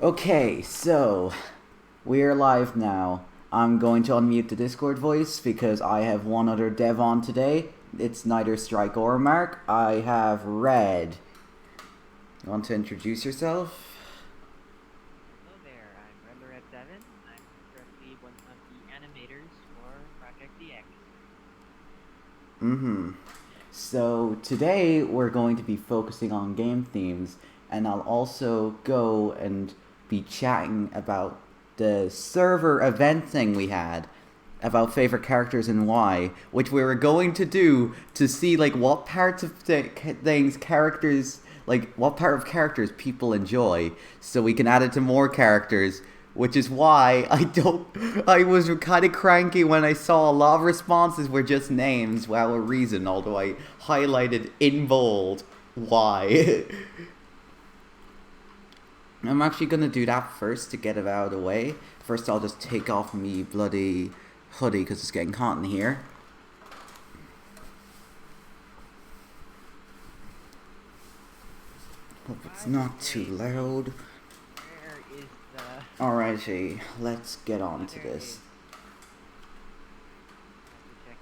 Okay, so we're live now. I'm going to unmute the Discord voice because I have one other dev on today. It's neither Strike or Mark. I have Red. You want to introduce yourself? Hello there, I'm Red7. I'm currently one of the animators for Project DX. Mm-hmm. So today we're going to be focusing on game themes, and I'll also go and be chatting about the server event thing we had about favorite characters and why, which we were going to do to see like what parts of things characters like what part of characters people enjoy, so we can add it to more characters. Which is why I was kind of cranky when I saw a lot of responses were just names without a reason, although I highlighted in bold why. I'm actually gonna do that first to get it out of the way. First, I'll just take off me bloody hoodie because it's getting hot in here. Hope it's By the not too way, loud. where is the Alrighty, let's get on to there it this. is. Have to check.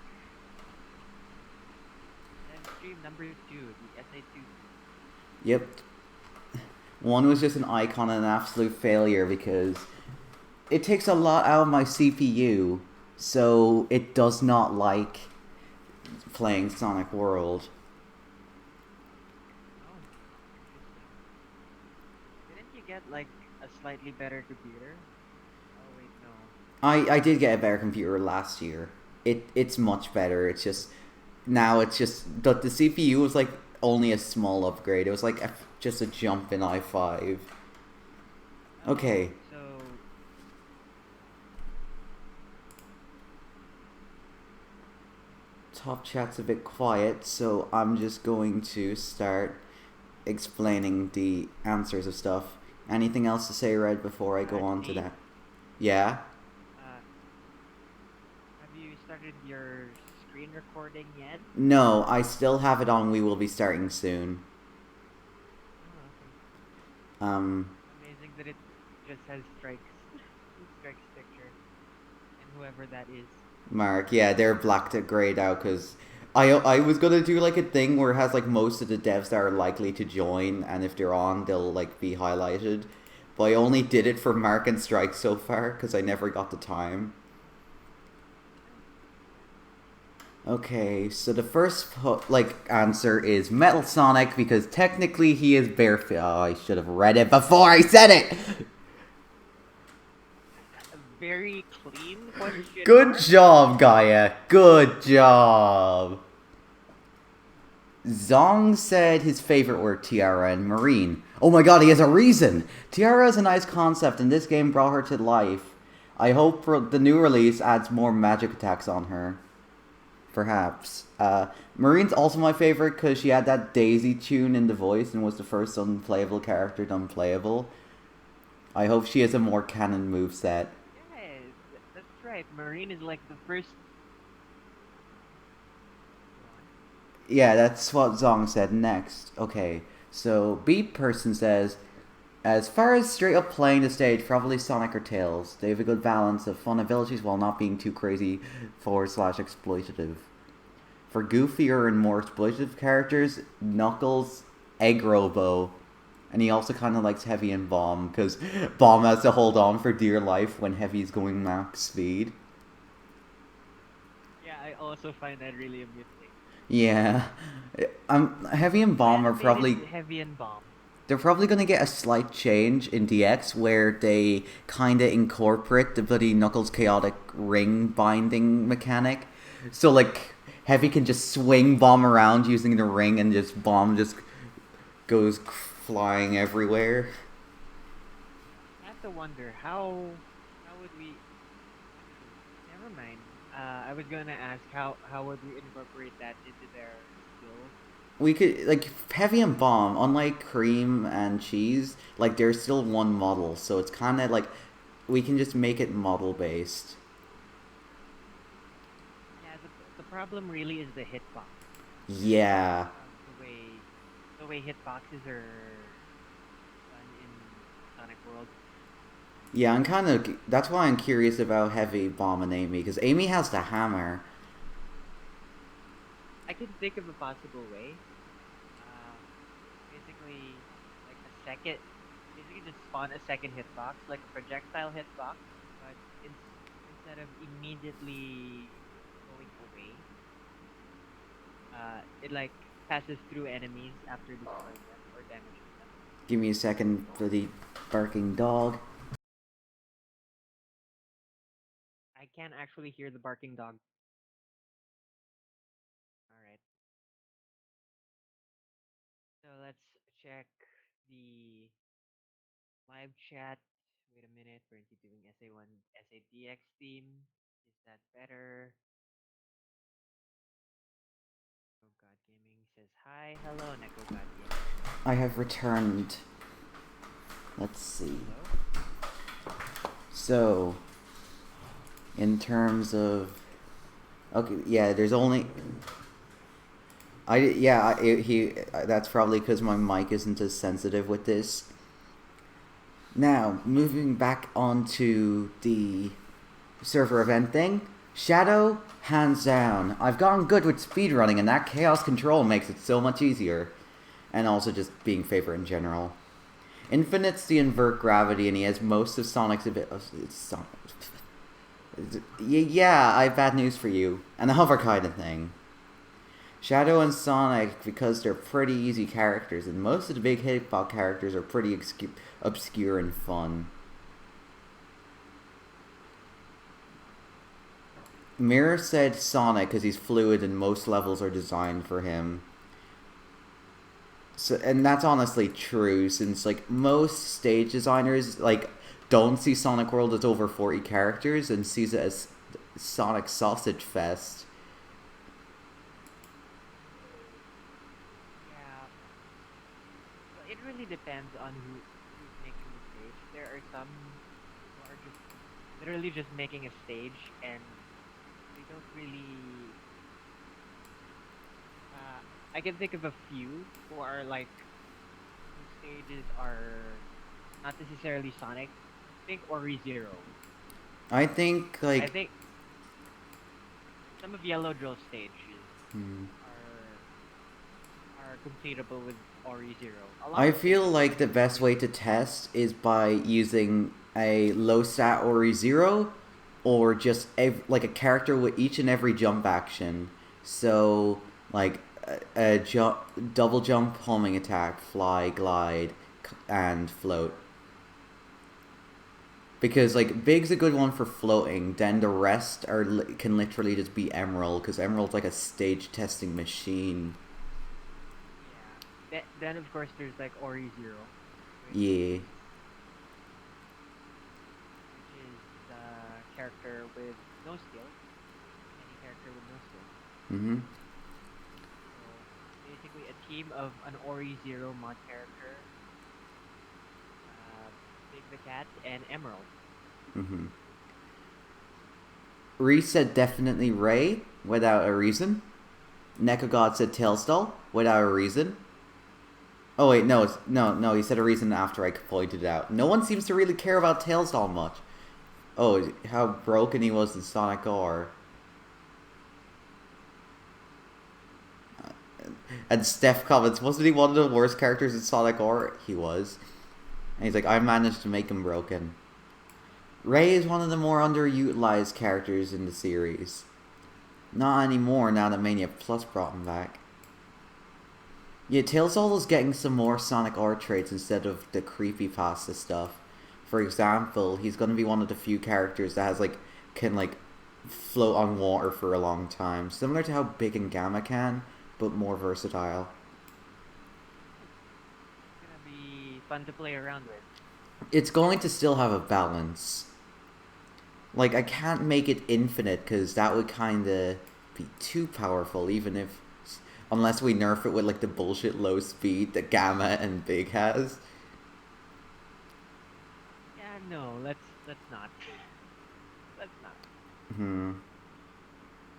And stream number 2, the SA2 stream. Yep, one was just an icon and an absolute failure because it takes a lot out of my CPU, so it does not like playing Sonic World. Oh, interesting. Didn't you get like a slightly better computer? Oh wait, no. I did get a better computer last year. It's much better. It's just now it's just the CPU was like only a small upgrade. It was like just a jump in i5. Oh, Okay, so top chat's a bit quiet, so I'm just going to start explaining the answers of stuff. Anything else to say, Red, before I go on to Nate, that? Yeah? uh, have you started your screen recording yet? No, I still have it on. We will be starting soon. Oh, okay. Um, Amazing that it just has Strike's picture, and whoever that is. Mark, yeah, they're blacked it grayed out because I was gonna do like a thing where it has like most of the devs that are likely to join, and if they're on, they'll like be highlighted. But I only did it for Mark and Strike so far because I never got the time. Oh, yeah. Okay, so the first like answer is Metal Sonic because technically he is barefoot. Oh, I should have read it before I said it. A very clean question Good mark. job, Gaia. Good job. Zong said his favorite were Tiara and Marine. Oh my god, he has a reason! Tiara is a nice concept, and this game brought her to life. I hope the new release adds more magic attacks on her. Perhaps. Marine's also my favorite because she had that Daisy tune in the voice and was the first unplayable character done playable. I hope she has a more canon moveset. Yes, that's right. Marine is like the first. Go on. Yeah, that's what Zong said next. Okay, so Beat Person says, as far as straight up playing the stage, probably Sonic or Tails. They have a good balance of fun abilities while not being too crazy forward slash exploitative. For goofier and more exploitative characters, Knuckles, Egg Robo, and he also kind of likes Heavy and Bomb because Bomb has to hold on for dear life when Heavy's going max speed. Yeah, I also find that really amusing. Yeah, Heavy and Bomb are probably Animated heavy and bomb. they're probably gonna get a slight change in DX where they kind of incorporate the bloody Knuckles chaotic ring binding mechanic. So like Heavy can just swing Bomb around using the ring, and just Bomb just goes flying everywhere. I have to wonder how would we actually never mind. I was gonna ask how would we incorporate that into their skills? We could like Heavy and Bomb, unlike Cream and Cheese, like they're still one model, so it's kind of like we can just make it model based. Yeah, the problem really is the hitbox. Yeah, The way hitboxes are done in Sonic World. Yeah, I'm kind of. That's why I'm curious about Heavy Bomb and Amy, because Amy has the hammer. I can think of a possible way. Uh, basically, like a second, basically just spawn a second hitbox, like a projectile hitbox, but instead of immediately going away, it like passes through enemies after destroying them or damaging them. Give me a second for the barking dog. I can actually hear the barking dog. All right, so let's check the live chat. Wait a minute, we're doing SA1 SADX theme. Is that better? Neko God Gaming says hi. Hello, Neko God Gaming. I have returned. Let's see. Hello. So, in terms of, okay, yeah, there's only. That's probably because my mic isn't as sensitive with this. Now, moving back onto the server event thing. Shadow, hands down. I've gotten good with speedrunning, and that chaos control makes it so much easier. And also just being favorite in general. Infinite's the invert gravity, and he has most of Sonic's yeah, I have bad news for you. And the hover kind of thing. Shadow and Sonic, because they're pretty easy characters, and most of the big hitbox characters are pretty obscure and fun. Mirror said Sonic because he's fluid and most levels are designed for him. So, and that's honestly true, since like most stage designers like don't see Sonic World as over 40 characters and sees it as Sonic Sausage Fest. Yeah. Well, it really depends on who's making the stage. There are some who are just literally just making a stage and they don't really. I can think of a few who are like whose stages are not necessarily Sonic. Think Ori Zero. I think I like think some of Yellow Drill's stages hmm, are completable with Ori Zero. A lot I of feel stages are like the completable best with. way to test is by using a low stat Ori Zero, or just like a character with each and every jump action. So like a double jump, homing attack, fly, glide, and float. Because like Big's a good one for floating. Then the rest can literally just be Emerald, because Emerald's like a stage testing machine. Yeah. Then of course there's like Ori Zero, which Yeah. is which is the character with no skills, any character with no skills. Mhm. So basically a team of an Ori Zero mod character, uh, Big the Cat, and Emerald. Mhm. Reese said definitely Ray without a reason. Nekogod said Tailstall without a reason. Oh wait, no. He said a reason after I pointed it out. No one seems to really care about Tailstall much. Oh, how broken he was in Sonic R. And Steph comments, wasn't he one of the worst characters in Sonic R? He was. And he's like, I managed to make him broken. Ray is one of the more underutilized characters in the series. Not anymore now that Mania Plus brought him back. Yeah, Tailstall is getting some more Sonic R traits instead of the creepypasta stuff. For example, he's gonna be one of the few characters that has can float on water for a long time, similar to how Big and Gamma can, but more versatile. It's gonna be fun to play around with. It's going to still have a balance. Like I can't make it infinite because that would kind of be too powerful, even if unless we nerf it with like the bullshit low speed that Gamma and Big has. Yeah, no, let's not. Let's not. Hmm.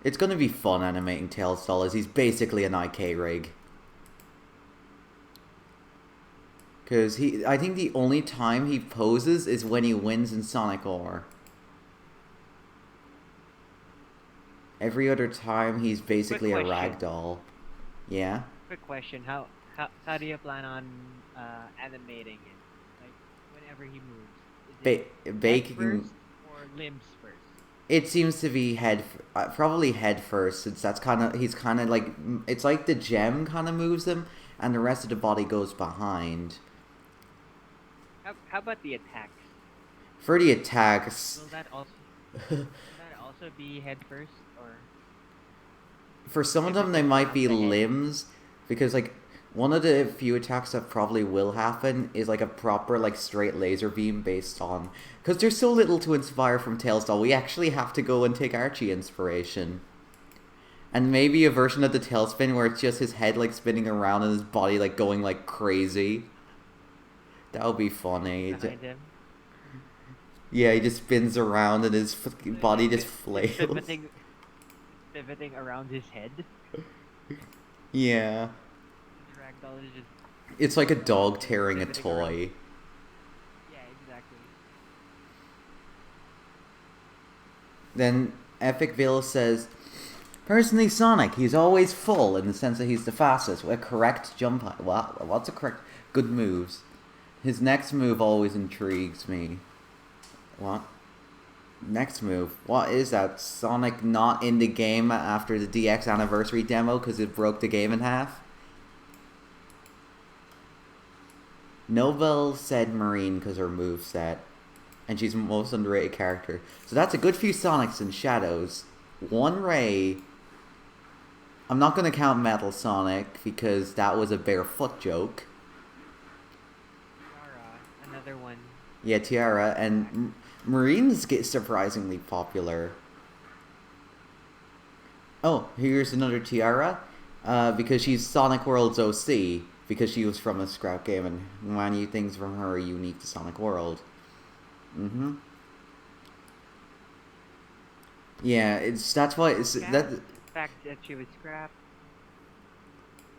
It's gonna be fun animating Tailstall as he's basically an IK rig. Because I think the only time he poses is when he wins in Sonic Ore. Every other time, he's Quick basically a question. ragdoll. Yeah? Quick question. How do you plan on animating it? Like whenever he moves, is it head Baking... first or limbs first? It seems to be probably head first, since he's kind of like, it's like the gem kind of moves him, and the rest of the body goes behind. How about the attacks? For the attacks, Will that also be head first or for some of them they everything might around be the head? limbs, because like one of the few attacks that probably will happen is like a proper like straight laser beam based on, because there's so little to inspire from Tails doll, we actually have to go and take Archie inspiration. And maybe a version of the tailspin where it's just his head like spinning around and his body like going like crazy. That would be funny. Behind him. Yeah, he just spins around and his So fucking it's body like just it's flails. pivoting around his head. Yeah. His ragdoll is just It's like a dog just tearing a pivoting around. toy. Yeah, exactly. Then Epicville says, personally, Sonic, he's always full in the sense that he's the fastest with a correct jump height. Well, what's a correct? Good moves. His next move always intrigues me. What? Next move. What is that? Sonic not in the game after the DX anniversary demo because it broke the game in half? Novel said Marine because her moveset. And she's the most underrated character. So that's a good few Sonics and Shadows. One Ray. I'm not going to count Metal Sonic because that was a barefoot joke. Tiara, another one. Yeah, Tiara. And Marines get surprisingly popular. Oh, here's another Tiara. Because she's Sonic World's OC. Because she was from a scrap game and many things from her are unique to Sonic World. Mm-hmm. Yeah, that's why it's Yeah, that. the fact that she was scrapped,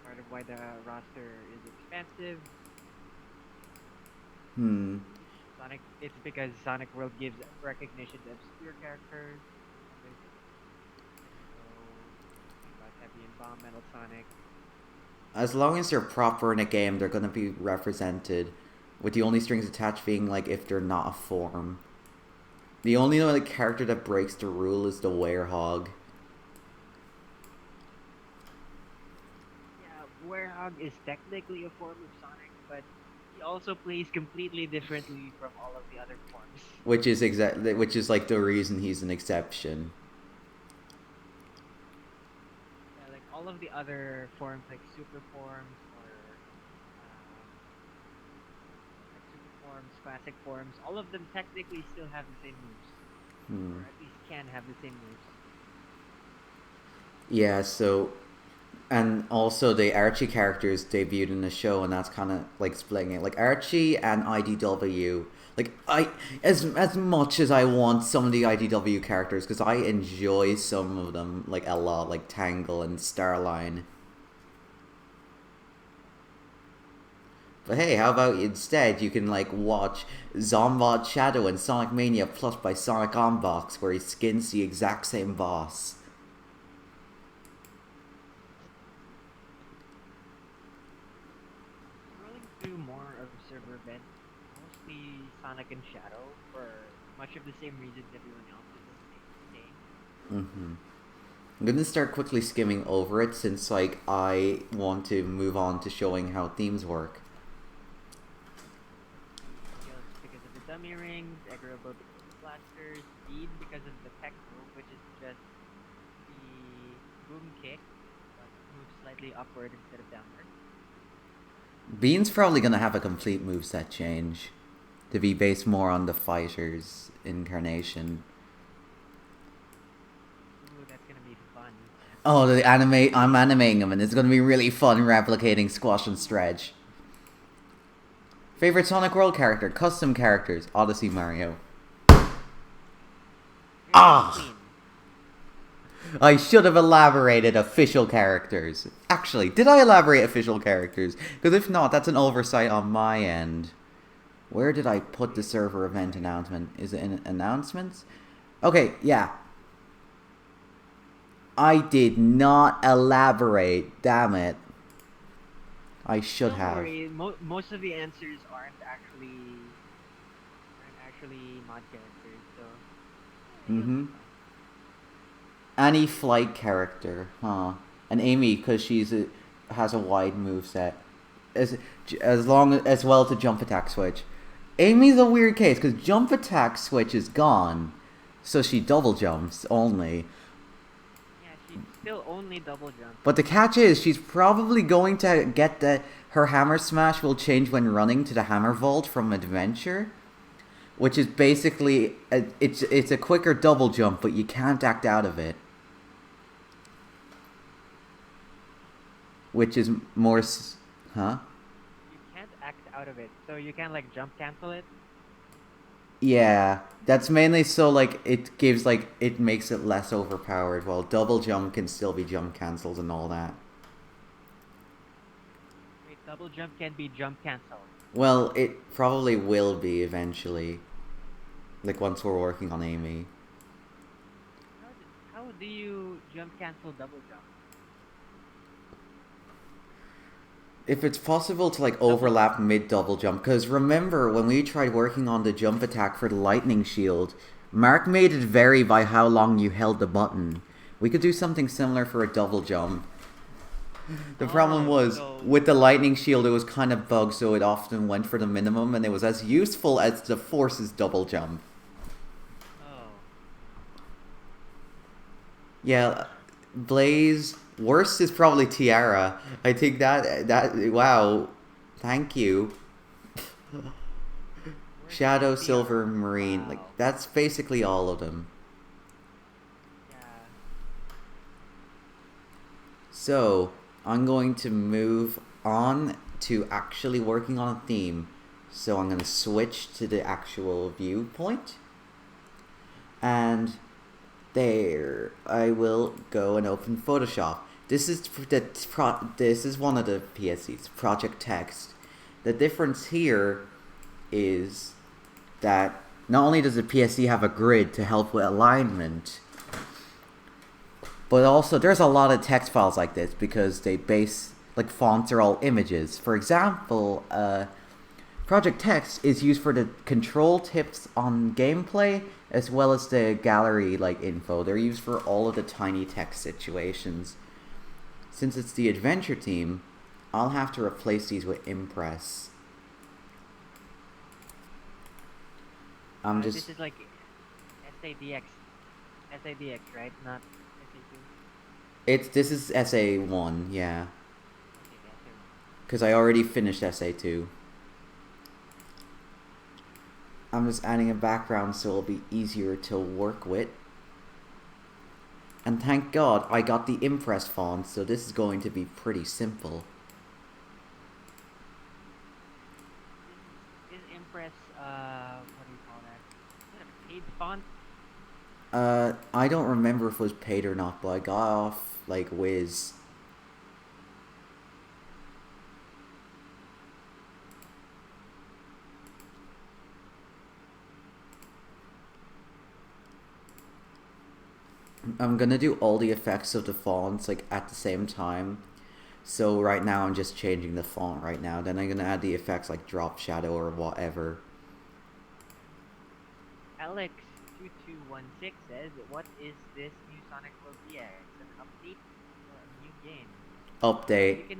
part of why the roster is expensive. Hmm. It's because Sonic World gives recognition to obscure characters. So think about Heavy and Bomb, Metal Sonic. As long as they're proper in a game, they're gonna be represented. With the only strings attached being like if they're not a form. The only like character that breaks the rule is the Werehog. Yeah, Werehog is technically a form of Sonic, but he also plays completely differently from all of the other forms. Which is like the reason he's an exception. Yeah, like all of the other forms, like super forms or like super forms, classic forms, all of them technically still have the same moves, Hmm. or at least can have the same moves. Yeah. So, and also the Archie characters debuted in the show, and that's kind of like splitting it. Like Archie and IDW. Like as much as I want some of the IDW characters, because I enjoy some of them like a lot, like Tangle and Starline. But hey, how about instead you can like watch Zombot Shadow and Sonic Mania Plus by Sonic On Box, where he skins the exact same boss. Scrolling through more of server events, mostly Sonic and Shadow, for much of the same reasons everyone else is saying. Mm-hmm. I'm gonna start quickly skimming over it since like I want to move on to showing how themes work. Skills because of the dummy rings, Eggerable because of the blasters, Speed because of the tech move, which is just the boom kick, but moves slightly upward instead of downward. Bean's probably gonna have a complete moveset change to be based more on the fighter's incarnation. Ooh, that's gonna be fun. Oh, the anime! I'm animating him, and it's gonna be really fun replicating Squash and Stretch. Favorite Sonic World character, custom characters, Odyssey Mario. Favorite Ah, queen. I should have elaborated official characters. Actually, did I elaborate official characters? Because if not, that's an oversight on my end. Where did I put the server event announcement? Is it in announcements? Okay, yeah. I did not elaborate. Damn it. I should Don't have. worry, most of the answers aren't actually mod characters, so you'll be fine. Any flight character, huh? And Amy, because has a wide move set, as well as a jump attack switch. Amy's a weird case because jump attack switch is gone, so she double jumps only. Yeah, she still only double jumps. But the catch is she's probably going to get her hammer smash will change when running to the hammer vault from adventure, which is basically it's a quicker double jump, but you can't act out of it. Which is more, huh? You can't act out of it, so you can like jump cancel it. Yeah, that's mainly so like it makes it less overpowered, while double jump can still be jump cancelled and all that. Wait, double jump can be jump cancelled. Well, it probably will be eventually. Like once we're working on Amy. How do you jump cancel double jump? If it's possible to like overlap mid double jump, because remember when we tried working on the jump attack for the lightning shield, Mark made it vary by how long you held the button. We could do something similar for a double jump. The problem was, with the lightning shield it was kind of bugged, so it often went for the minimum, and it was as useful as the Force's double jump. Oh. Yeah, Blaze... Worst is probably Tiara. I think that wow. Thank you. Shadow, Silver, Marine. Wow. Like that's basically all of them. Yeah. So, I'm going to move on to actually working on a theme. So I'm going to switch to the actual viewpoint. And there I will go and open Photoshop. This is one of the PSCs, Project Text. The difference here is that not only does the PSC have a grid to help with alignment, but also there's a lot of text files like this because they base, like fonts are all images. For example, Project Text is used for the control tips on gameplay as well as the gallery like info. They're used for all of the tiny text situations. Since it's the adventure team, I'll have to replace these with Impress. This is like SADX, right? Not SA2. This is SA1, yeah. Because I already finished SA2. I'm just adding a background so it'll be easier to work with. And thank God I got the Impress font, so this is going to be pretty simple. Is Impress, what do you call that? Is it a paid font? I don't remember if it was paid or not, but I got off, like, Wiz. I'm gonna do all the effects of the fonts like at the same time. So right now I'm just changing the font right now. Then I'm gonna add the effects like drop shadow or whatever. Alex2216 says, what is this new Sonic World DX? An update or a new game? Update. You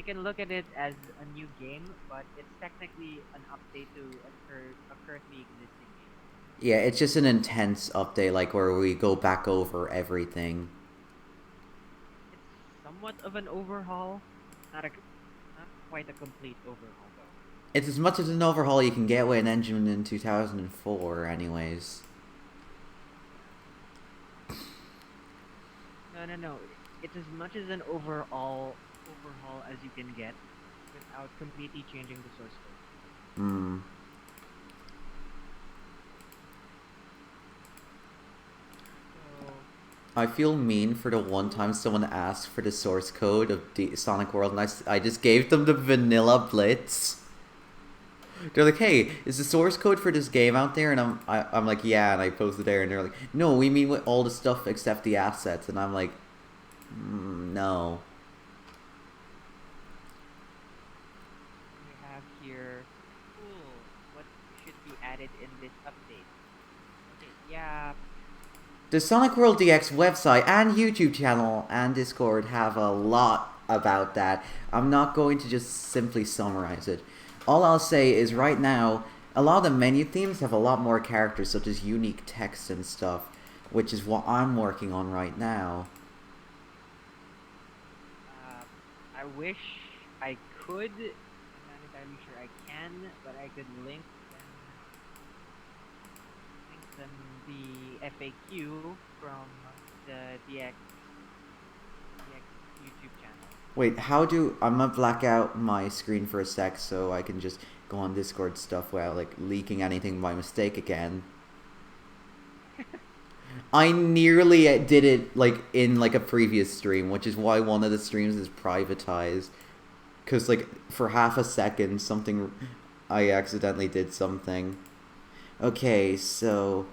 can look at it as a new game, but it's technically an update to a currently existing game. Yeah, it's just an intense update, like where we go back over everything. It's somewhat of an overhaul, not quite a complete overhaul though. It's as much as an overhaul you can get with an engine in 2004, anyways. No. It's as much as an overhaul as you can get without completely changing the source code. I feel mean for the one time someone asked for the source code of the Sonic World, and I just gave them the vanilla Blitz. They're like, "Hey, is the source code for this game out there?" And I'm like, "Yeah," and I posted there, and they're like, "No, we mean with all the stuff except the assets," and I'm like, "No." We have here, cool, what should be added in this update? Okay, yeah, The Sonic World DX website and YouTube channel and Discord have a lot about that. I'm not going to just simply summarize it. All I'll say is right now, a lot of the menu themes have a lot more characters, such as unique text and stuff, which is what I'm working on right now. I wish I could. I'm not entirely sure I can, but I could link them the FAQ from the DX YouTube channel. Wait, how do... I'm gonna black out my screen for a sec so I can just go on Discord stuff without, like, leaking anything by mistake again. I nearly did it, like, in, like, a previous stream, which is why one of the streams is privatized. Because, like, for half a second, I accidentally did something. Okay, so...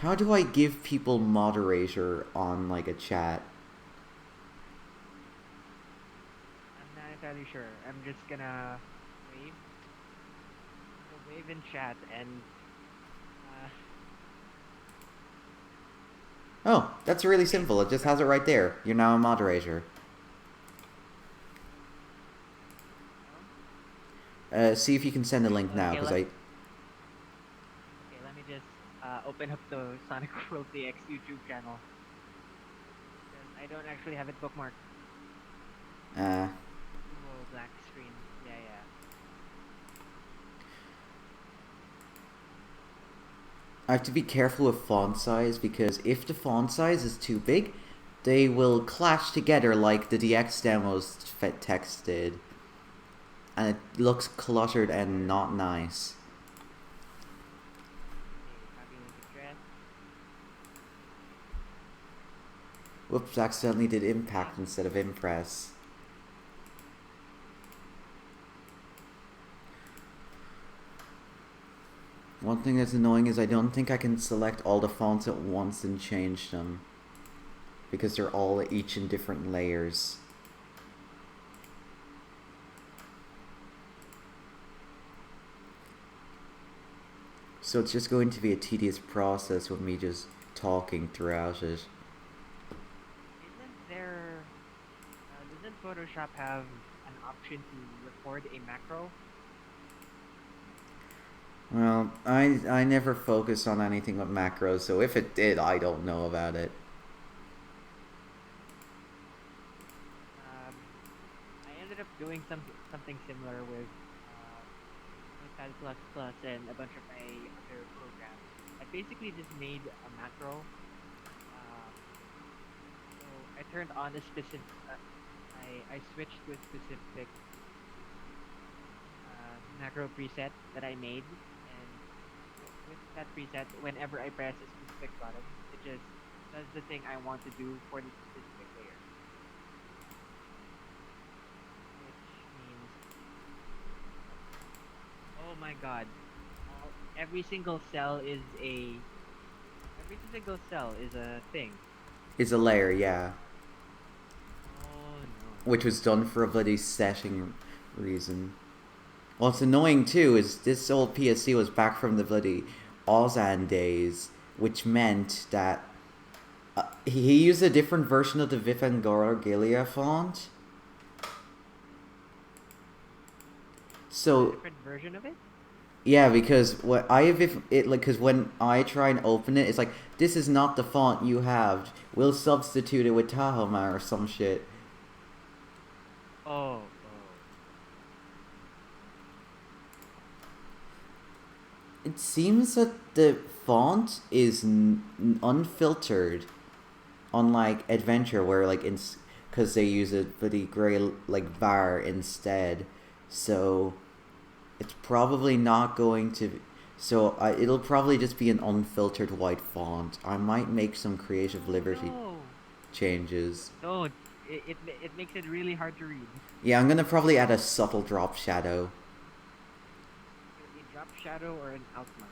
How do I give people moderator on, like, a chat? I'm not entirely sure. I'm just gonna wave. Wave in chat and Oh, that's really simple. It just has it right there. You're now a moderator. See if you can send a link now, because Okay, let me just open up the Sonic World DX YouTube channel. Because I don't actually have it bookmarked. Whoa, black screen. Yeah. I have to be careful with font size, because if the font size is too big, they will clash together like the DX demos text did. And it looks cluttered and not nice. Whoops, accidentally did impact instead of impress. One thing that's annoying is I don't think I can select all the fonts at once and change them. Because they're all each in different layers. So it's just going to be a tedious process with me just talking throughout it. Doesn't Photoshop have an option to record a macro? Well, I never focus on anything with macros, so if it did, I don't know about it. I ended up doing something similar with Notepad++ and a bunch of my other programs. I basically just made a macro. So I turned on a specific. I switched to a specific macro preset that I made, and with that preset, whenever I press a specific button, it just does the thing I want to do for the specific layer. Which means, oh my god, every single cell is a thing. Is a layer, yeah. Oh no. Which was done for a bloody setting reason. What's annoying too is this old PSC was back from the bloody Ozan days, which meant that he used a different version of the Vifangorgilia font. So a different version of it? yeah, because because when I try and open it, it's like, this is not the font you have. We'll substitute it with Tahoma or some shit. Oh. It seems that the font is unfiltered, unlike Adventure, where like because they use a pretty gray like bar instead. So it's probably not going to. So it'll probably just be an unfiltered white font. I might make some creative liberty. No. changes. Don't. It makes it really hard to read. Yeah, I'm gonna probably add a subtle drop shadow. Either a drop shadow or an outline.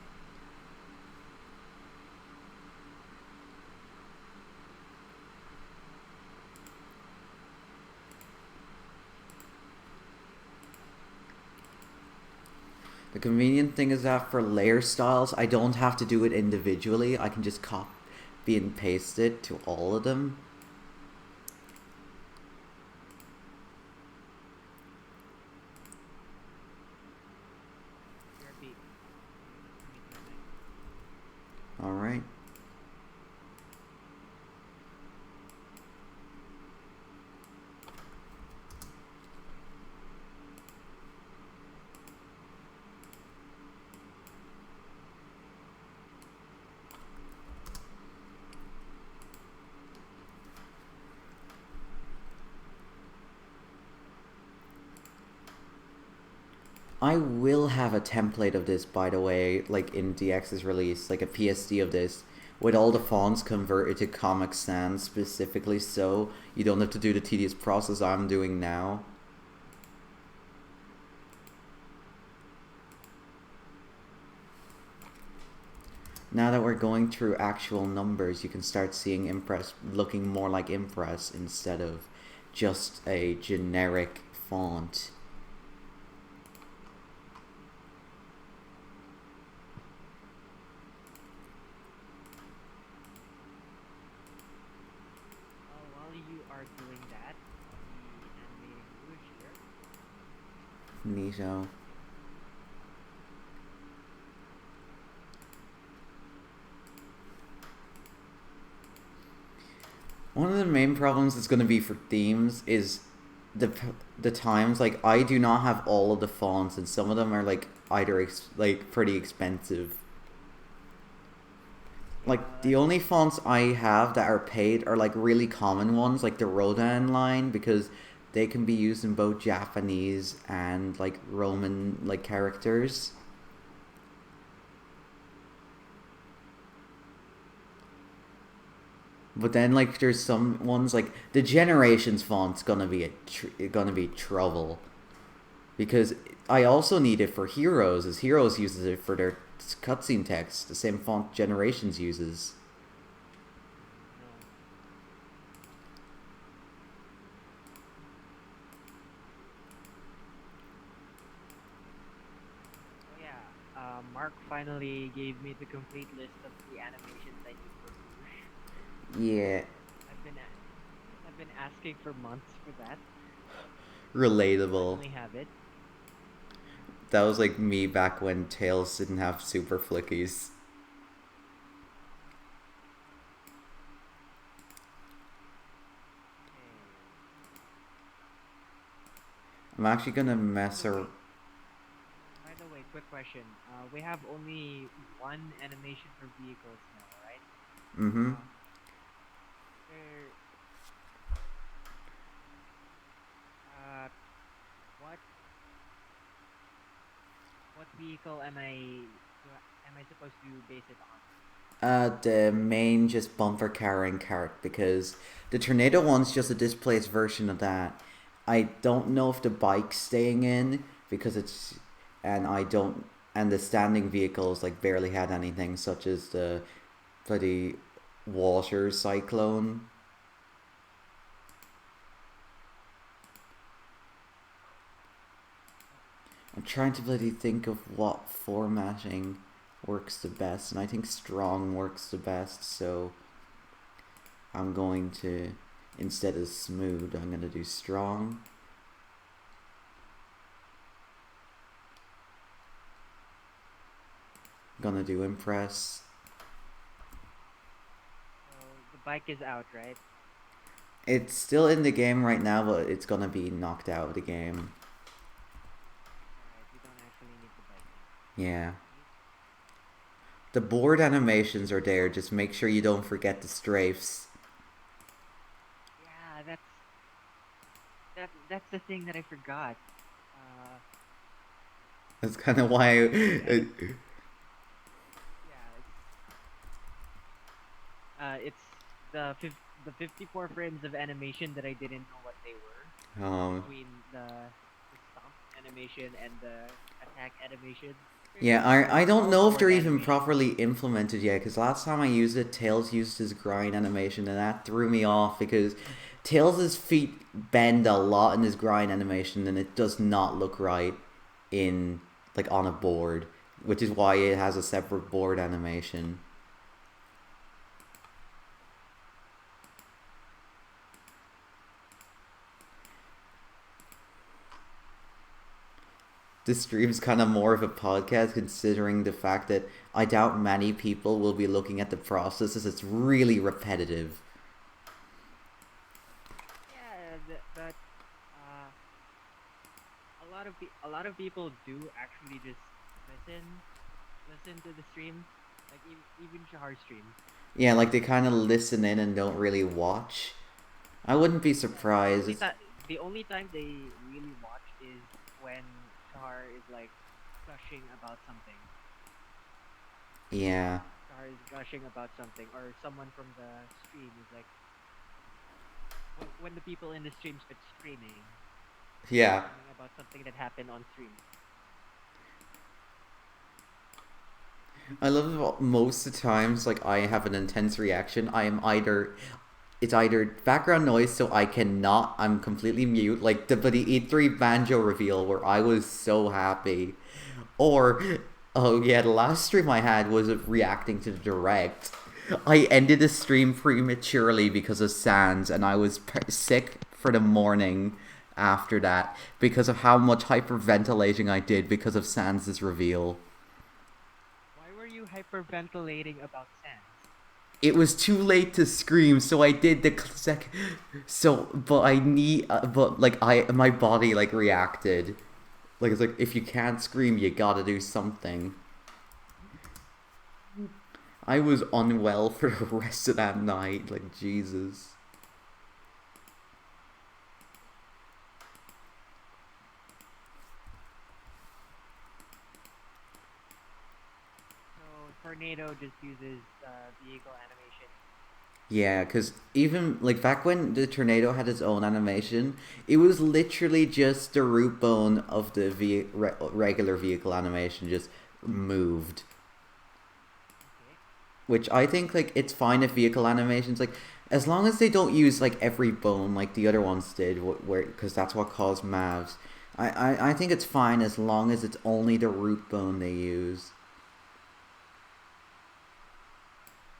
The convenient thing is that for layer styles, I don't have to do it individually. I can just copy and paste it to all of them. BRB. Commit your name. Alright. I will have a template of this, by the way, like in DX's release, like a PSD of this, with all the fonts converted to Comic Sans specifically, so you don't have to do the tedious process I'm doing now. Now that we're going through actual numbers, you can start seeing Impress looking more like Impress instead of just a generic font. While you are doing that, I'll be animating Rouge here. Neato. One of the main problems that's going to be for themes is the times. Like, I do not have all of the fonts, and some of them are like either like pretty expensive. Like, the only fonts I have that are paid are like really common ones, like the Rodan line, because they can be used in both Japanese and like Roman like characters. But then like there's some ones like the Generations font's gonna be trouble, because I also need it for Heroes, as Heroes uses it for their cutscene text, the same font Generations uses. No. Oh yeah. Mark finally gave me the complete list of the animations I need for Rouge. Yeah, I've been I've been asking for months for that. relatable. Finally have it. That was like me back when Tails didn't have super flickies. Okay. I'm actually gonna By mess the around. way, quick question. We have only one animation for vehicles now, right? Mm-hmm. Uh, there. Uh, what vehicle am I supposed to base it on? The main just bumper carrying cart, because the Tornado one's just a displaced version of that. I don't know if the bike's staying in because it's, and I don't, and the standing vehicles like barely had anything, such as the bloody water cyclone. I'm trying to bloody think of what formatting works the best, and I think strong works the best, so I'm going to, instead of smooth, I'm going to do strong. I'm gonna do impress. So the bike is out, right? It's still in the game right now, but it's gonna be knocked out of the game. Alright, we don't actually need the bike now. Yeah. The board animations are there, just make sure you don't forget the strafes. Yeah, that's the thing that I forgot. That's kind of why. Yeah, it's the 54 frames of animation that I didn't know what they were Um, between the stomp animation and the attack animation. Turned yeah, out they I were don't all know if they're board even animations. properly implemented yet, because last time I used it, Tails used his grind animation, and that threw me off because Tails' feet bend a lot in his grind animation, and it does not look right in, like, on a board, which is why it has a separate board animation. This stream's kind of more of a podcast considering the fact that I doubt many people will be looking at the processes. It's really repetitive. Yeah, but uh, a lot of people do actually just listen listen to the stream, like even Shahar streams. Yeah, like they kind of listen in and don't really watch. I wouldn't be Yeah, the surprised. only time they really watch is when Shahar is like gushing about something. Yeah, Shahar is gushing about something, or someone from the stream is like when the people in the stream start yeah. screaming about something that happened on stream. I love it most of the times. Like I have an intense reaction. I am either it's either background noise, so I cannot. I'm completely mute. Like the E3 banjo reveal, where I was so happy, or oh yeah, the last stream I had was of reacting to the direct. I ended the stream prematurely because of Sans, and I was sick for the morning after that because of how much hyperventilating I did because of Sans' reveal. Why were you hyperventilating about Sans? It was too late to scream, so I did the so but I need but like I my body like reacted. Like it's like if you can't scream, you gotta do something. I was unwell for the rest of that night. Like Jesus. So Tornado just uses vehicle animation. Yeah, because even like back when the tornado had its own animation, it was literally just the root bone of the regular vehicle animation just moved. Okay. Which I think like it's fine if vehicle animations like as long as they don't use like every bone like the other ones did, where because that's what caused Mavs. I think it's fine as long as it's only the root bone they use.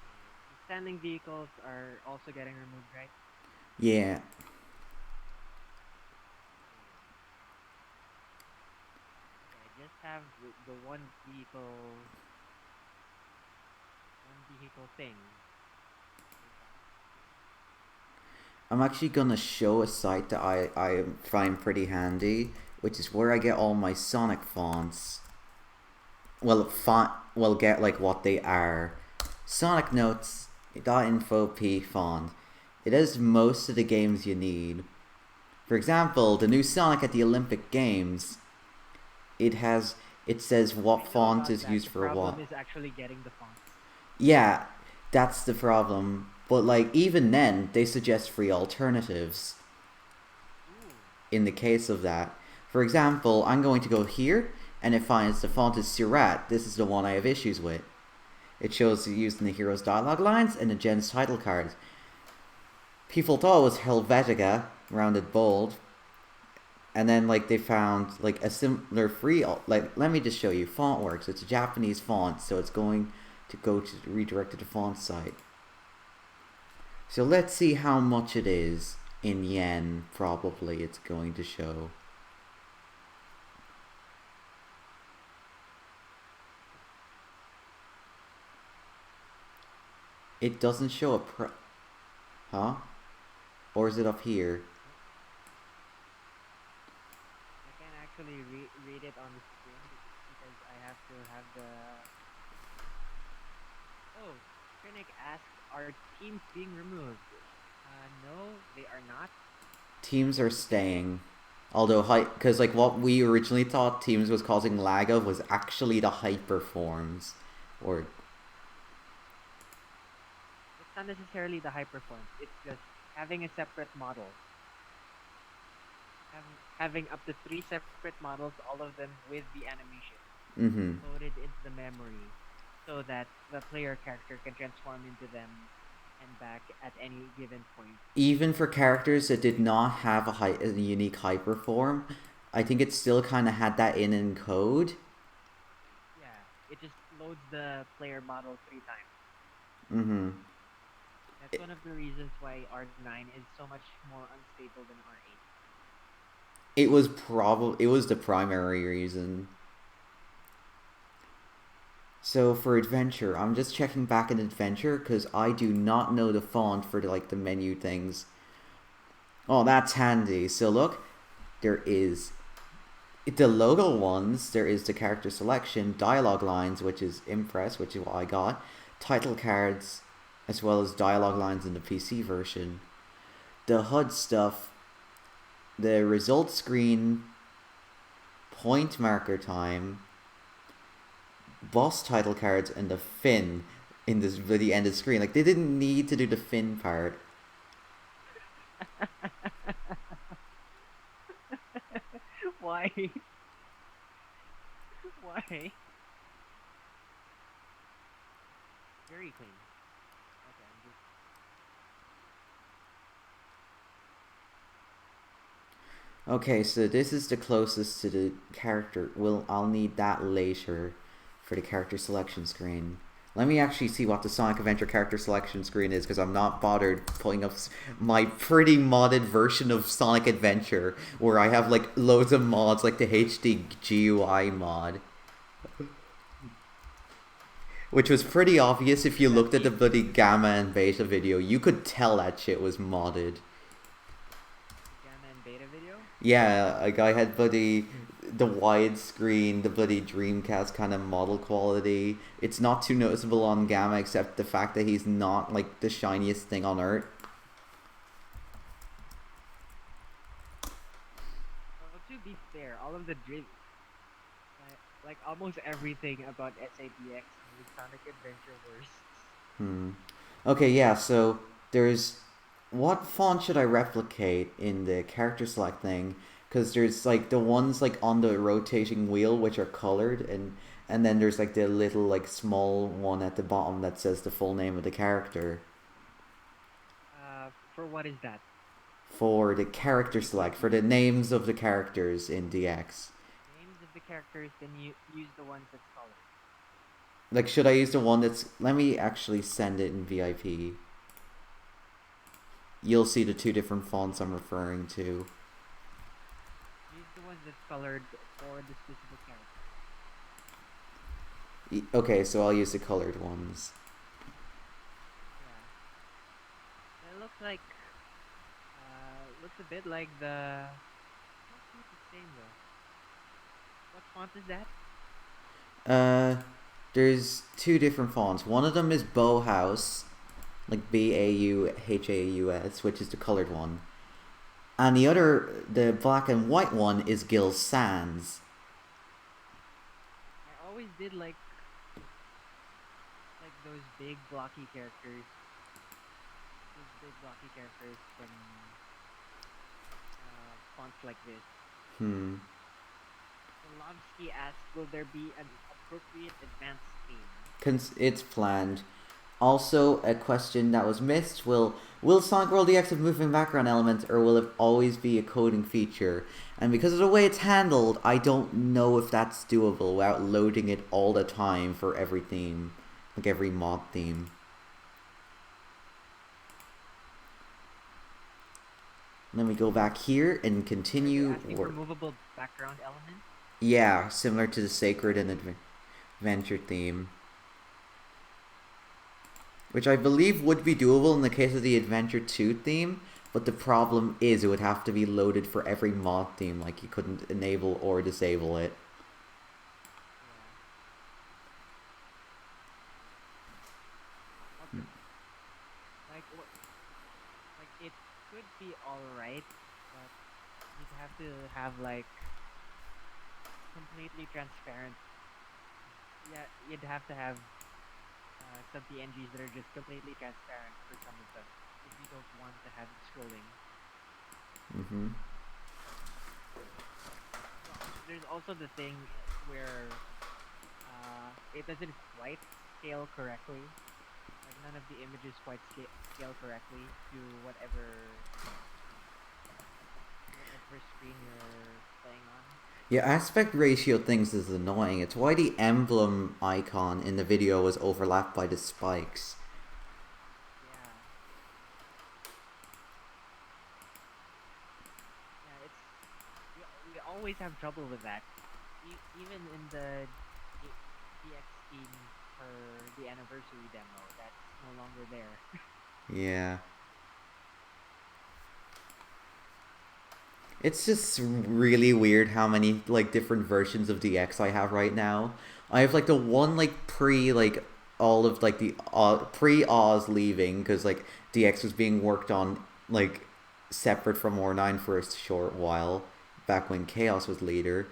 Okay. The standing vehicles are also getting removed, right? Yeah, Okay. Okay, I just have the one vehicle thing. Okay, got it. I'm actually gonna show a site that I find pretty handy, which is where I get all my Sonic fonts. Well get like what they are. Sonic Notes .info p font. It has most of the games you need. For example, the new Sonic at the Olympic Games, it has it says I what know font about is that. used The for problem what. is actually getting the fonts. Yeah, that's the problem. But like even then, they suggest free alternatives Ooh. in the case of that. For example, I'm going to go here and it finds the font is Surat. This is the one I have issues with. It shows used in the hero's dialogue lines and the gen's title cards. People thought it was Helvetica, rounded bold, and then like they found like a similar free like let me just show you FontWorks. It's a Japanese font, so it's going to go to redirect to the font site. So let's see how much it is in yen. Probably it's going to show. It doesn't show a huh? Or is it up here? No, I can actually read it on the screen because I have to have the. Oh, Trinnic asks, "Are teams being removed?" No, they are not. Teams are staying. Although because like what we originally thought Teams was causing lag of was actually the hyper forms, or not necessarily the high performance. It's just having a separate model, having up to three separate models, all of them with the animation Mm-hmm. loaded into the memory, so that the player character can transform into them and back at any given point. Even for characters that did not have a unique hyperform, I think it still kind of had that in code. Yeah, it just loads the player model 3 times. Mm-hmm. That's one of the reasons why R9 is so much more unstable than R8. It was the primary reason. So for adventure, I'm just checking back in adventure because I do not know the font for the menu things. Oh, that's handy. So look, there is the logo ones. There is the character selection, dialogue lines, which is Impress, which is what I got, title cards, as well as dialogue lines in the PC version. The HUD stuff, the result screen, point marker time, boss title cards, and the fin in this the end of the screen. Like they didn't need to do the fin part. Why? Why? Very clean. Okay, I'm just. Okay, so this is the closest to the character. I'll need that later for the character selection screen. Let me actually see what the Sonic Adventure character selection screen is because I'm not bothered pulling up my pretty modded version of Sonic Adventure where I have like loads of mods like the HD GUI mod. Which was pretty obvious if you That looked at the means bloody gamma and beta video. You could tell that shit was modded. gamma and beta video. Yeah, like I had the widescreen, the bloody Dreamcast kind of model quality. It's not too noticeable on Gamma except the fact that he's not like the shiniest thing on Earth. Well, to be fair, all of the like almost everything about SADX made Sonic Adventure worse. Hmm. Okay, yeah, so there's what font should I replicate in the character select thing? Because there's like the ones like on the rotating wheel which are colored and then there's like the little like small one at the bottom that says the full name of the character. For what is that? For the character You select, for the names of the characters in DX. names of the characters, then you use the ones that's colored. Like, should I use the one that's... Let me actually send it in VIP. You'll see the two different fonts I'm referring to. Use the ones that's colored for the specific character. Okay, so I'll use the colored ones. Yeah. It looks like looks a bit like the not quite the same though. What font is that? There's two different fonts. One of them is Bauhaus, like Bauhaus, which is the colored one. And the other, the black and white one, is Gil Sans. I always did like those big blocky characters. Those big blocky characters from fonts like this. Hmm. Solovsky asks, will there be an appropriate advanced theme? It's planned. Also, a question that was missed: Will Sonic World DX have moving background elements, or will it always be a coding feature? And because of the way it's handled, I don't know if that's doable without loading it all the time for every theme, like every mod theme. Let me go back here and Are you continue. asking for movable background elements? Yeah, similar to the Sacred and Adventure theme. Which I believe would be doable in the case of the Adventure 2 theme, but the problem is it would have to be loaded for every mod theme, like you couldn't enable or disable it. Yeah. Okay. Like what? Like it could be alright, but you'd have to have like completely transparent. Yeah, you'd have to have some PNGs that are just completely transparent for some of them if you don't want to have the scrolling. Mm-hmm. There's also the thing where it doesn't quite scale correctly. Like none of the images quite scale correctly to whatever screen you're playing on. Yeah, aspect ratio things is annoying. It's why the emblem icon in the video was overlapped by the spikes. Yeah, yeah. We always have trouble with that. Even in the DX scheme for the anniversary demo, that's no longer there. Yeah. It's just really weird how many like different versions of DX I have right now. I have like the one like pre like all of like the pre Oz leaving because like DX was being worked on like separate from R9 for a short while back when Chaos was leader.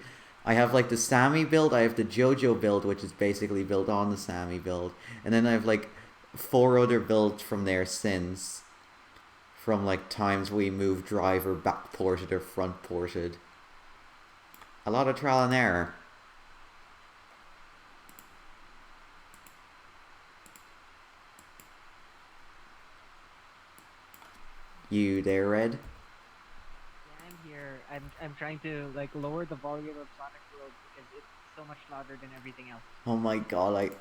I have like the Sammy build, I have the JoJo build which is basically built on the Sammy build, and then I have like four other builds from there since, from like times we moved driver back ported or front ported. A lot of trial and error. You there, Red? Yeah, I'm here. I'm trying to like lower the volume of Sonic World because it's so much louder than everything else. Oh my god, like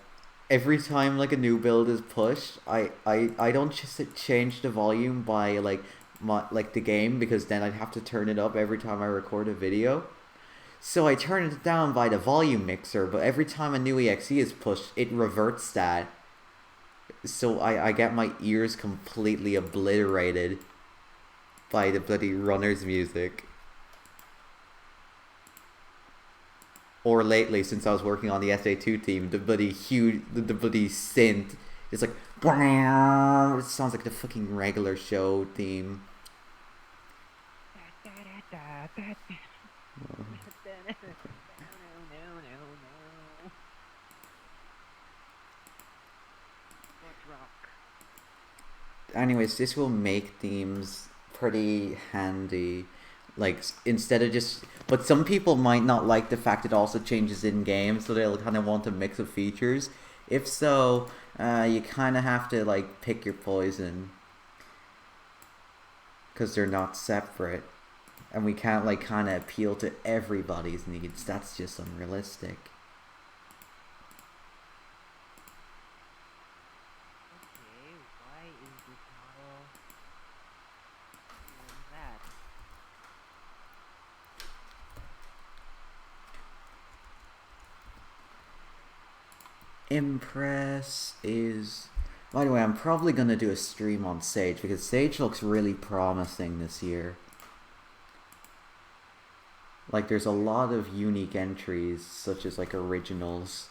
every time like a new build is pushed, I don't just change the volume by like like the game, because then I'd have to turn it up every time I record a video. So I turn it down by the volume mixer, but every time a new EXE is pushed, it reverts that. So I get my ears completely obliterated by the bloody runner's music. Or lately, since I was working on the SA2 team, the bloody huge, the bloody synth, it's like, it sounds like the fucking regular show theme. No. Butt rock. Anyways, this will make themes pretty handy. Like, instead of just. But some people might not like the fact it also changes in game, so they'll kind of want a mix of features. If so, you kind of have to, like, pick your poison, because they're not separate. And we can't, like, kind of appeal to everybody's needs. That's just unrealistic. Okay, why is this model doing that? Impress is. By the way, I'm probably gonna do a stream on Sage because Sage looks really promising this year. Like, there's a lot of unique entries, such as like originals.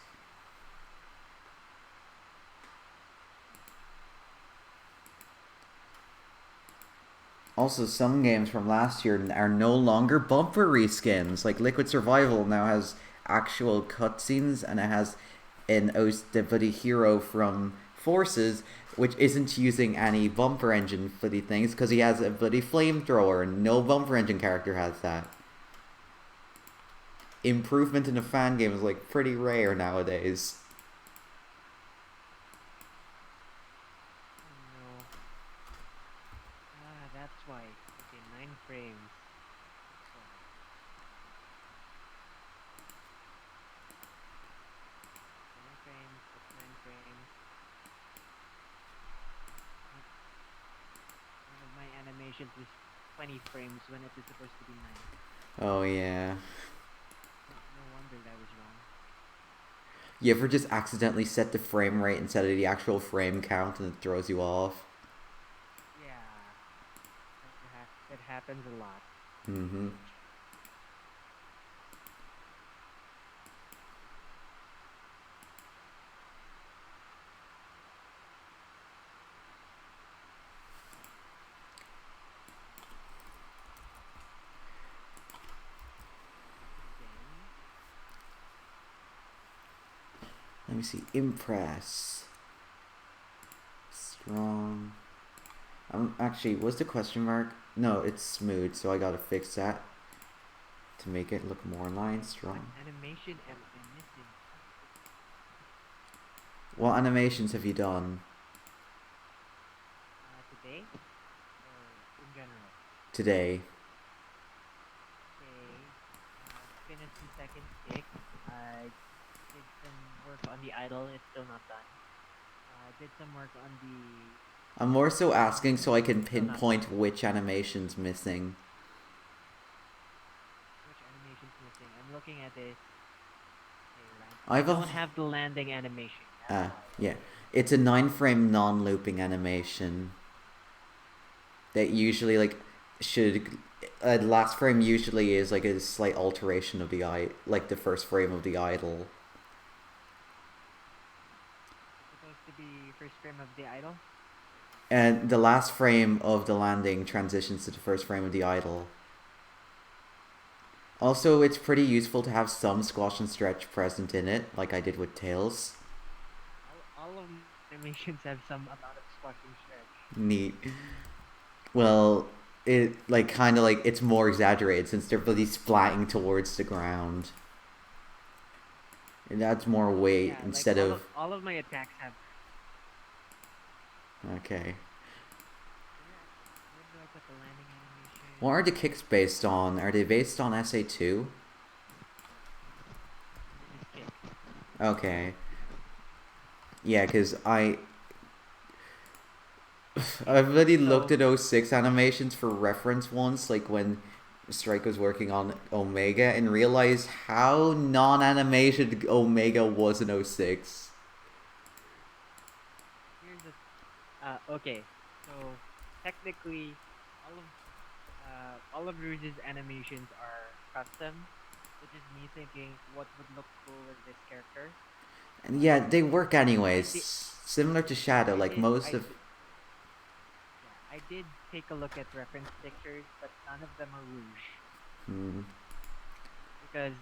Also, some games from last year are no longer bumper reskins. Like Liquid Survival now has actual cutscenes, and it has the bloody hero from Forces, which isn't using any bumper engine bloody things because he has a bloody flamethrower, and no bumper engine character has that. Improvement in a fan game is like pretty rare nowadays. Oh no. Ah, that's why. Okay, 9 frames. That's why. 9 frames, that's 9 frames. One of my animations was 20 frames when it was supposed to be 9. Oh yeah. No wonder that was wrong. You ever just accidentally set the frame rate instead of the actual frame count and it throws you off? Yeah, that happens a lot. Mm-hmm. Again. Let me see. Impress. Actually, was the question mark? No, it's smooth, so I gotta fix that to make it look more line What strong. animation am I missing? What animations have you done Today or in general? today? Okay. Finished the second stick. I did some work on the idle. It's still not done. Did some work on the I'm more so asking arms. so I can Still not done. pinpoint which animation's missing. Which animation's missing? I'm looking at this. Okay, I I've a don't have the landing animation. That's why. yeah, it's a 9 frame non-looping animation that usually like should last frame usually is like a slight alteration of the like the first frame of the idle. It's supposed to be first frame of the idle. And the last frame of the landing transitions to the first frame of the idle. Also, it's pretty useful to have some squash and stretch present in it, like I did with Tails. All of my animations have some amount of squashing stretch. Neat. Well, it like kind of like it's more exaggerated since they're really splatting towards the ground. It adds more weight Yeah, like instead of all of my attacks have. okay. Where do I put the landing What are animation? the kicks based on? Are they based on SA2? This is kick. Okay. Yeah, because I've already looked So at '06 animations for reference once, like when Strike was working on Omega, and realized how non-animated Omega was in '06. here's the. Okay. So technically, all of Rouge's animations are custom, which is me thinking what would look cool with this character. And But yeah, they work I anyways. did Similar to Shadow, I like did most I of. did yeah I did take a look at reference pictures, but none of them are Rouge Hmm. because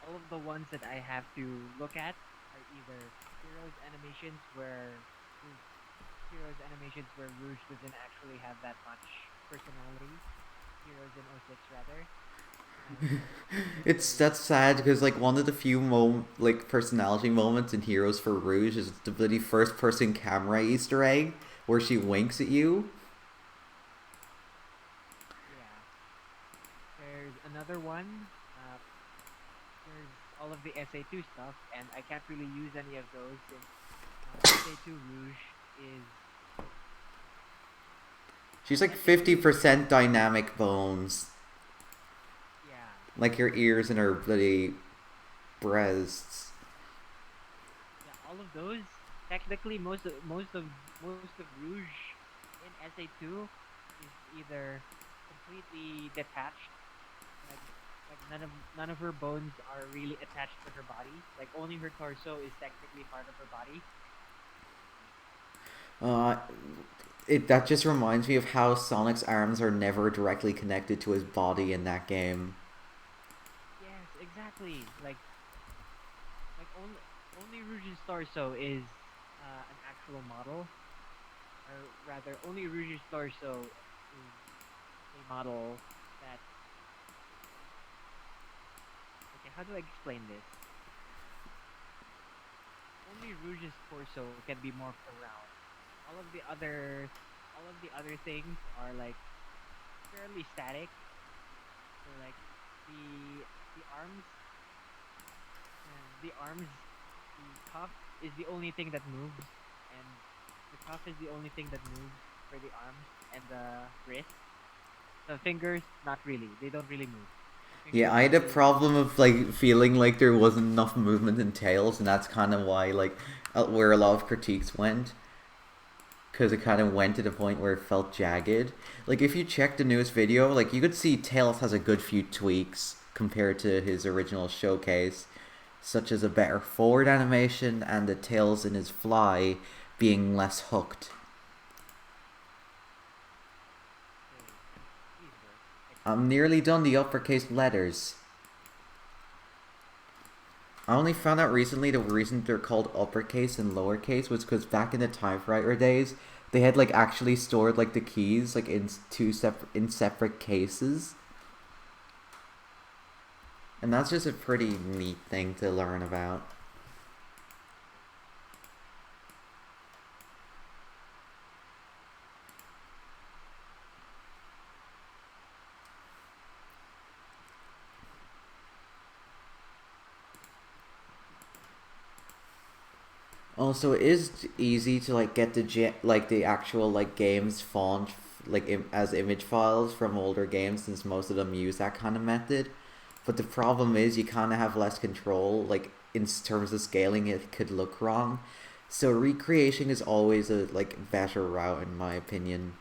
all of the ones that I have to look at are either heroes animations where Rouge, heroes animations where Rouge doesn't actually have that much personality. Heroes in '06 rather, and It's either that's sad because like one of the few like personality moments in Heroes for Rouge is the bloody first person camera Easter egg where she winks at you. yeah. There's another one. There's all of the SA2 stuff, and I can't really use any of those since SA2 Rouge is She's like SA2 Rouge. 50% dynamic bones, Yeah, like her ears and her bloody breasts. yeah. All of those. Technically, most of Rouge in SA2 is either completely detached, like none of her bones are really attached to her body. Like only her torso is technically part of her body. Uh, that just reminds me of how Sonic's arms are never directly connected to his body in that game. Yes, exactly. Like only Rouge's torso is an actual model, or rather, only Rouge's torso is a model that. Okay, how do I explain this? Only Rouge's torso can be morphed around. All of the other, all of the other things are like fairly static. So like the arms, the arms, the cuff is the only thing that moves, and the cuff is the only thing that moves for the arms and the wrist. The fingers, not really. They don't really move. The Yeah, fingers I had a only move. problem of like feeling like there wasn't enough movement in Tails, and that's kind of why like where a lot of critiques went, because it kind of went to the point where it felt jagged. Like if you check the newest video, like you could see Tails has a good few tweaks compared to his original showcase, such as a better forward animation and the tails in his fly being less hooked. Okay, please work. I'm Excellent. nearly done the uppercase letters. I only found out recently the reason they're called uppercase and lowercase was because back in the typewriter days, they had like actually stored like the keys like in separate cases, and that's just a pretty neat thing to learn about. Also, it is easy to like get the actual like games font like as image files from older games since most of them use that kind of method. But the problem is you kind of have less control. Like in terms of scaling, it could look wrong. So recreation is always a like better route in my opinion.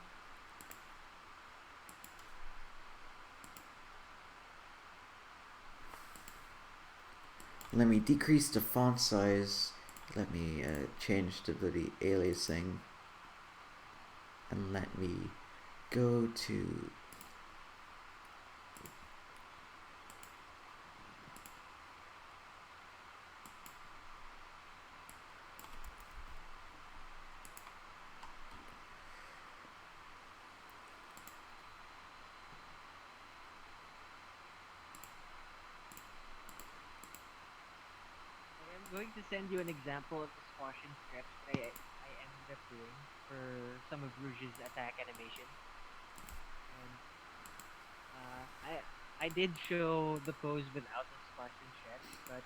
Let me decrease the font size. Let me change the bloody aliasing. And let me go to I'm going to send you an example of the squash and stretch that I ended up doing for some of Rouge's attack animation. And I did show the pose without the squash and stretch, but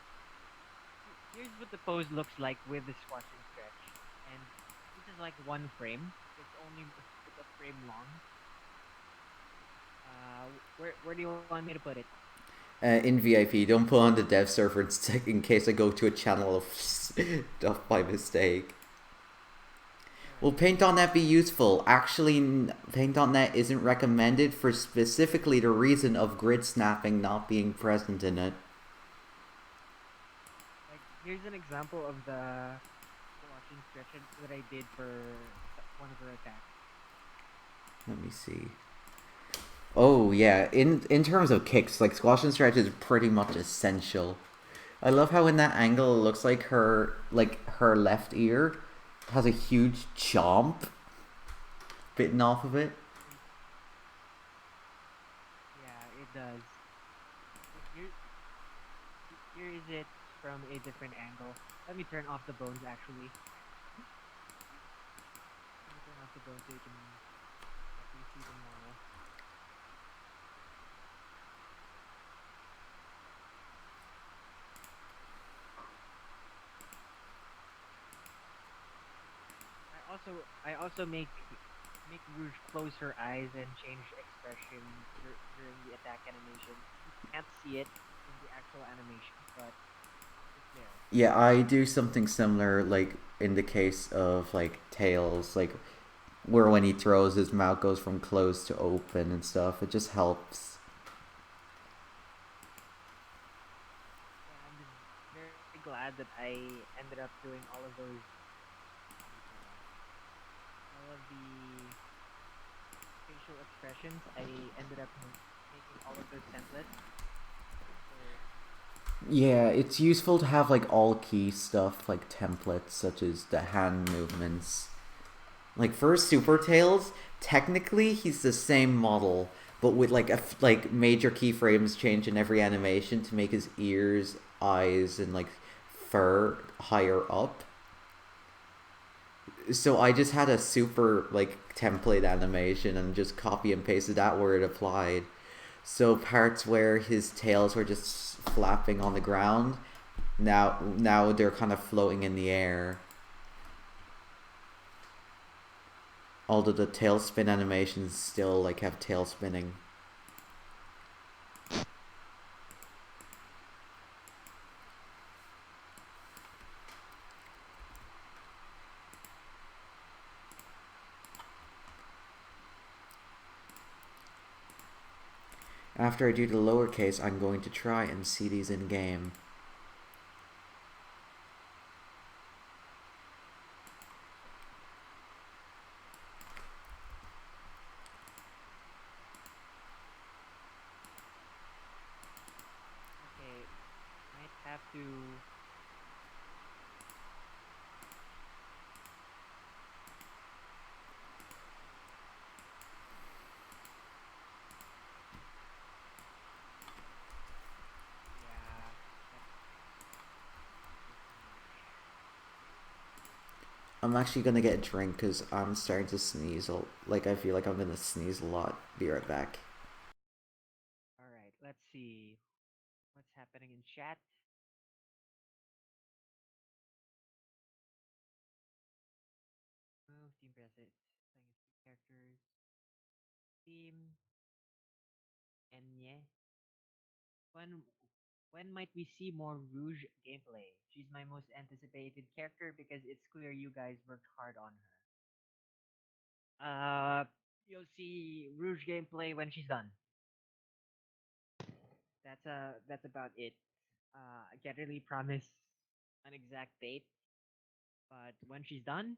here's what the pose looks like with the squash and stretch. And this is like one frame. It's only it's a frame long. Where do you want me to put it? in VIP. Don't put on the dev server in case I go to a channel of stuff by mistake. Will Alright. Paint.net be useful? Actually, Paint.net isn't recommended for specifically the reason of grid snapping not being present in it. Like here's an example of the squash and stretch that I did for one of her attacks. Let me see. Oh yeah, in terms of kicks, like squash and stretch is pretty much essential. I love how in that angle it looks like her left ear has a huge chomp bitten off of it. And yeah, it does. Here, here is it from a different angle. Let me turn off the bones actually. Let me turn off the bones so you can actually see them normal. I also make Rouge close her eyes and change expression during the attack animation. You can't see it in the actual animation, but it's there. Yeah, I do something similar, like in the case of like Tails, like where when he throws, his mouth goes from closed to open and stuff. It just helps. Yeah, I'm just very glad that I ended up doing all of those. What do you call that? All of the facial expressions. I ended up making all of those templates. So Yeah, it's useful to have like all key stuff, like templates such as the hand movements. Like for Super Tails, technically he's the same model, but with like like major keyframes change in every animation to make his ears, eyes, and like fur higher up. So I just had a super like template animation and just copy and pasted that where it applied. So parts where his tails were just flapping on the ground, now they're kind of floating in the air. Although the tail spin animations still like have tail spinning. After I do the lowercase, I'm going to try and see these in game. okay, might have to I'm actually gonna get a drink because I'm starting to sneeze. Like, I feel like I'm gonna sneeze a lot. Be right back. All right, let's see what's happening in chat. Move, team present, playing as two characters. Team, Enye. When when might we see more Rouge gameplay? She's my most anticipated character because it's clear you guys worked hard on her. You'll see Rouge gameplay when she's done. That's about it. I can't really promise an exact date, but when she's done,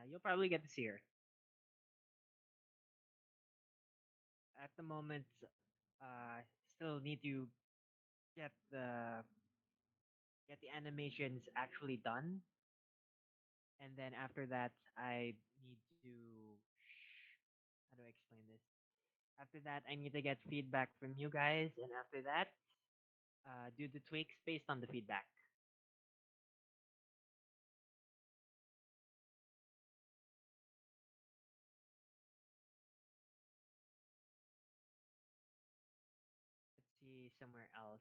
you'll probably get to see her. At the moment, uh, still need to get the animations actually done, and then after that, I need to how do I explain this? After that, I need to get feedback from you guys, and after that, do the tweaks based on the feedback. Let's see somewhere else.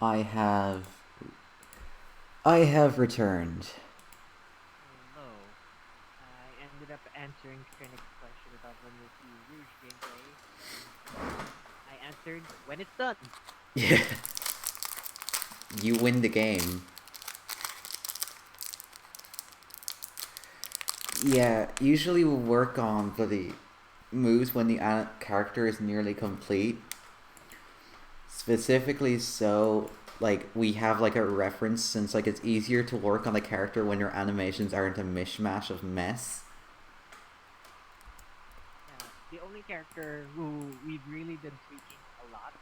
I have. I have returned. Hello. I ended up answering Krennic's question about when we'll see Rouge gameplay, and I answered when it's done. Yeah. You win the game. Yeah, usually we'll work on the moves when the character is nearly complete. Specifically, so like we have like a reference since like it's easier to work on the character when your animations aren't a mishmash of mess. Yeah, the only character who we've really been tweaking a lot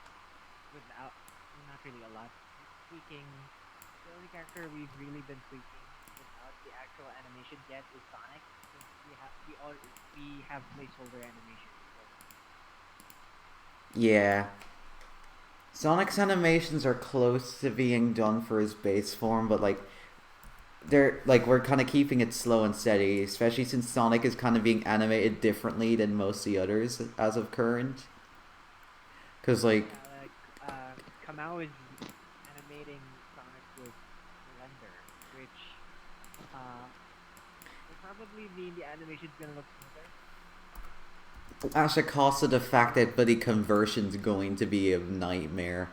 without, not really a lot, tweaking. The only character we've really been tweaking without the actual animations yet is Sonic, since we have placeholder animations for him. Yeah. Sonic's animations are close to being done for his base form, but like they're like we're kind of keeping it slow and steady, especially since Sonic is kind of being animated differently than most of the others as of current. Cause like Yeah, like Kamau is animating Sonic with Blender, which uh will probably mean the animation's gonna look smoother. at the cost of the fact that the conversion's going to be a nightmare.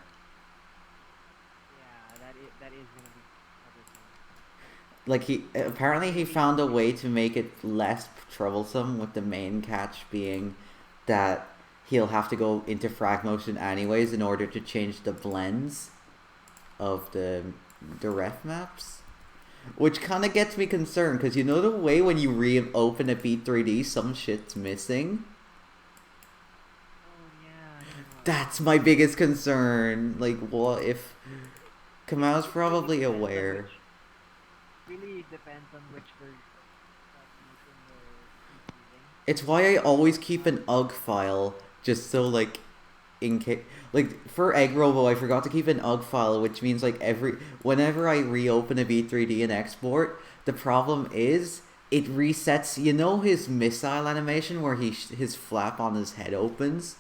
Yeah, that is gonna be troublesome. Like he apparently he Mainly, found a way to make it less troublesome, with the main catch being that he'll have to go into frag motion anyways in order to change the blends of the ref maps, which kind of gets me concerned because you know the way when you reopen a Beat 3D some shit's missing. oh yeah, no. That's my biggest concern. Like, what if Kamau's It really probably depends on aware? which really depends on which frag motion he's using. It's why I always keep Uh, an UG file just so like in case, like for Egg Robo, I forgot to keep an UG file, which means like whenever I reopen a V3D and export, the problem is it resets. You know his missile animation where his flap on his head opens.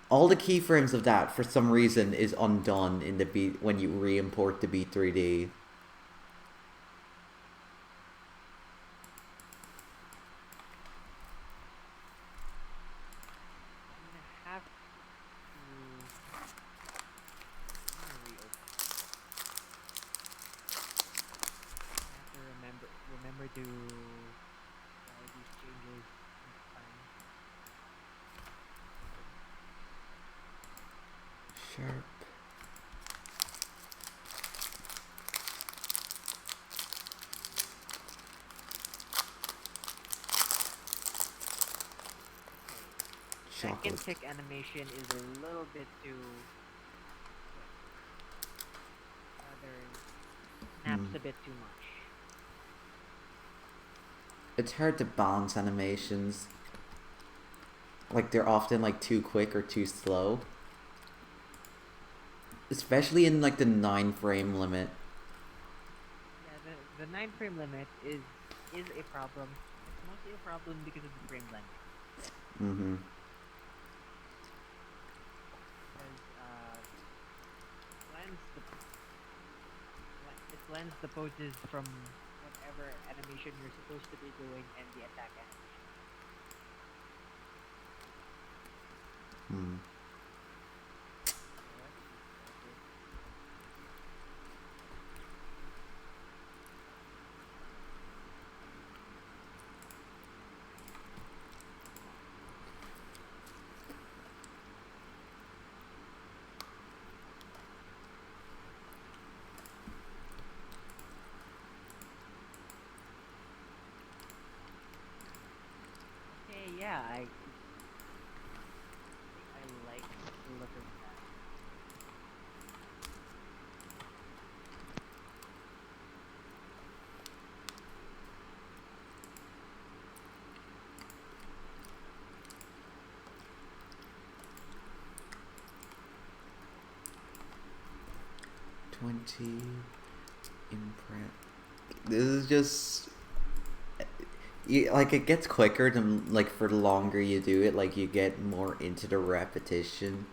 All the keyframes of that for some reason is undone in the B when you re-import the B3D. I'm gonna have to. I'm gonna reopen. I have to remember to apply these changes next time. Sharp. Okay. Second Chocolate. tick animation is a little bit too quick. Rather, Hmm. snaps a bit too much. it's hard to balance animations. Like they're often like too quick or too slow. Especially in like the 9 frame limit. Yeah, the 9 frame limit is a problem. It's mostly a problem because of the frame length. Mm-hmm. Because blends the it blends the poses from whatever animation you're supposed to be doing and the attack animation. Hmm. What? Okay. Okay, yeah, I think I like the look of that. 20 imprint. This is just like it gets quicker like for the longer you do it, like you get more into the repetition.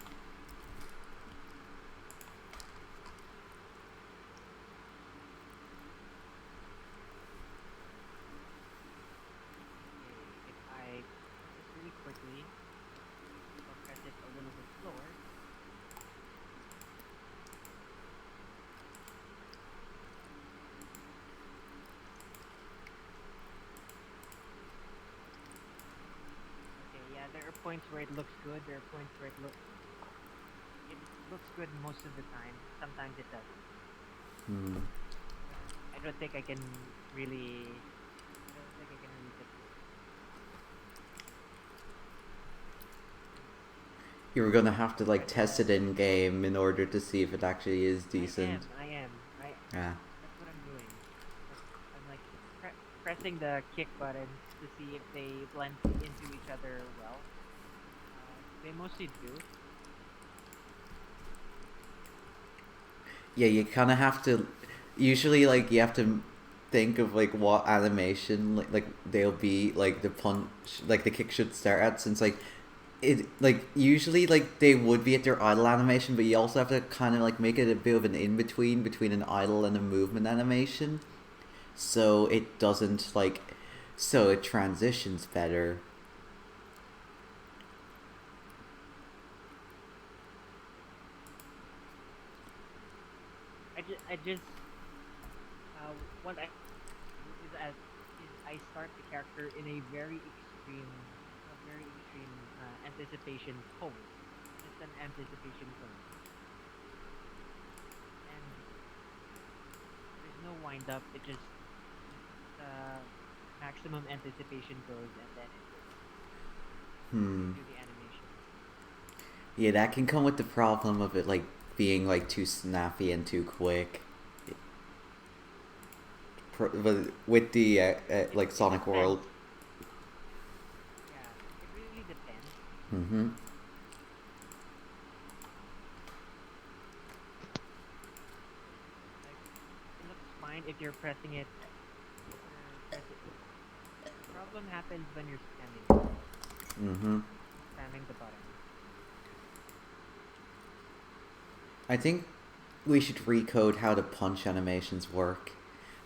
Okay, if I press this really quickly, if I press it a little bit slower, okay, yeah, there are points where it looks good. There are points where it looks good most of the time. Sometimes it doesn't. Hmm. But I don't think I can really. I don't think I can really fix it. You're gonna have to like Press test it in game in order to see if it actually is decent. I am. Yeah. That's what I'm doing. I'm like pressing the kick buttons to see if they blend into each other well. They mostly do. Yeah, you kind of have to. Usually, like you have to think of like what animation like they'll be like the punch like the kick should start at, since like it like usually like they would be at their idle animation, but you also have to kind of like make it a bit of an in between an idle and a movement animation, so it doesn't like so it transitions better. I just uh, what I do is I start the character in a very extreme anticipation pose, just an anticipation pose, and there's no wind up. It just maximum anticipation goes, and then it just Hmm. gives you the animation. Yeah, that can come with the problem of it like being like too snappy and too quick. But with the like It Sonic depends. World. Yeah, it really depends. Mm-hmm. Like it looks fine if you're pressing it. If you're pressing, the problem happens when you're Mm-hmm. spamming the button. I think we should recode how the punch animations work.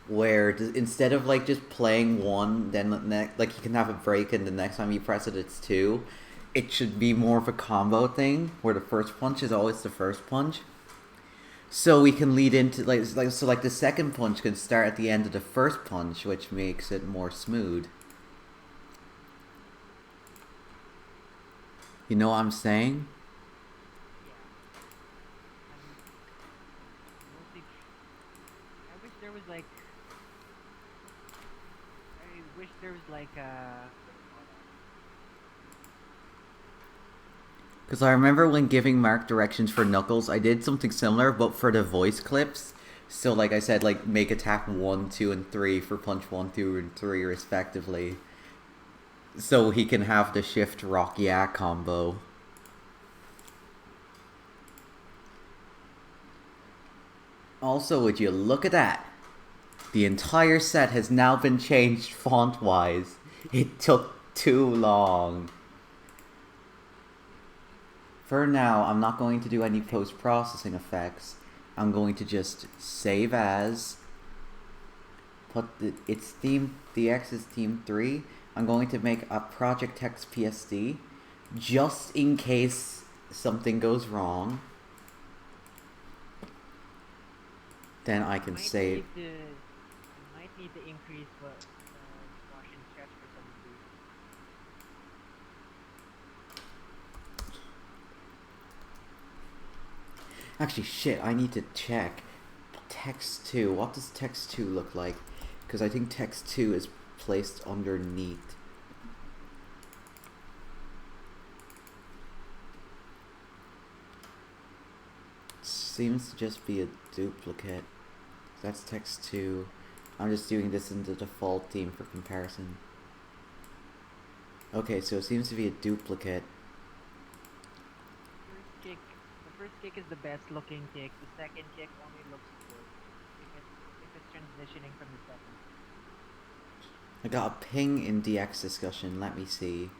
Where instead of like just playing one, then like you can have a break and the next time you press it, it's two. It should be more of a combo thing where the first punch is always the first punch. So we can lead into like the second punch can start at the end of the first punch, which makes it more smooth. You know what I'm saying? Yeah, I'm mostly. I wish there was like. I wish there was like what do you call that? Because I remember when giving Mark directions for Knuckles, I did something similar, but for the voice clips. So like I said, like make attack 1, 2, and 3 for punch 1, 2, and 3 respectively. So he can have the shift rock yeah combo. Also, would you look at that? The entire set has now been changed font-wise. It took too long. For now, I'm not going to do any post-processing effects. I'm going to just save as, put its theme, DX's theme 3. I'm going to make a project text PSD, just in case something goes wrong. Then I can save. I might need to increase squash and stretch for some of these. Actually, shit, I need to check. Text 2. What does text 2 look like? Because I think text 2 is placed underneath. Seems to just be a duplicate. That's text 2. I'm just doing this in the default theme for comparison. Okay, so it seems to be a duplicate. The first kick is the best looking kick. The second kick only looks good if it's transitioning from the second. I got a ping in DX discussion. Let me see.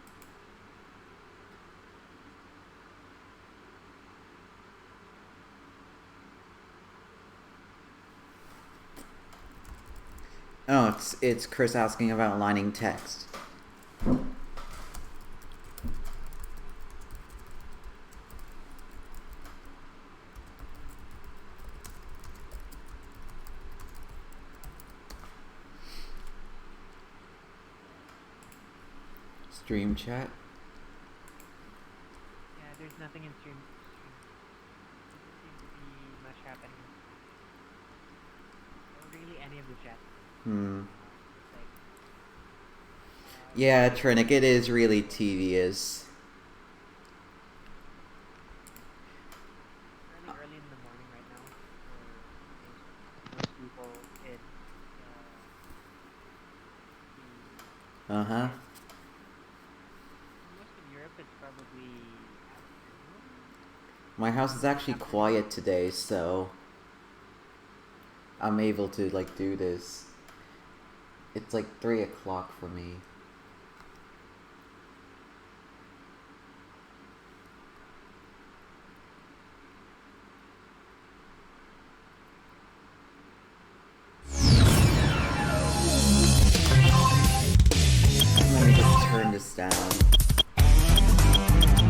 Oh, it's Chris asking about aligning text. Stream chat. Yeah, there's nothing in stream. Doesn't seem to be much happening. Or really any of the chat. Yeah, Trinic, it is really tedious. Early in the morning right now. For most people, it's Uh-huh. most of Europe, it's probably afternoon. My house is actually quiet today, so I'm able to like do this. It's like 3 o'clock for me. Let me just turn this down.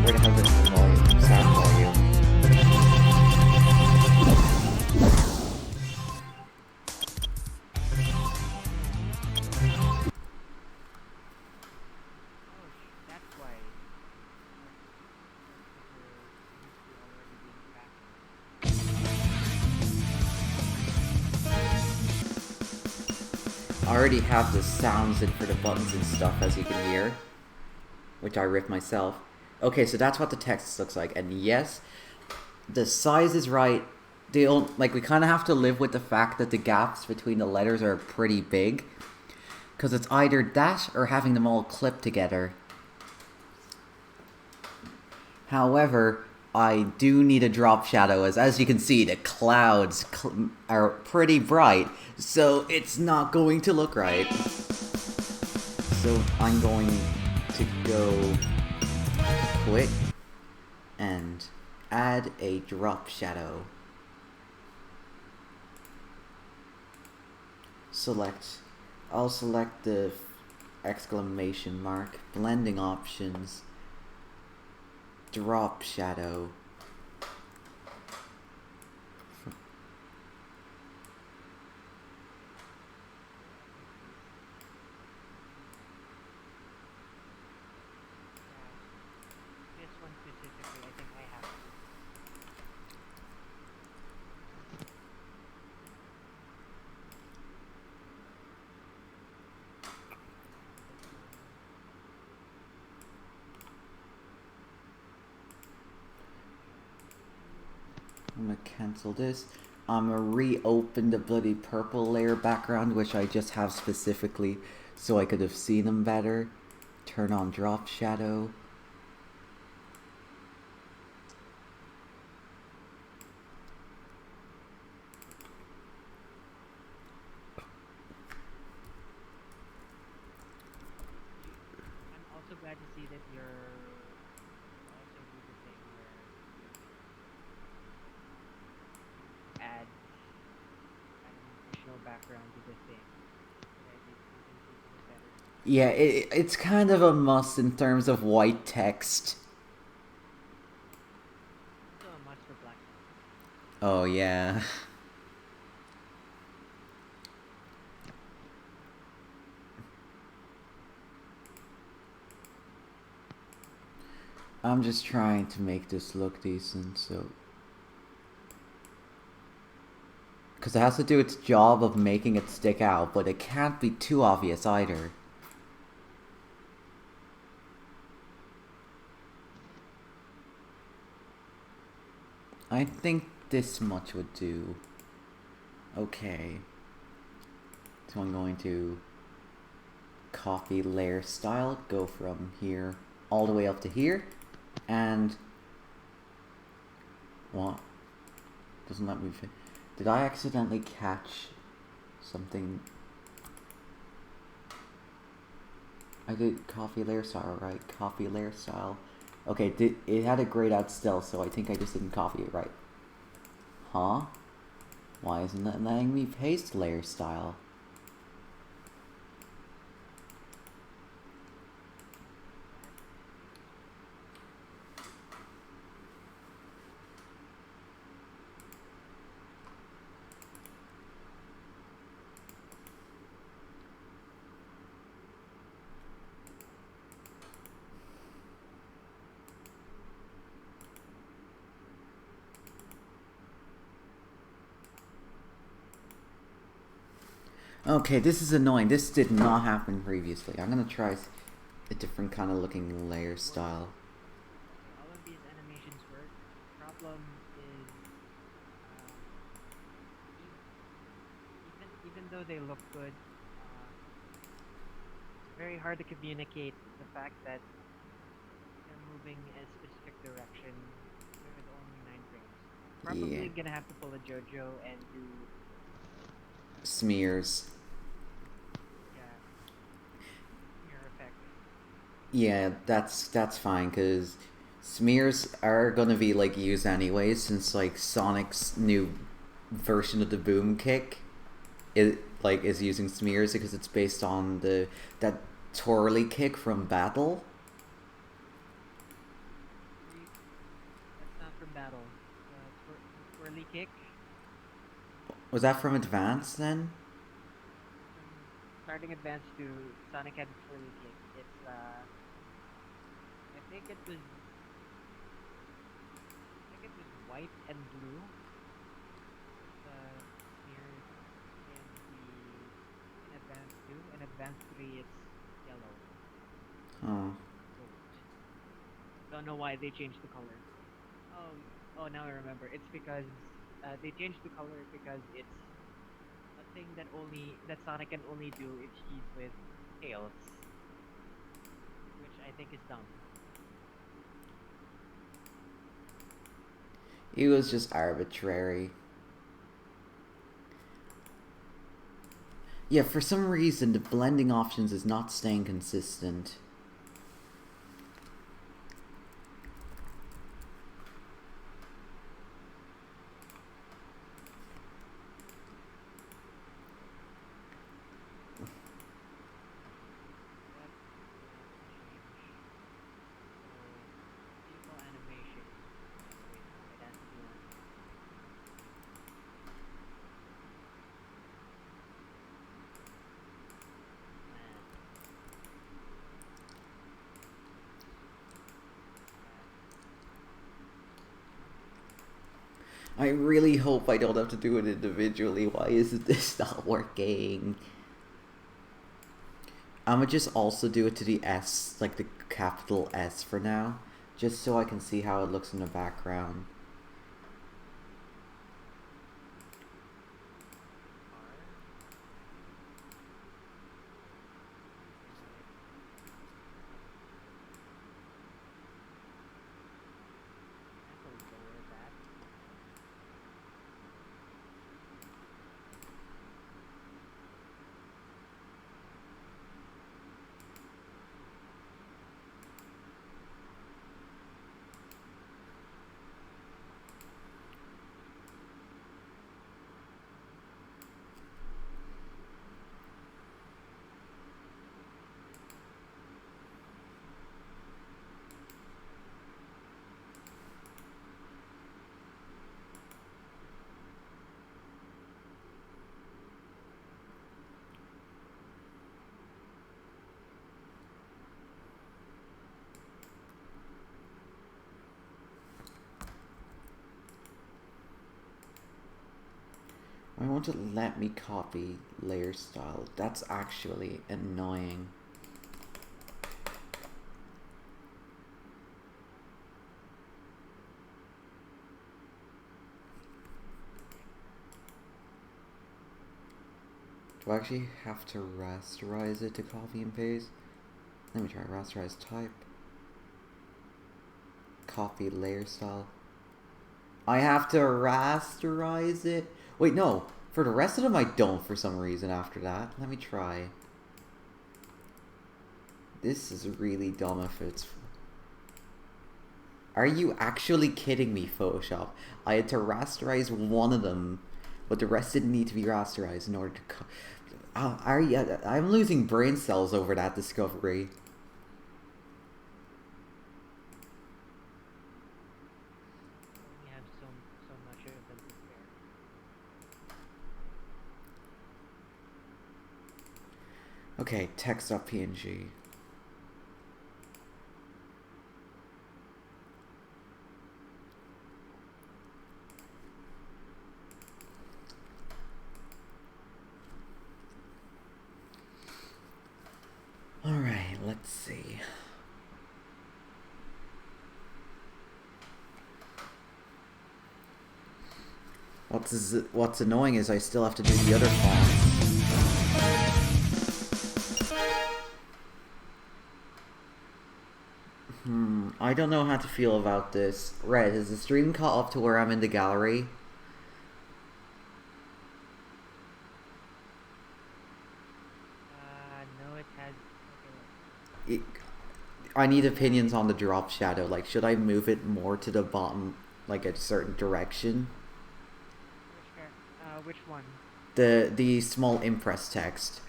Where the hell is the volume? Sound volume. That's why. I already have the sounds in for the buttons and stuff, as you can hear, which I ripped myself. Okay, so that's what the text looks like, and yes, the size is right. Like, we kind of have to live with the fact that the gaps between the letters are pretty big, because it's either that or having them all clipped together. However, I do need a drop shadow, as you can see, the clouds are pretty bright, so it's not going to look right. So I'm going to go quick and add a drop shadow. I'll select the exclamation mark, blending options, drop shadow. This one specifically, I think I have to. I'm gonna cancel this. I'm gonna reopen the bloody purple layer background, which I just have specifically so I could have seen them better. Turn on drop shadow. I'm also glad to see that you're also do the thing where you add an additional background to the thing so that you can see things better. Yeah, it's kind of a must in terms of white text. Also a must for black text. Oh yeah. I'm just trying to make this look decent, so... Because it has to do its job of making it stick out, but it can't be too obvious either. I think this much would do. Okay. So I'm going to copy layer style, go from here all the way up to here, and... What? Doesn't let me fit. Did I accidentally catch something? I did copy layer style, right? Copy layer style. Okay, it had a grayed out still, so I think I just didn't copy it right. Huh? Why isn't it letting me paste layer style? Okay, this is annoying. This did not happen previously. I'm gonna try a different kind of looking layer style. Okay, all of these animations work. Problem is, even though they look good, it's very hard to communicate the fact that they're moving in a specific direction with only 9 frames. Yeah. Probably gonna have to pull a JoJo and do Smears. yeah smear effect. Yeah, that's fine, because smears are gonna be like used anyways, since like Sonic's new version of the boom kick is using smears because it's based on that twirly kick from Battle. That's not from battle. The twirly kick Was that from Advance then? from starting advance to Sonic had the twirly kick. It's I think it was white and blue. The smears in advance two. In advance three, it's yellow. Oh. Gold. Don't know why they changed the color. Oh, now I remember. It's because they changed the color because it's a thing that Sonic can only do if he's with Tails, which I think is dumb. It was just arbitrary. Yeah, for some reason the blending options is not staying consistent. Vehicle animation. Wait, no, it has to be on. I really hope I don't have to do it individually. Why isn't this not working? I'm gonna just also do it to the S, like the capital S for now, just so I can see how it looks in the background. I want to let me copy layer style. That's actually annoying. Do I actually have to rasterize it to copy and paste? Let me try rasterize type. Copy layer style. I have to rasterize it? Wait, no. For the rest of them, I don't for some reason after that. Let me try. This is really dumb if it's... Are you actually kidding me, Photoshop? I had to rasterize one of them, but the rest didn't need to be rasterized in order to... I'm losing brain cells over that discovery. We have so much of them to spare. Okay, text.png. Alright, let's see. What's annoying is I still have to do the other font. I don't know how to feel about this. Red, has the stream caught up to where I'm in the gallery? No, it has... Okay. I need opinions on the drop shadow. Like, should I move it more to the bottom, like a certain direction? Which one? The small impress text.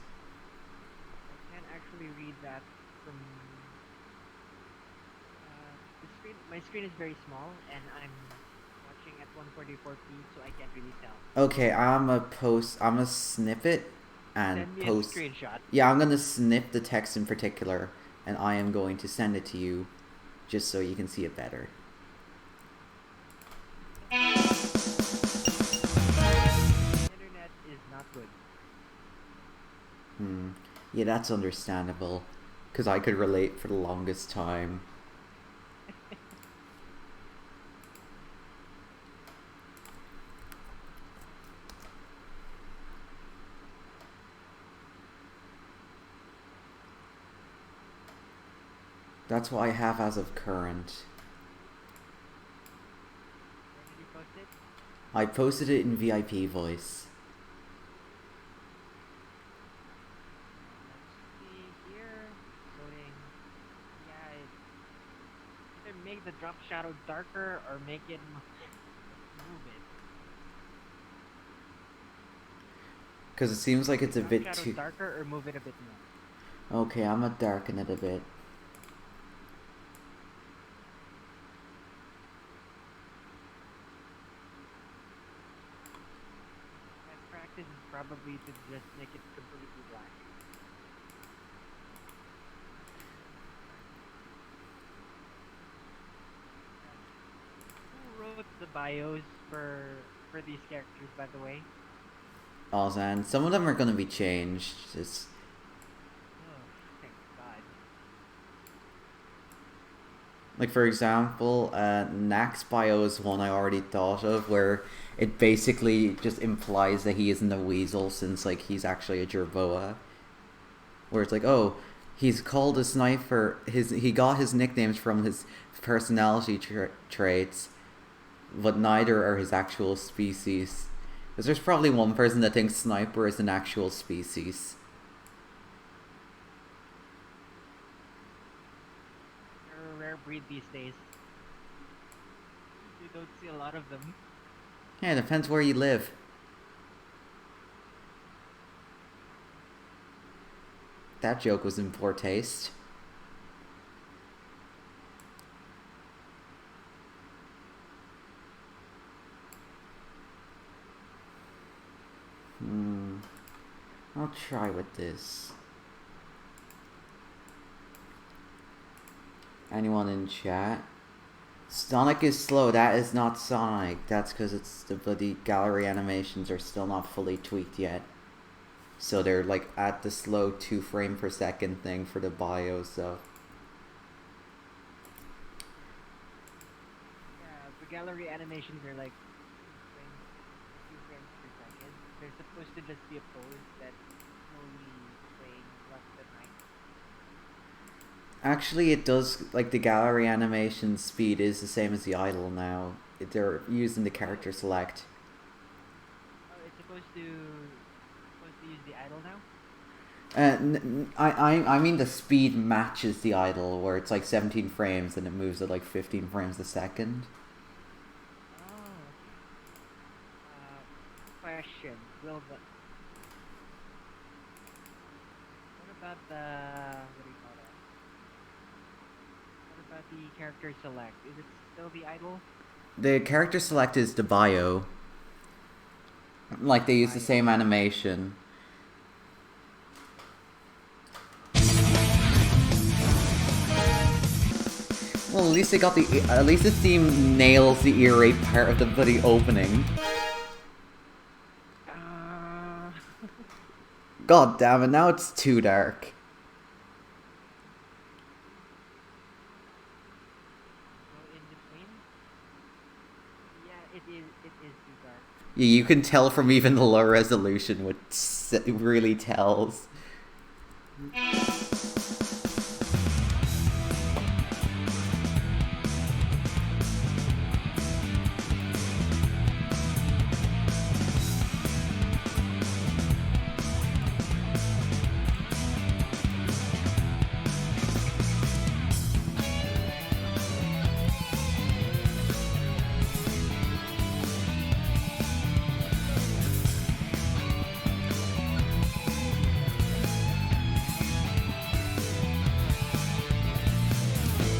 I can't actually read that from... the screen. My screen is very small, and I'm watching at 144p, so I can't really tell. Okay, I'm gonna snip it and Send me post. a screenshot. Yeah, I'm gonna snip the text in particular, and I am going to send it to you, just so you can see it better. Internet is not good. Yeah, that's understandable, because I could relate for the longest time. That's what I have as of current. Where did you post it? I posted it in VIP voice. Let's see here. Loading. Yeah, either make the drop shadow darker or make it move it. Because it seems like it's a Drop bit shadow too... darker or move it a bit more. Okay, I'm gonna darken it a bit. Best practice is probably to just make it completely black. Who wrote the bios for these characters, by the way? Also, and some of them are gonna be changed. It's... Oh, thank God. Like, for example, Nax bio is one I already thought of, where it basically just implies that he isn't a weasel since, like, he's actually a jerboa. Where it's like, oh, he's called a sniper, he got his nicknames from his personality traits, but neither are his actual species. Because there's probably one person that thinks sniper is an actual species. They're a rare breed these days. You don't see a lot of them. Yeah, it depends where you live. That joke was in poor taste. I'll try with this. Anyone in chat? Sonic is slow. That is not Sonic. That's because it's the bloody gallery animations are still not fully tweaked yet. So they're like at the slow 2 frame per second thing for the bio stuff. Yeah, the gallery animations are like 2 frames per second. They're supposed to just be a pose that's slowly playing left and right. Actually, it does, like, the gallery animation speed is the same as the idle now. They're using the Oh, character select. oh, it's supposed to use the idle now. I mean the speed matches the idle, where it's like 17 frames and it moves at like 15 frames a second. Oh, okay. Question: Will the what about the what do you call that? What about the character select? Is it still the idle? The character select is the bio. Like, they use the Bio. same animation. Well, at least they got the. At least the theme nails the ear rape part of the bloody opening. Uh, God damn it! Now it's too dark. so in between, yeah, it is. It is too dark. Yeah, you can tell from even the low resolution what it really tells.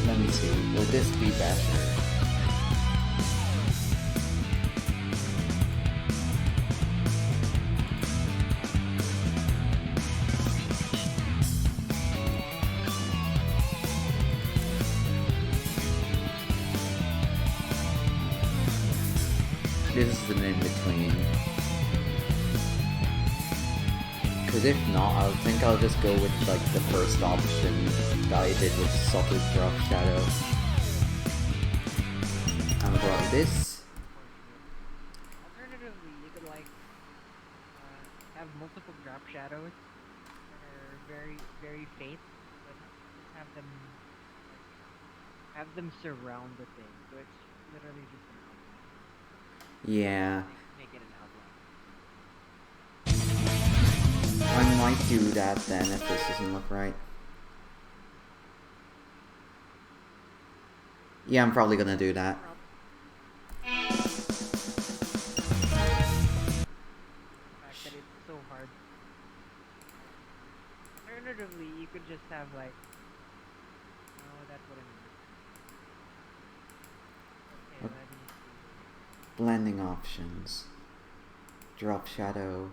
Let me see. Will this be better? This is an in-between. Because if not, I think I'll just go with like the first option that I did with subtle drop shadow. I'm gonna go like this. Alternatively, you could like have multiple drop shadows that are very very faint, but just have them surround the thing, so it's literally just an outline. Yeah, Make it an outline. I might do that then if this doesn't look right. Yeah, I'm probably gonna do that. The fact that it's so hard. Alternatively, you could just have like, no, that wouldn't work. Okay, What? let me see. Blending options. Drop shadow.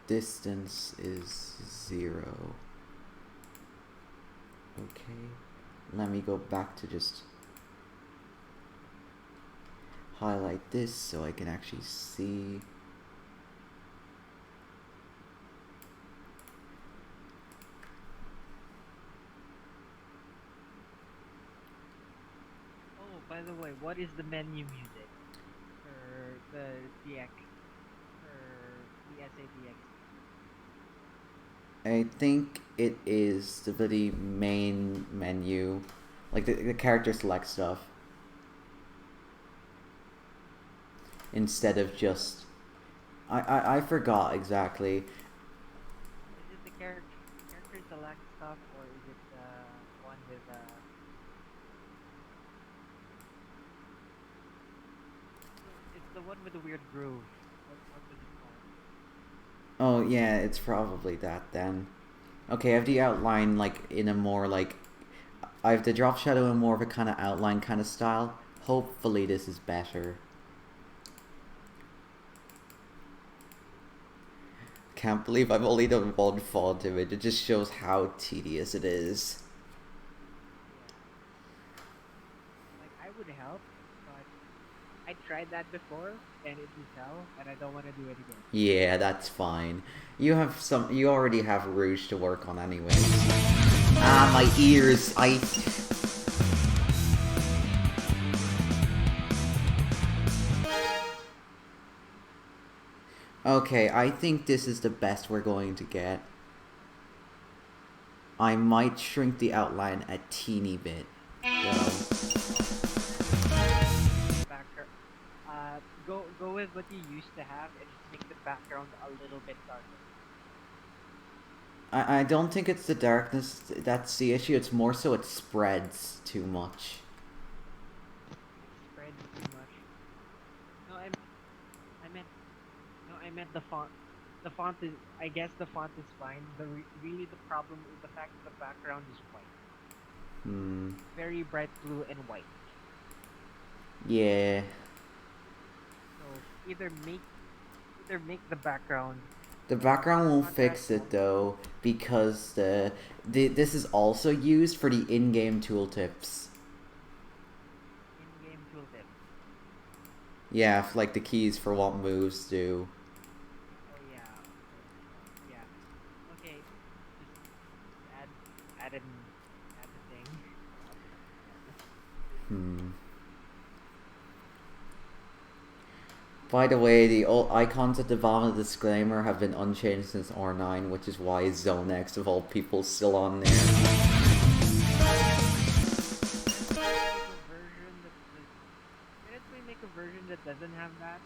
Distance is 0. Okay. Let me go back to just highlight this so I can actually see. Oh, by the way, what is the menu music for the DX for the SADX? I think it is the bloody main menu. Like the character select stuff. Instead of just I forgot exactly. Is it the character select stuff, or is it the one with it's the one with the weird groove. What was it called? Oh yeah, it's probably that then. Okay, I have the outline like in a more like I have the drop shadow in more of a kind of outline kind of style. Hopefully this is better. Can't believe I've only done one font image. It just shows how tedious it is. would help, but I tried that before and it just fell, and I don't want to do it again. Yeah, that's fine. You already have Rouge to work on anyway. Ah, my ears. Okay, I think this is the best we're going to get. I might shrink the outline a teeny bit, though. Background. Go with what you used to have and just make the background a little bit darker. I don't think it's the darkness that's the issue, it's more so it spreads too much. It spreads too much. No, I meant no, I meant the font. The font is. I guess the font is fine. Really the problem is the fact that the background is white. Very bright blue and white. Yeah. So either make the background. The background won't Contrast fix it though, because this is also used for the in-game tooltips. In-game tooltip. Yeah, like the keys for what moves do. Oh yeah. Yeah. Okay. Just add the thing. By the way, the old icons at the bottom of the disclaimer have been unchanged since R9, which is why Zone X of all people is still on there. Can't we make a version that doesn't have that?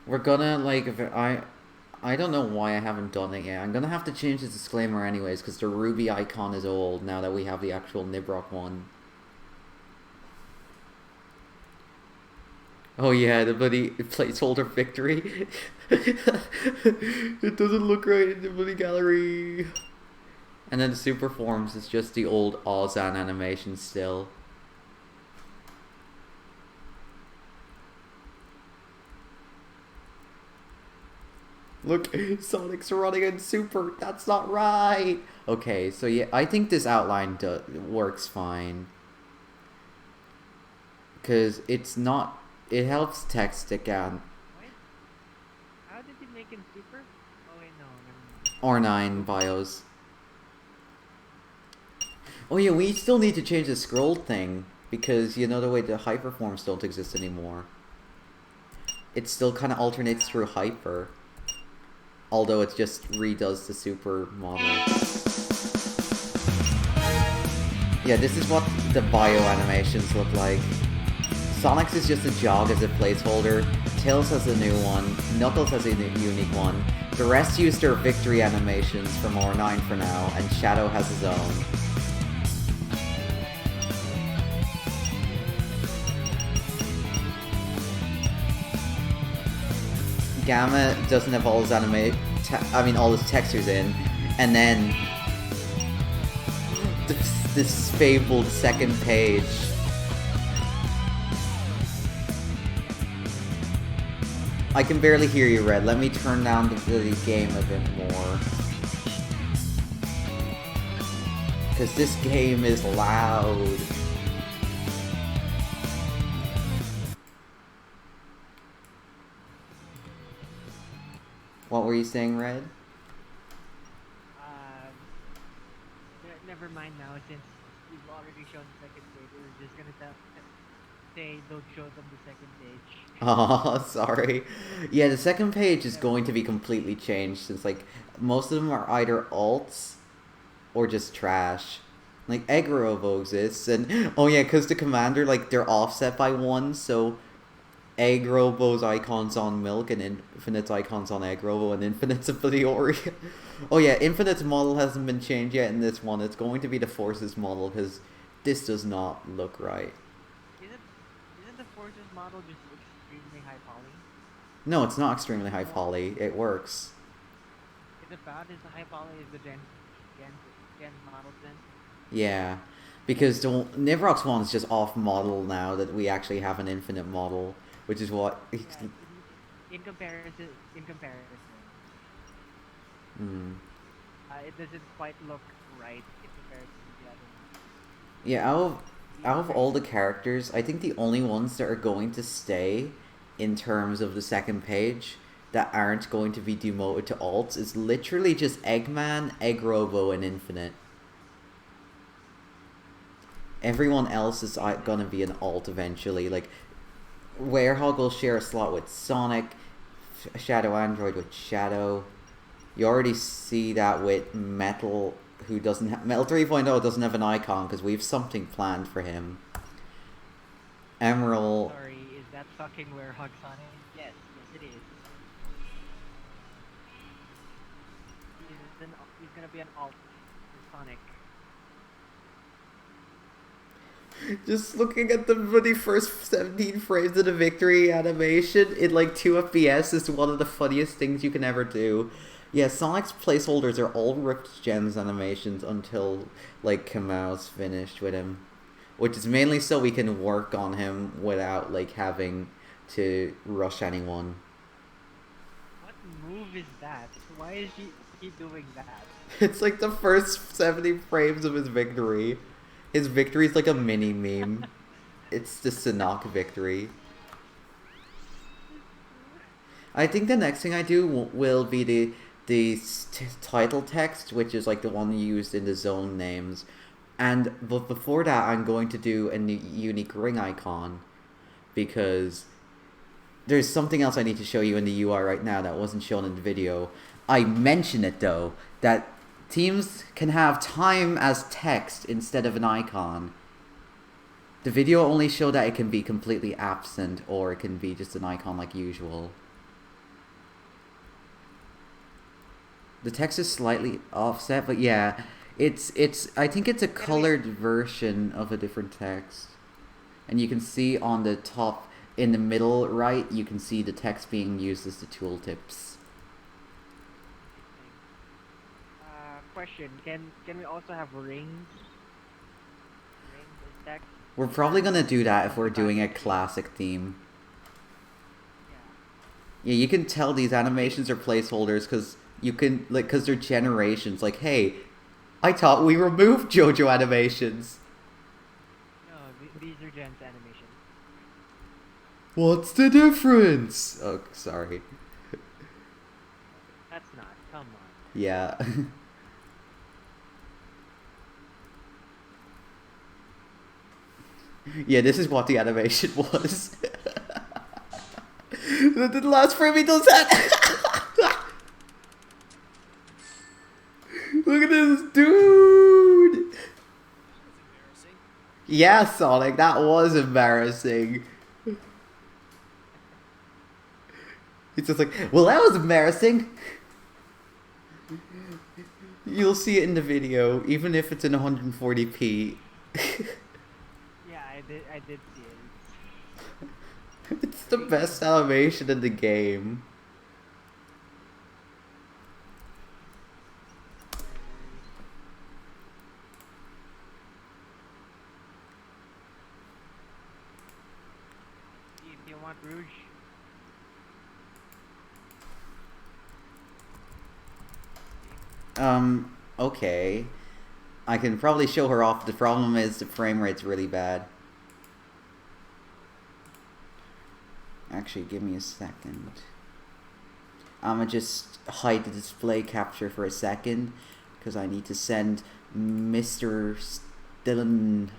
We're gonna, like, I don't know why I haven't done it yet. I'm gonna have to change the disclaimer anyways, because the Ruby icon is old now that we have the actual Nibrock one. Oh yeah, the bloody placeholder victory. It doesn't look right in the bloody gallery. And then the super forms is just the old Ozan animation still. Look, Sonic's running in super. That's not right. Okay, so yeah, I think this outline works fine. Because it's not... It helps text stick out. What? How did you make him super? Oh wait, no, never mind. R9 bios. Oh yeah, we still need to change the scroll thing. Because, you know, the way the hyperforms don't exist anymore. It still kind of alternates through hyper. Although it just redoes the super model. Yeah, this is what the bio animations look like. Sonic's is just a jog as a placeholder, Tails has a new one, Knuckles has a unique one, the rest use their victory animations from R9 for now, and Shadow has his own. Gamma doesn't have all his all his textures in, and then this fabled second page. I can barely hear you, Red. Let me turn down the game a bit more. Because this game is loud. What were you saying, Red? Never mind now, since you've already shown the second page. We're just gonna say don't show them the second page. Oh, sorry. Yeah, the second page is going to be completely changed since, like, most of them are either alts or just trash. Like, Egg Robo exists, and, oh yeah, because the commander, like, they're offset by one, so Egg Robo's icons on Milk and Infinite's icons on Egg Robo and Infinite's a Ori. Oh yeah, Infinite's model hasn't been changed yet in this one. It's going to be the Forces model because this does not look right. Isn't the Forces model just extremely high poly? No, it's not extremely high poly. It works. Is it about as high poly as the Gen models then? Yeah, because the Nivrox one is just off model now that we actually have an Infinite model, which is what... Yeah, in comparison. It it doesn't quite look right in comparison to the other one. Yeah, out of all the characters, I think the only ones that are going to stay in terms of the second page that aren't going to be demoted to alts is literally just Eggman, Egg Robo, and Infinite. Everyone else is gonna be an alt eventually. Like, Werehog will share a slot with Sonic, Shadow Android with Shadow. You already see that with Metal, who doesn't have... Metal 3.0 doesn't have an icon because we have something planned for him. Emerald... Sorry, is that fucking Werehog Sonic? Yes, yes it is. He's gonna be an alt for Sonic. Just looking at the really first 17 frames of the victory animation in like 2 FPS is one of the funniest things you can ever do. Yeah, Sonic's placeholders are all Ripped Gems animations until like Kamau's finished with him. Which is mainly so we can work on him without like having to rush anyone. What move is that? Why is he doing that? It's like the first 70 frames of his victory. His victory is like a mini meme. It's the Sinnoh victory. I think the next thing I do will be the title text, which is like the one used in the zone names. But before that, I'm going to do a unique ring icon, because there's something else I need to show you in the UI right now that wasn't shown in the video. I mention it though, that teams can have time as text instead of an icon. The video only showed that it can be completely absent, or it can be just an icon like usual. The text is slightly offset, but yeah, I think it's a colored version of a different text. And you can see on the top, in the middle right, you can see the text being used as the tooltips. Question, can we also have rings? Rings as text? We're probably gonna do that if we're doing a classic theme. Yeah, you can tell these animations are placeholders because you can, like, because they're generations. Like, hey, I thought we removed JoJo animations. No, these are Jen's animations. What's the difference? Oh, sorry. That's not, come on. Yeah. Yeah, this is what the animation was. The last frame he does that. Look at this dude. Yeah, Sonic, that was embarrassing. It's just like, well, that was embarrassing. You'll see it in the video, even if it's in 140p. Yeah, I did see it. It's the best animation in the game. Do you want Rouge? Okay. I can probably show her off. The problem is the frame rate's really bad. Actually, give me a second. I'ma just hide the display capture for a second, because I need to send Mr. Stillen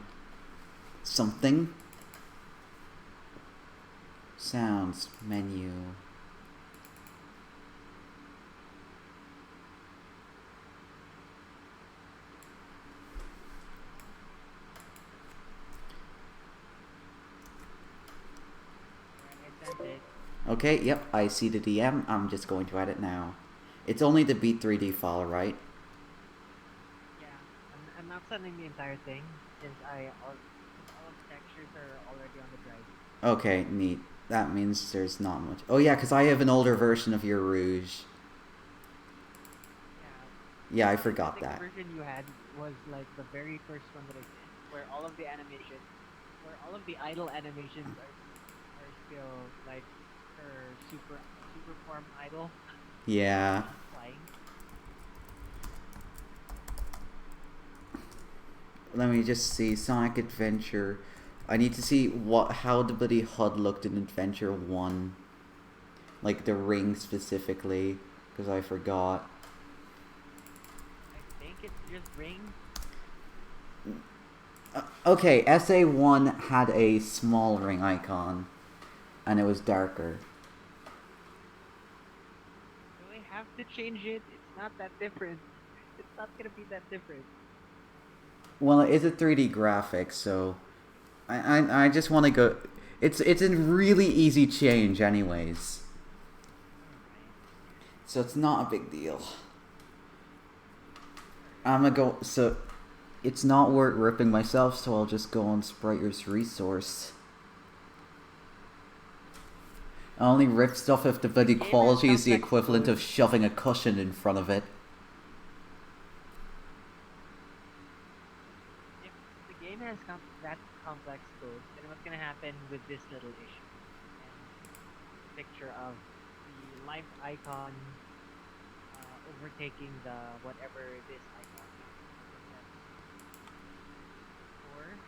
something. Sounds menu. Okay, yep, I see the DM. I'm just going to add it now. It's only the Beat 3D file, right? Yeah, I'm not sending the entire thing, since all of the textures are already on the drive. Okay, neat. That means there's not much. Oh yeah, because I have an older version of your Rouge. Yeah, I forgot that. The version you had was like the very first one that I did, where all of the animations, where all of the idle animations are still like her super form idle. Yeah. Flying. Let me just see Sonic Adventure. I need to see how the bloody HUD looked in Adventure 1. Like the ring specifically, because I forgot. I think it's just rings. Okay, SA1 had a small ring icon, and it was darker. Do I have to change it? It's not that different. It's not gonna be that different. Well, it is a 3D graphic, so I just want to go. It's a really easy change, anyways. Alright. So it's not a big deal. I'm gonna go. So it's not worth ripping myself, so I'll just go on Spriter's resource. I only rip stuff if the bloody quality is the equivalent of shoving a cushion in front of it. If the game has that complex code, then what's gonna happen with this little issue? And picture of the life icon overtaking the whatever this icon is. Or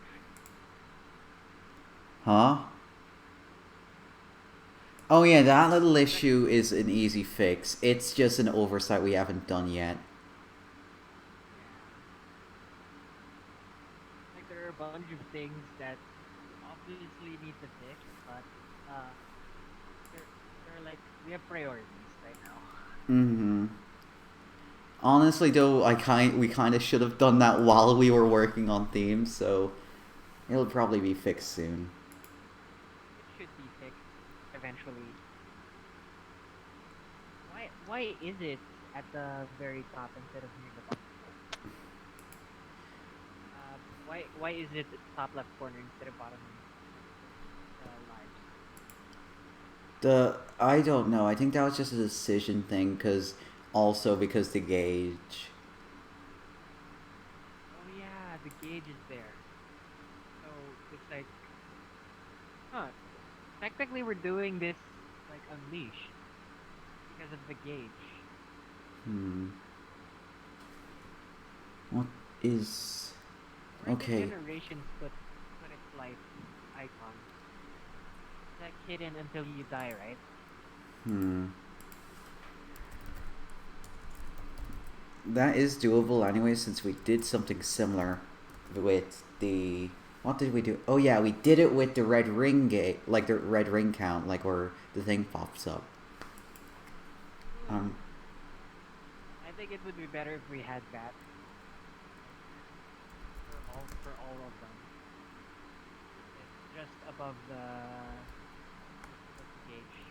Huh? Oh yeah, that little issue is an easy fix. It's just an oversight we haven't done yet. yeah, like there are a bunch of things that obviously need to fix, but they're like we have priorities right now. Mm-hmm. Honestly, though, we kind of should have done that while we were working on themes, so it'll probably be fixed soon. It should be fixed eventually. Why is it at the very top instead of near the bottom? Why is it at the top left corner instead of bottom lives? I don't know. I think that was just a decision thing, because the gauge. Oh yeah, the gauge is there. So it's like, huh? Technically, we're doing this like unleash because of the gauge. Hmm. What is... Like the Okay. generations put its life icon. It's like hidden until you die, right? Hmm. That is doable anyway, since we did something similar with the... What did we do? Oh yeah, we did it with the red ring gate, like the red ring count, like where the thing pops up. Um, I think it would be better if we had that for all of them. It's just above the gauge.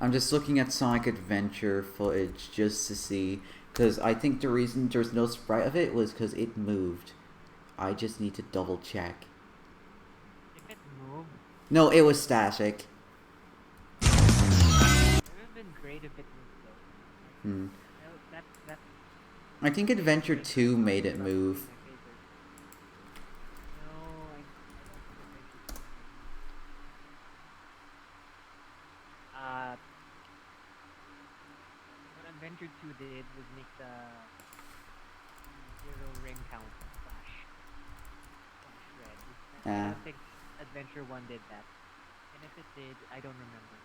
I'm just looking at Sonic Adventure footage just to see, because I think the reason there's no sprite of it was because it moved. I just need to double check. If it moved, No, it was static. it would have been great if it moved though. Hmm. That I think Adventure is 2 made it probably move. my favorite. No, I don't think Adventure 2 made it move. Uh, what Adventure 2 did was make the zero ring count flash red. And I Yeah. don't think Adventure 1 did that. And if it did, I don't remember.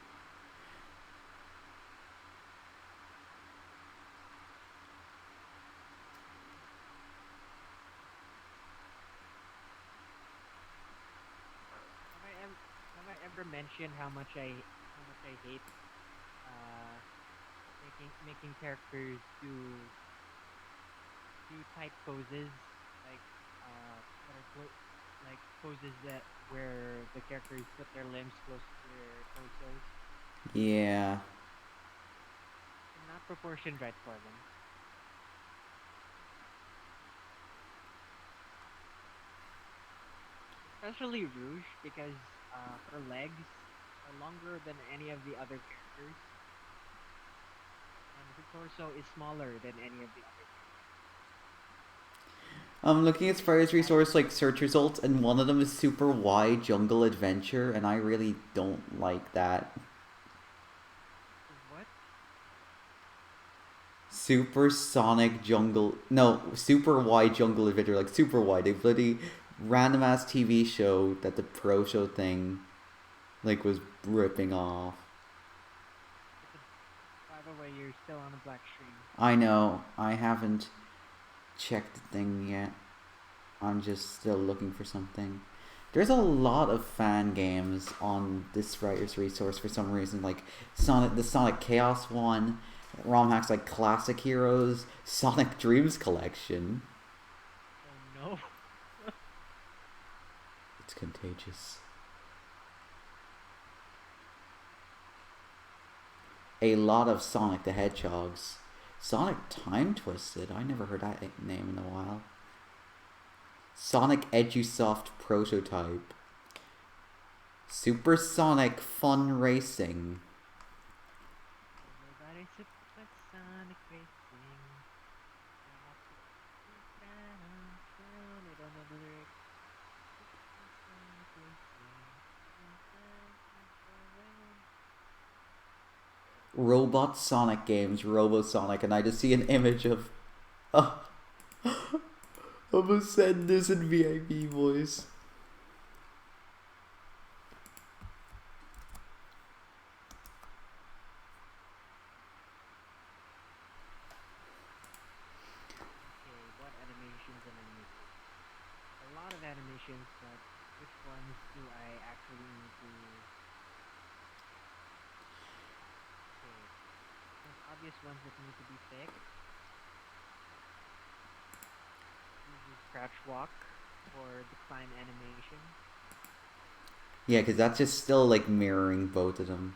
Have I ever mentioned how much I hate uh making characters do tight poses like that are like poses that where the characters put their limbs close to their torsos Yeah. and not proportioned right for them. Especially Rouge because her legs are longer than any of the other characters and her torso is smaller than any of the other I'm looking at Spider's characters. resource like search results, and one of them is Super Wide Jungle Adventure, and I really don't like that. What? Super Sonic Jungle. No, Super Wide Jungle Adventure. Like, super wide. A bloody random ass TV show that the Pro Show thing, like, was ripping off. By the way, you're still on a black screen. I know. I haven't checked the thing yet. I'm just still looking for something. There's a lot of fan games on this writer's resource for some reason, like the Sonic Chaos one, ROM hacks like Classic Heroes, Sonic Dreams Collection. Oh no. It's contagious. A lot of Sonic the Hedgehogs. Sonic Time Twisted, I never heard that name in a while. Sonic EduSoft Prototype. Supersonic Fun Racing. Robot Sonic games, Robosonic, and I just see an image of a send this in VIP voice. What animations am I missing? A lot of animations, but which ones do I actually need to... Okay, there's obvious ones that need to be fixed. This is crouch walk or the climb animation. Yeah, because that's just still like mirroring both of them.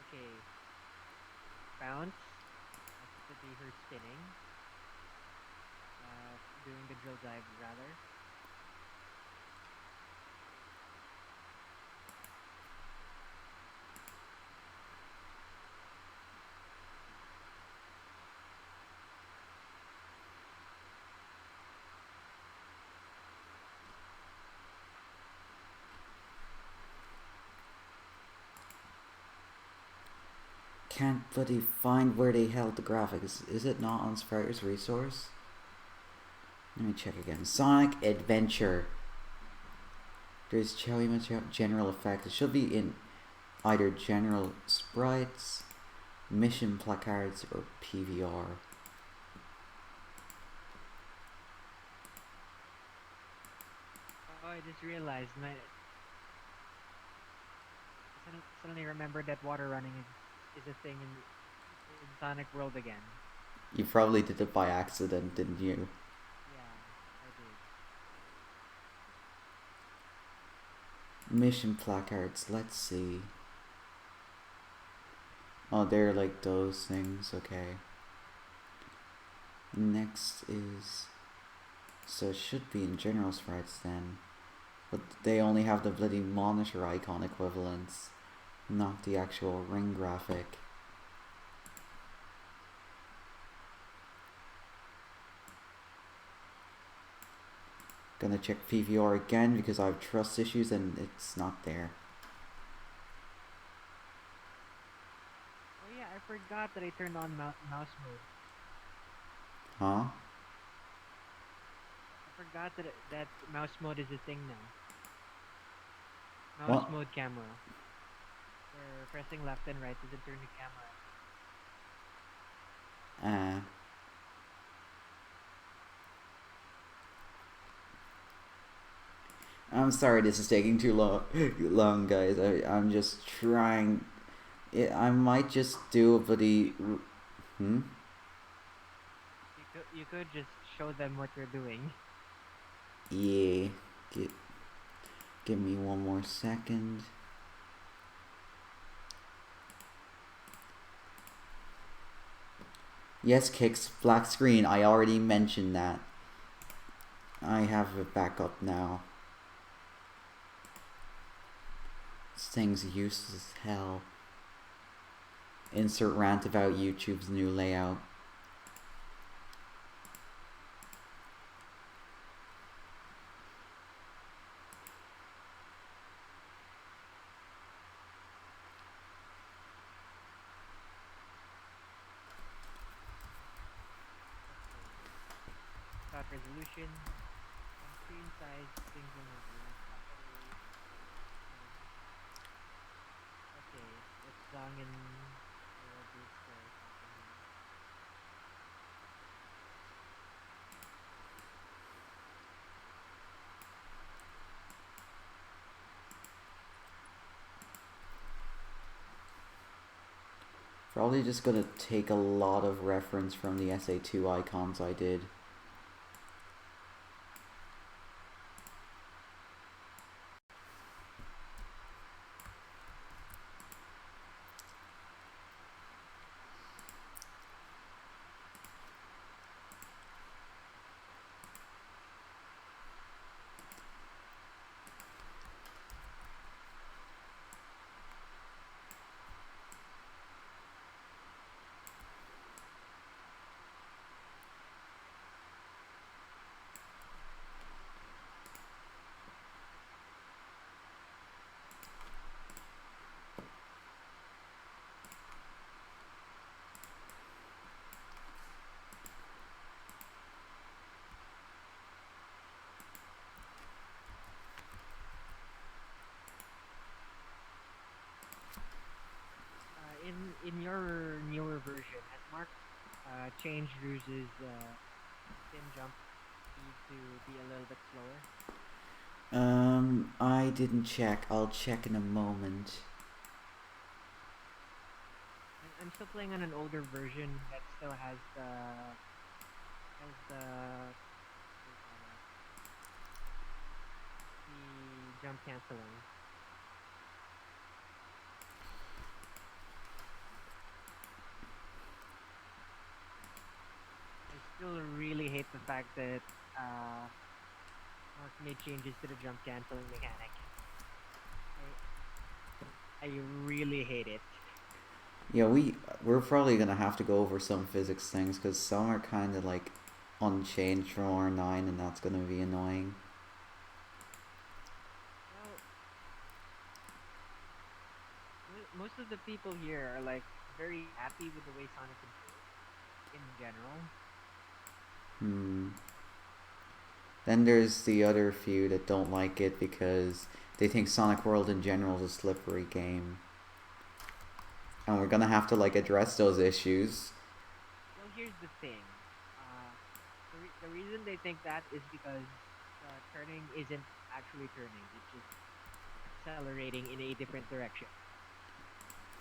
Okay, bounce. That's to be her spinning. Doing the drill dive rather. Can't bloody find where they held the graphics. Is it not on Spriter's resource? Let me check again. Sonic Adventure. There's General Effects. It should be in either General Sprites, Mission Placards, or PVR. Oh, I just realized I suddenly remembered that water running is a thing in Sonic World again. You probably did it by accident, didn't you? Yeah, I did. Mission Placards, let's see. Oh, they're like those things, okay. Next is... So it should be in General Sprites then. But they only have the bloody monitor icon equivalents, not the actual ring graphic. Gonna check PVR again because I have trust issues and it's not there. Oh yeah, I forgot that I turned on mouse mode. Huh? I forgot that mouse mode is a thing now. Mouse What? mode camera. Where pressing left and right doesn't turn the camera. I'm sorry this is taking too long, guys. I'm just trying. I might just do a bloody... You could just show them what you're doing. Yeah. Give me one more second. Yes, Kicks, black screen. I already mentioned that. I have it back up now. This thing's useless as hell. Insert rant about YouTube's new layout. resolution, screen size, things in the room properly. Okay, let's song in this something. Probably just gonna take a lot of reference from the SA2 icons I did. In your newer version, has Mark changed Ruse's spin jump speed to be a little bit slower? I didn't check. I'll check in a moment. I'm still playing on an older version that still has the jump canceling. I still really hate the fact that Mark made changes to the jump canceling mechanic. I really hate it. Yeah, we're probably gonna have to go over some physics things because some are kind of like unchanged from R9, and that's gonna be annoying. Well, most of the people here are like very happy with the way Sonic controls in general. Then there's the other few that don't like it because they think Sonic World in general is a slippery game. And we're gonna have to like address those issues. Well, here's the thing. The reason they think that is because turning isn't actually turning; it's just accelerating in a different direction.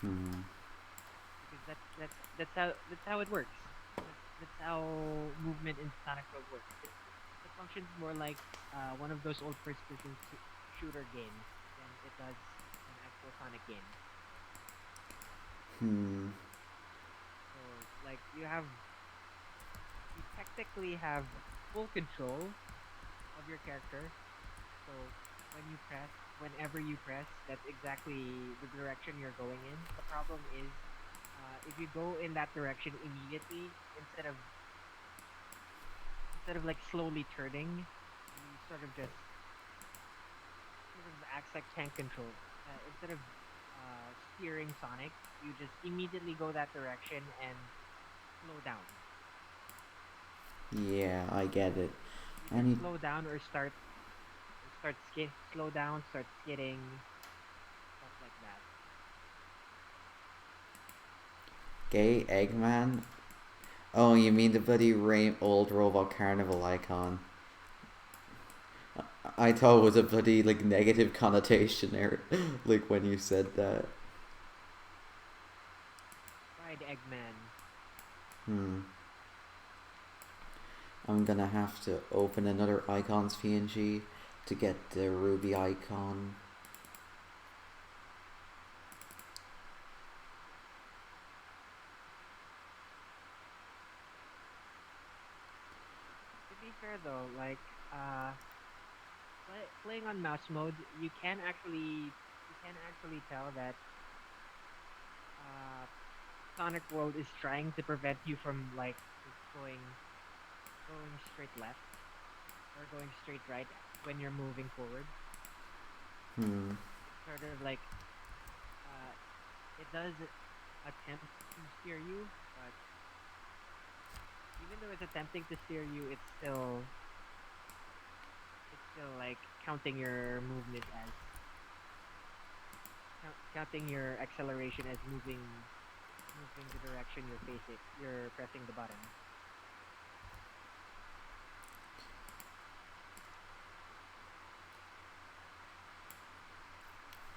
Because that's how it works. That's how movement in Sonic World works. It functions more like one of those old first-person shooter games than it does an actual Sonic game. So, like, you technically have full control of your character. So whenever you press, that's exactly the direction you're going in. The problem is, if you go in that direction immediately, instead of like slowly turning, you sort of acts like tank control. Instead of steering Sonic, you just immediately go that direction and slow down. Yeah, I get it. You can slow down or slow down, start skidding, stuff like that. Gay Eggman? Oh, you mean the bloody old Robot Carnival icon? I thought it was a bloody like negative connotation there, like when you said that. Fried Eggman. I'm gonna have to open another icons PNG to get the Ruby icon. To be fair though, like playing on mouse mode, you can actually tell that Sonic World is trying to prevent you from like just going straight left or going straight right when you're moving forward. It's sort of like it does attempt to steer you, but even though it's attempting to steer you, it's still still like counting your movement as counting your acceleration as moving the direction you're pressing the button.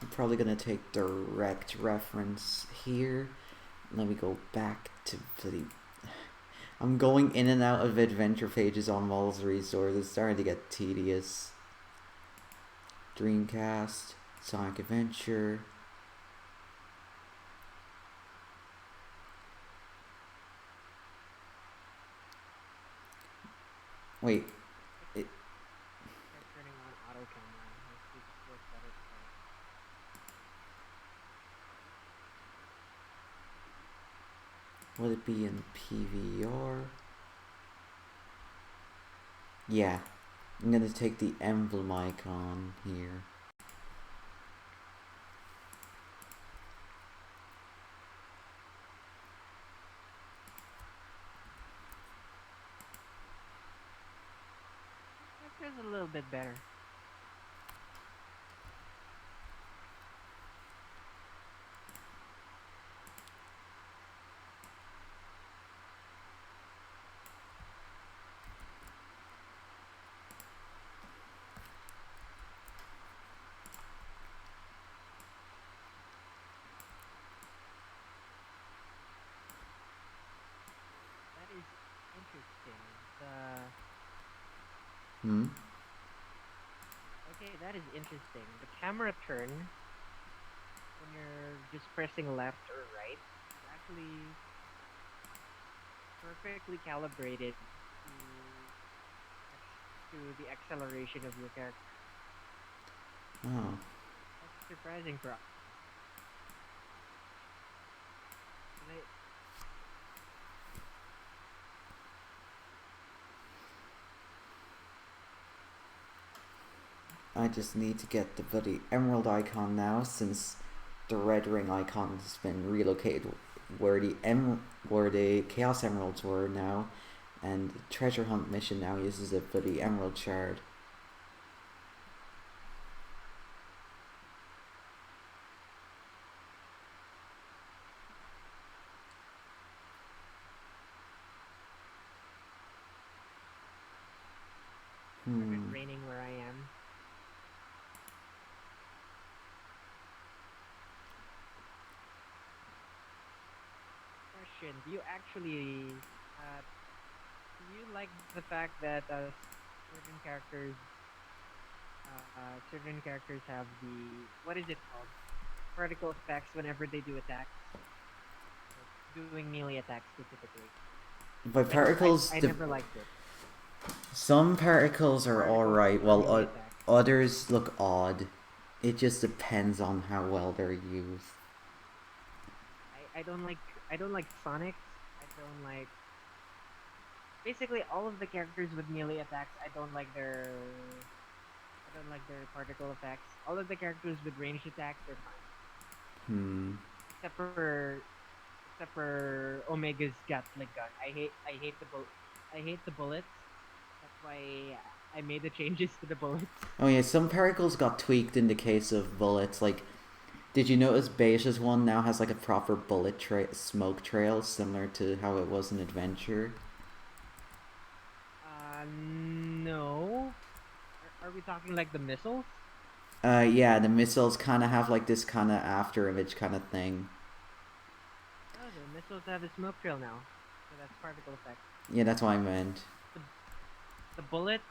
I'm probably gonna take direct reference here. Let me go back to the. I'm going in and out of adventure pages on Models Resource. It's starting to get tedious. Dreamcast, Sonic Adventure. Wait, it, Start turning on auto camera. Let's see if it feels better today. would it be in PVR? Yeah, I'm gonna take the emblem icon here. That feels a little bit better. That is interesting. Hmm? Okay, that is interesting. The camera turn when you're just pressing left or right is actually perfectly calibrated to the acceleration of your character. Oh. That's surprising for us. I just need to get the bloody emerald icon now, since the red ring icon has been relocated where the chaos emeralds were now, and the treasure hunt mission now uses a bloody emerald shard. Started raining where I am. Question: Do you actually do you like the fact that certain characters have the, what is it called, particle effects whenever they do attacks, like doing melee attacks specifically? By Like particles, I never liked it. some particles are Particles alright, or while melee attacks. others look odd. It just depends on how well they're used. I don't like Sonic. I don't like basically all of the characters with melee attacks. I don't like their particle effects. All of the characters with ranged attacks are fine. Except for Omega's Gatling gun. I hate the bullets. That's why I made the changes to the bullets. Oh yeah, some particles got tweaked in the case of bullets. Like, did you notice Beija's one now has like a proper bullet smoke trail, similar to how it was in Adventure? No. Are we talking like the missiles? Yeah, the missiles kind of have like this kind of after image kind of thing. Oh, the missiles have a smoke trail now, so that's particle effect. Yeah, that's what I meant. The bullet,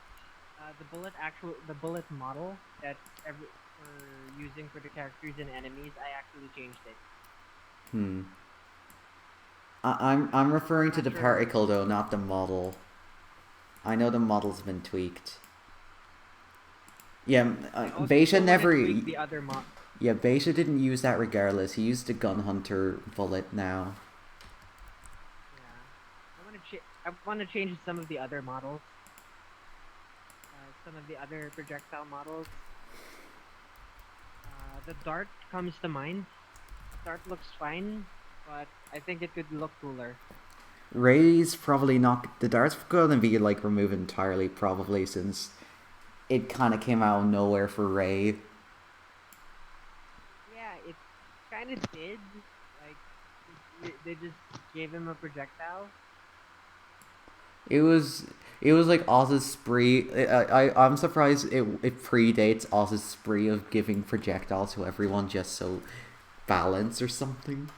the bullet model that we're using for the characters and enemies, I actually changed it. I'm referring to the Sure. particle though, not the model. I know the model's been tweaked. Yeah, Beija never. The other Yeah, Beija didn't use that regardless. He used the Gun Hunter bullet now. Yeah, I want to change some of the other models. Some of the other projectile models. The dart comes to mind. The dart looks fine, but I think it could look cooler. Ray's probably not. The dart's gonna be like removed entirely, probably, since it kind of came out of nowhere for Ray. Yeah, it kind of did. Like, they just gave him a projectile. It was like Oz's spree. I'm surprised it predates Oz's spree of giving projectiles to everyone just so balance or something.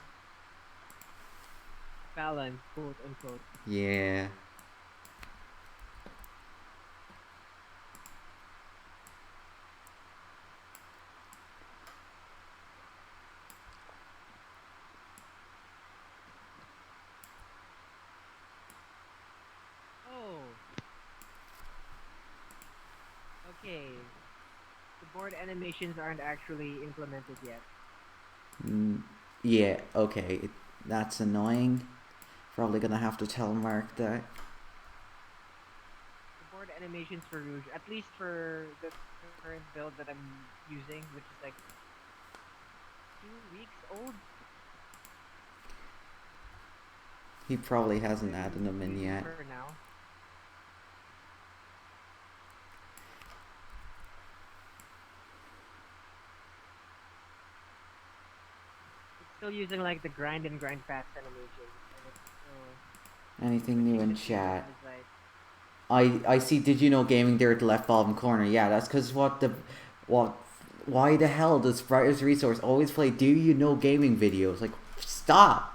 Balance, quote unquote. Yeah. Oh, okay. The board animations aren't actually implemented yet. Mm, yeah. Okay. That's annoying. Probably gonna have to tell Mark that. The board animations for Rouge, at least for the current build that I'm using, which is like 2 weeks old. He probably hasn't That added I'm them in using yet. for now. It's still using like the grind and grind fast animations, and it's still Anything new switching in between the chat? two sides. I see. Did you know gaming there at the left bottom corner? Yeah, that's because what why the hell does Brightest Resource always play Do You Know Gaming videos? Like, stop!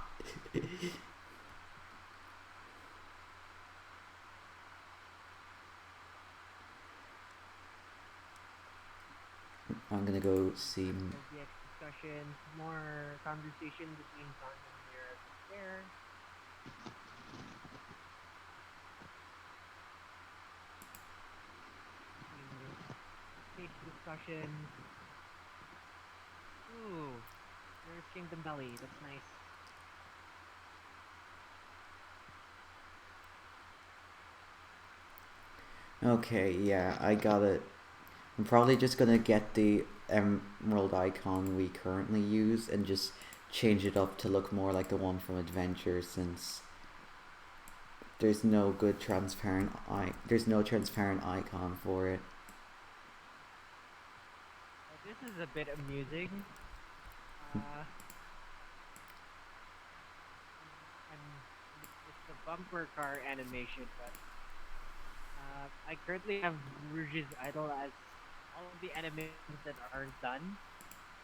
I'm gonna go see. SWDX discussions, more conversation between Con and Mira there. Stage discussions. Ooh, there's Kingdom Belly. That's nice. Okay, yeah, I got it. I'm probably just gonna get the emerald icon we currently use and just change it up to look more like the one from Adventure, since there's no good there's no transparent icon for it. Oh, this is a bit amusing. Uh, it's the bumper car animation, but I currently have Rouge's idol as all of the animations that aren't done,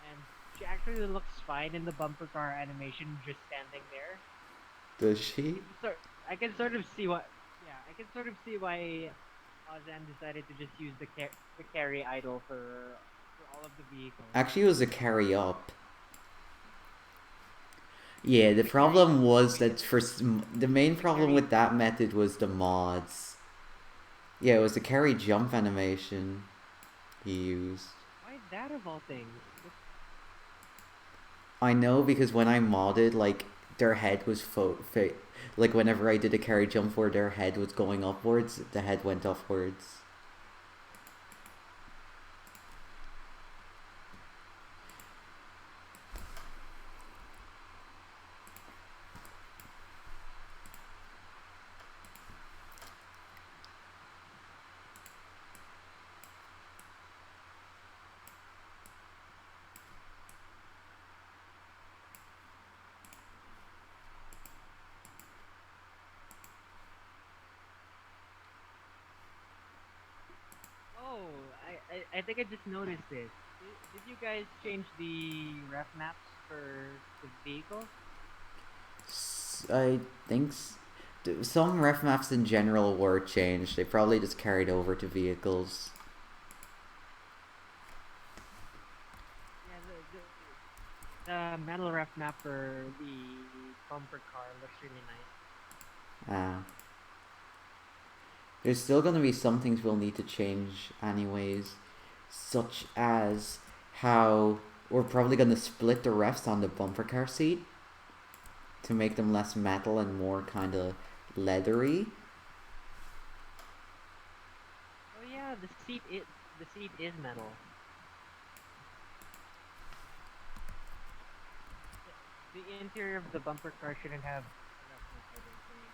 and she actually looks fine in the bumper car animation, just standing there. Does she? I can sort of see what, yeah, I can sort of see why Ozan decided to just use the carry idol for all of the vehicles. Actually, it was a carry up. Yeah, the The carry up. problem was Wait, that the main the problem carry. with that method was the mods. Yeah, it was the carry jump animation he used. Why that of all things? I know because when I modded, like, their head was like whenever I did a carry jump where their head was going upwards, the head went upwards. Oh, I think I just noticed this. Did you guys change the ref maps for the vehicles? I think some ref maps in general were changed. They probably just carried over to vehicles. Yeah, the metal ref map for the bumper car looks really nice. Uh, there's still going to be some things we'll need to change anyways, such as how we're probably going to split the refs on the bumper car seat to make them less metal and more kind of leathery. Oh yeah, the seat is metal. The interior of the bumper car shouldn't have a ref map, I don't think.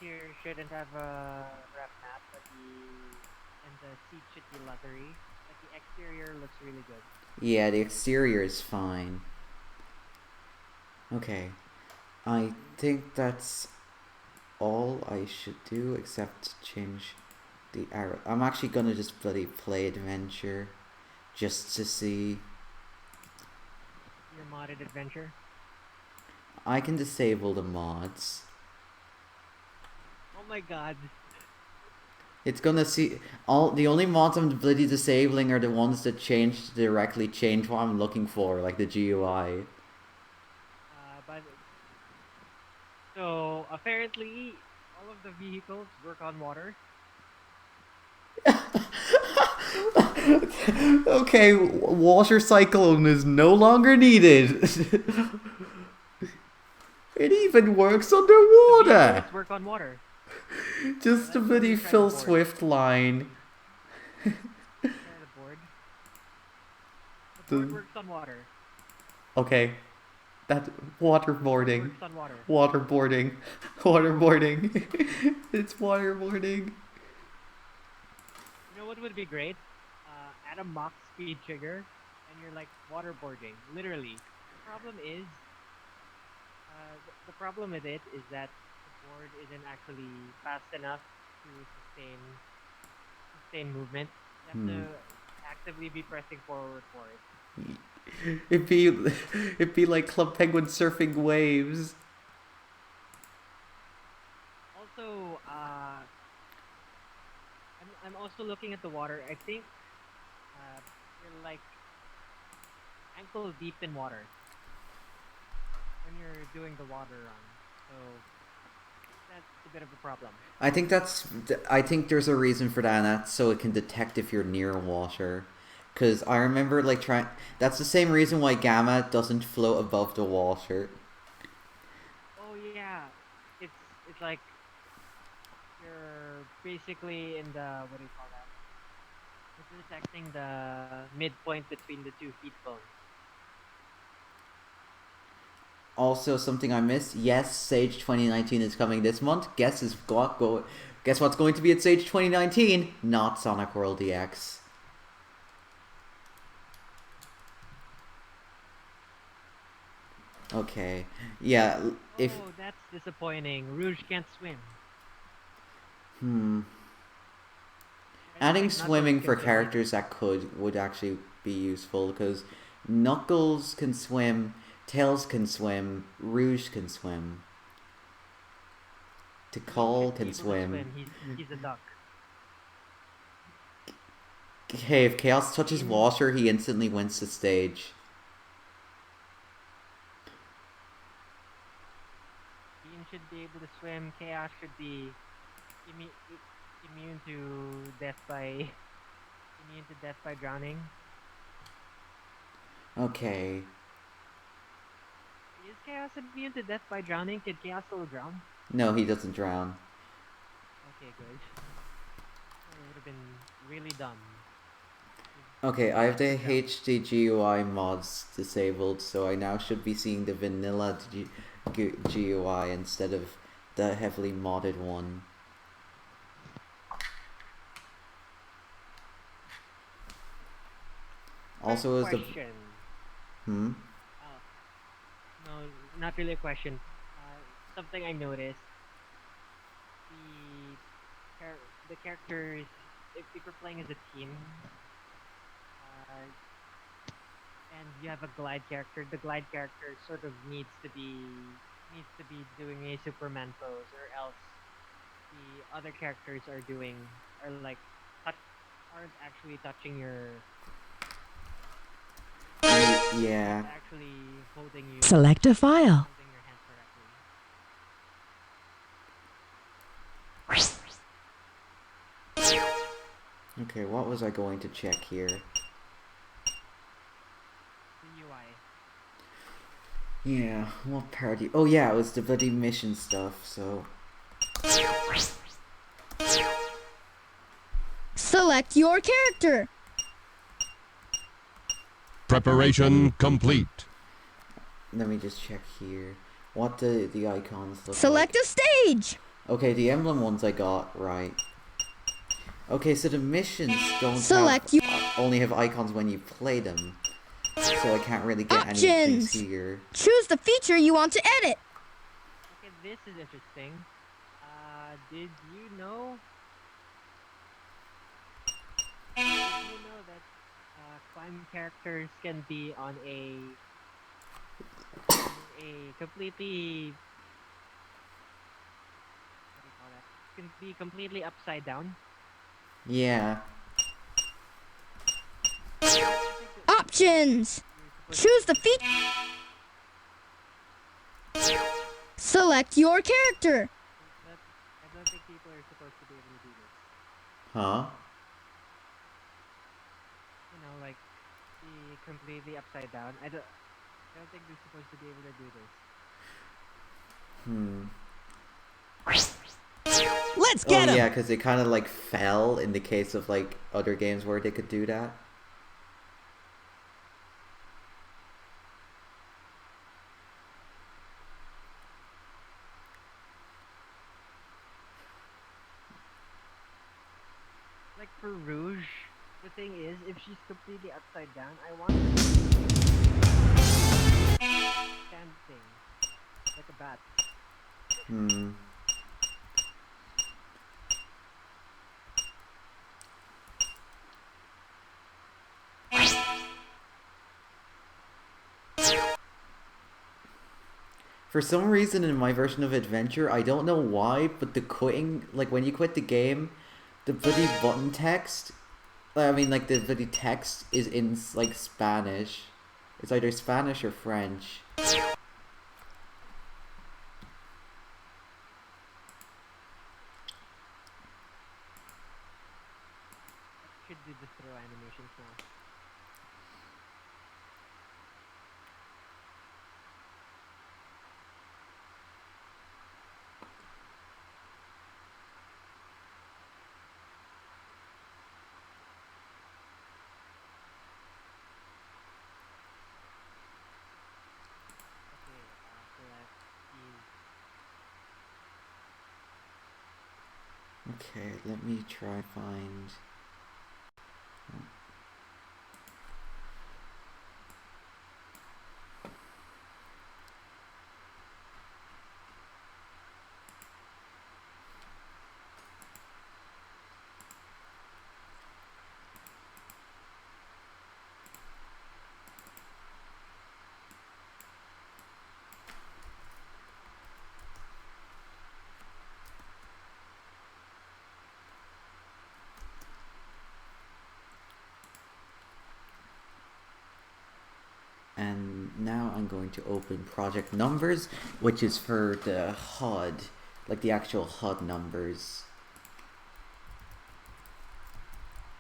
interior shouldn't have a rough map, but the seat should be leathery. But the exterior looks really good. Yeah, the exterior is fine. Okay. I think that's all I should do except change the arrow. I'm actually gonna just bloody play adventure just to see. Your modded adventure. I can disable the mods. Oh my god. It's gonna see the only mods I'm bloody disabling are the ones that directly change what I'm looking for, like the GUI. But so apparently all of the vehicles work on water. Okay, water cyclone is no longer needed. It even works underwater. Vehicles work on water. Just a bloody Phil Swift line. Share the board. The board works on water. Okay. That waterboarding. Works on water. Waterboarding. Waterboarding. It's waterboarding. You know what would be great? Add a Mach speed trigger, and you're like waterboarding, literally. The problem with it is that the board isn't actually fast enough to sustain movement. You have to actively be pressing forward for it. It'd be like Club Penguin surfing waves. Also, I'm also looking at the water. I think you're like ankle deep in water when you're doing the water run. So that's a bit of a problem. I think there's a reason for that, and that's so it can detect if you're near water. Cause I remember like that's the same reason why Gamma doesn't float above the water. Oh yeah, it's like you're basically in the, what do you call that? It's detecting the midpoint between the 2 feet bones. Also, something I missed. Yes, Sage 2019 is coming this month. Guess what's going to be at Sage 2019? Not Sonic World DX. Okay. Yeah. If. Oh, that's disappointing. Rouge can't swim. Adding swimming for characters that would actually be useful, because Knuckles can swim, Tails can swim, Rouge can swim. Tikal can swim. He's a duck. Okay, if Chaos touches water, he instantly wins the stage. Bean should be able to swim. Chaos should be immune to death by drowning. Okay. Is Chaos immune to death by drowning? Can Chaos still drown? No, he doesn't drown. Okay, good. It would have been really dumb. Okay, I have the HD GUI mods disabled, so I now should be seeing the vanilla GUI instead of the heavily modded one. Also, is the no, not really a question. Something I noticed: the characters, if you're playing as a team, and you have a glide character, the glide character sort of needs to be doing a Superman pose, or else the other characters aren't actually touching your. Yeah. Actually holding you. Select a file. Holding your hand correctly. Okay, what was I going to check here? The UI. Yeah, what party? Oh yeah, it was the bloody mission stuff, so. Select your character. Preparation complete. Let me just check here. What the icons look Select like. a stage. Okay, the emblem ones I got right. Okay, so the missions don't Select only have icons when you play them. So I can't really get any things Options. here. Choose the feature you want to edit. Okay, this is interesting. Did you know? Did you know that climb characters can be on a completely, what do you call that? Can be completely upside down. Yeah. I don't think that Options. you're supposed to Choose be the able to feature. Select your character. But I don't think people are supposed to be able to do this. Huh? You know, like be completely upside down. I don't think they're supposed to be able to do this. Hmm. Let's Oh get him. yeah, because it kind of like fell in the case of like other games where they could do that. Like for Rouge, the thing is, if she's completely upside down, I want her to standing like a bat. Hmm. For some reason in my version of Adventure, I don't know why, but the quitting, like when you quit the game, the bloody button text, I mean like the bloody text is in like Spanish. It's either Spanish or French. Should do the throw animations now. Okay, select these. Okay, let me try find. And now I'm going to open project numbers, which is for the HUD, like the actual HUD numbers.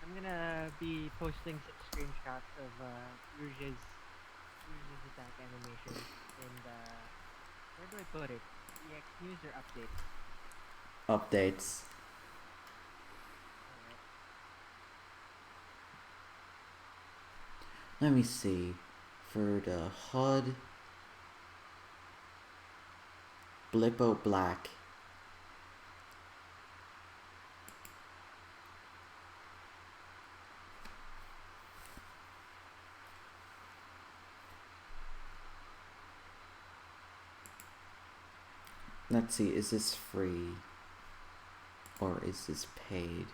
I'm gonna be posting some screenshots of Rouge's attack animation in the, where do I put it? EX news or updates? Updates. Alright. Let me see. For the HUD, Blippo Black. Let's see, is this free? Or is this paid?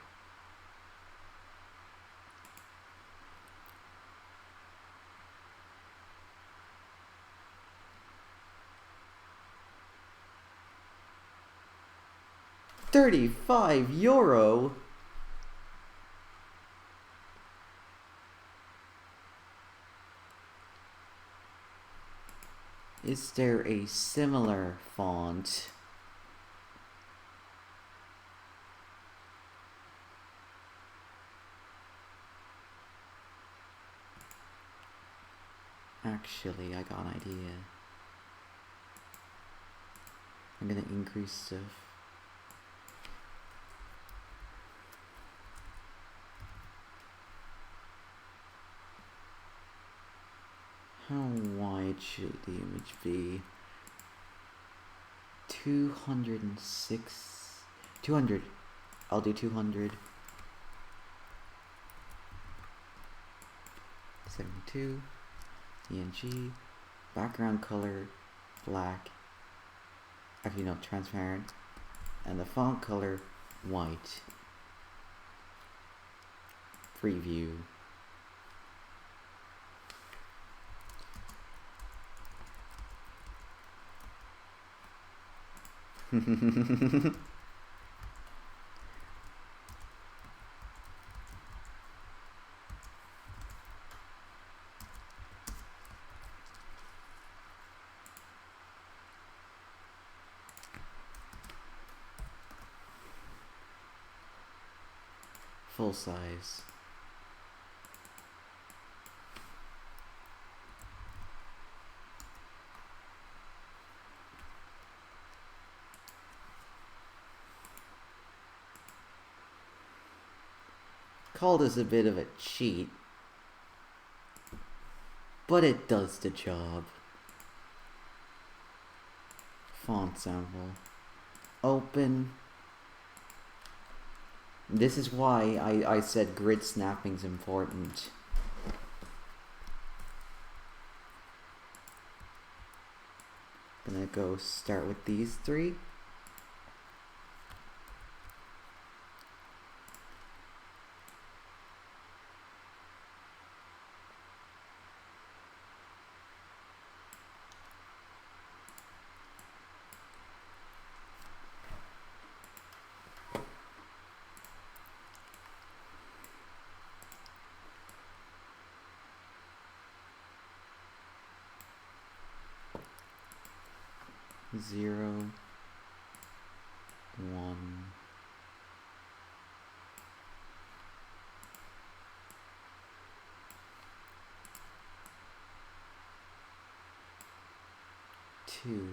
€35. Is there a similar font? Actually, I got an idea. I'm gonna increase stuff. How wide should the image be? 206 200. I'll do 200. 72. DNG. Background color black. Actually, no, transparent. And the font color white. Preview. Full size. Call this a bit of a cheat, but it does the job. Font sample. Open. This is why I said grid snapping's important. Gonna go start with these three. Zero, one, two,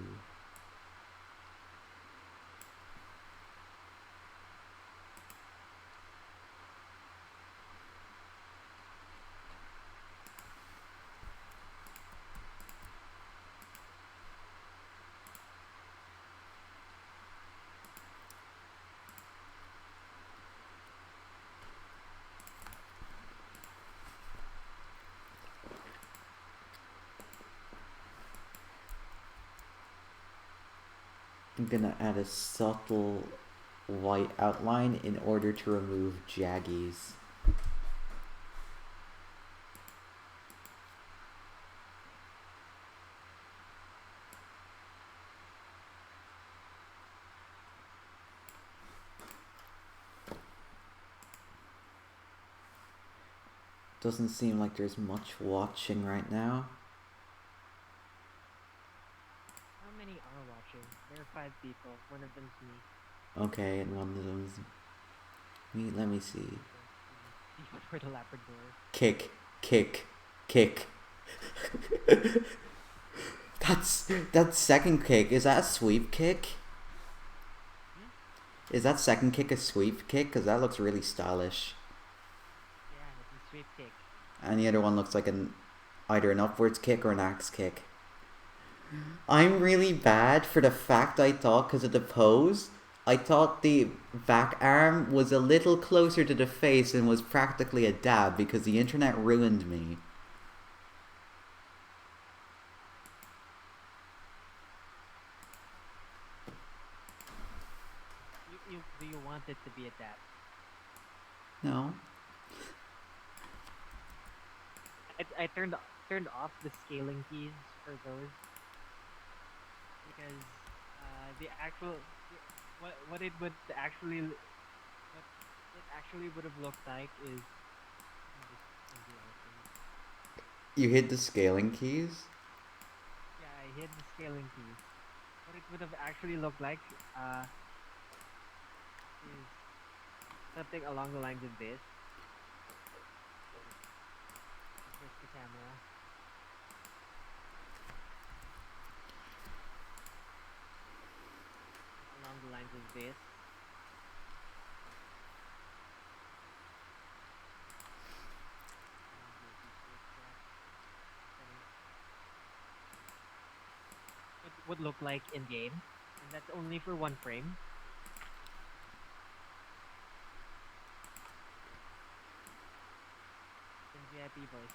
I'm gonna add a subtle white outline in order to remove jaggies. Doesn't seem like there's much watching right now. How many are watching? There are 5 people. One of them's me. Okay, and one of them's me. Let me see. For the Labrador. Kick, kick, kick. That's second kick. Is that a sweep kick? Is that second kick a sweep kick? Cause that looks really stylish. Yeah, it's a sweep kick. And the other one looks like either an upwards kick or an axe kick. I'm really bad for the fact I thought, because of the pose, I thought the back arm was a little closer to the face and was practically a dab because the internet ruined me. Do you want it to be a dab? No. I turned off the scaling keys for those because the actual what it would actually what it actually would have looked like is You hit the scaling keys? yeah, I hit the scaling keys. What it would have actually looked like is something along the lines of this. Here's the camera. Along the lines of this. It would look like in game, and that's only for one frame. typey voice.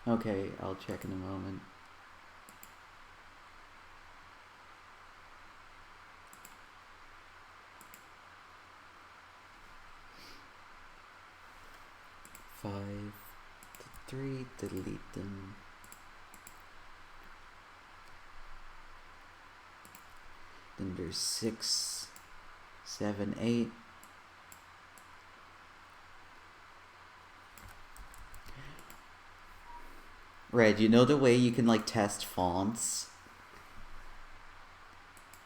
Okay, I'll check in a moment. Five to three, delete them. Then there's 6, 7, 8. Red, you know the way you can like test fonts?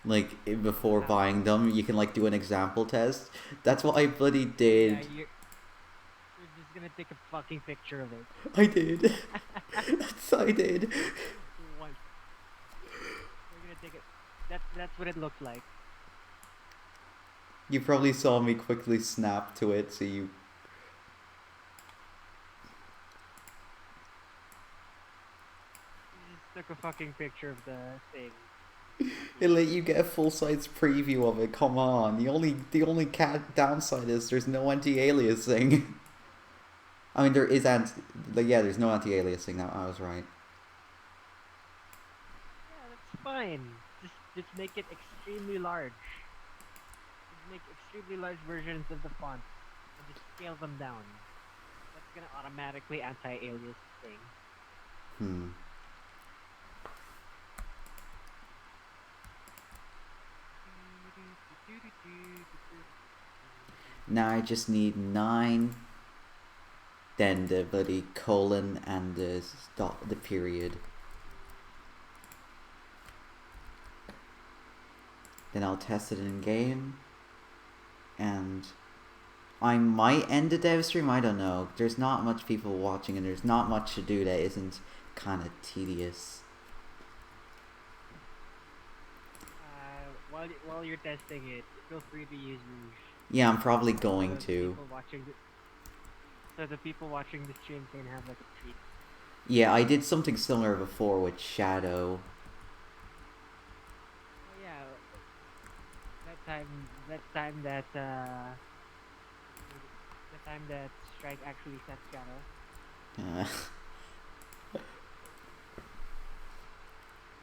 Like before buying them, you can like do an example test. That's what I bloody did. Yeah, you're just gonna take a fucking picture of it. I did. I did. One. You're gonna take it. That's what it looks like. You probably saw me quickly snap to it, so you. You just took a fucking picture of the thing. It let you get a full-size preview of it. Come on. The only downside is there's no anti-aliasing. I mean, there is there's no anti-aliasing. Now I was right. Yeah, that's fine. Just make it extremely large. Just make extremely large versions of the font and just scale them down. That's gonna automatically anti-alias the thing. Hmm. Now I just need 9. Then the bloody colon and the stop, the period. Then I'll test it in game. And I might end the dev stream, I don't know. There's not much people watching and there's not much to do that isn't kind of tedious. While you're testing it, feel free to use Rouge. Yeah, I'm probably going So to. The people watching the stream can have like a treat. Yeah, I did something similar before with Shadow. Oh yeah, that time that Strike actually set Shadow.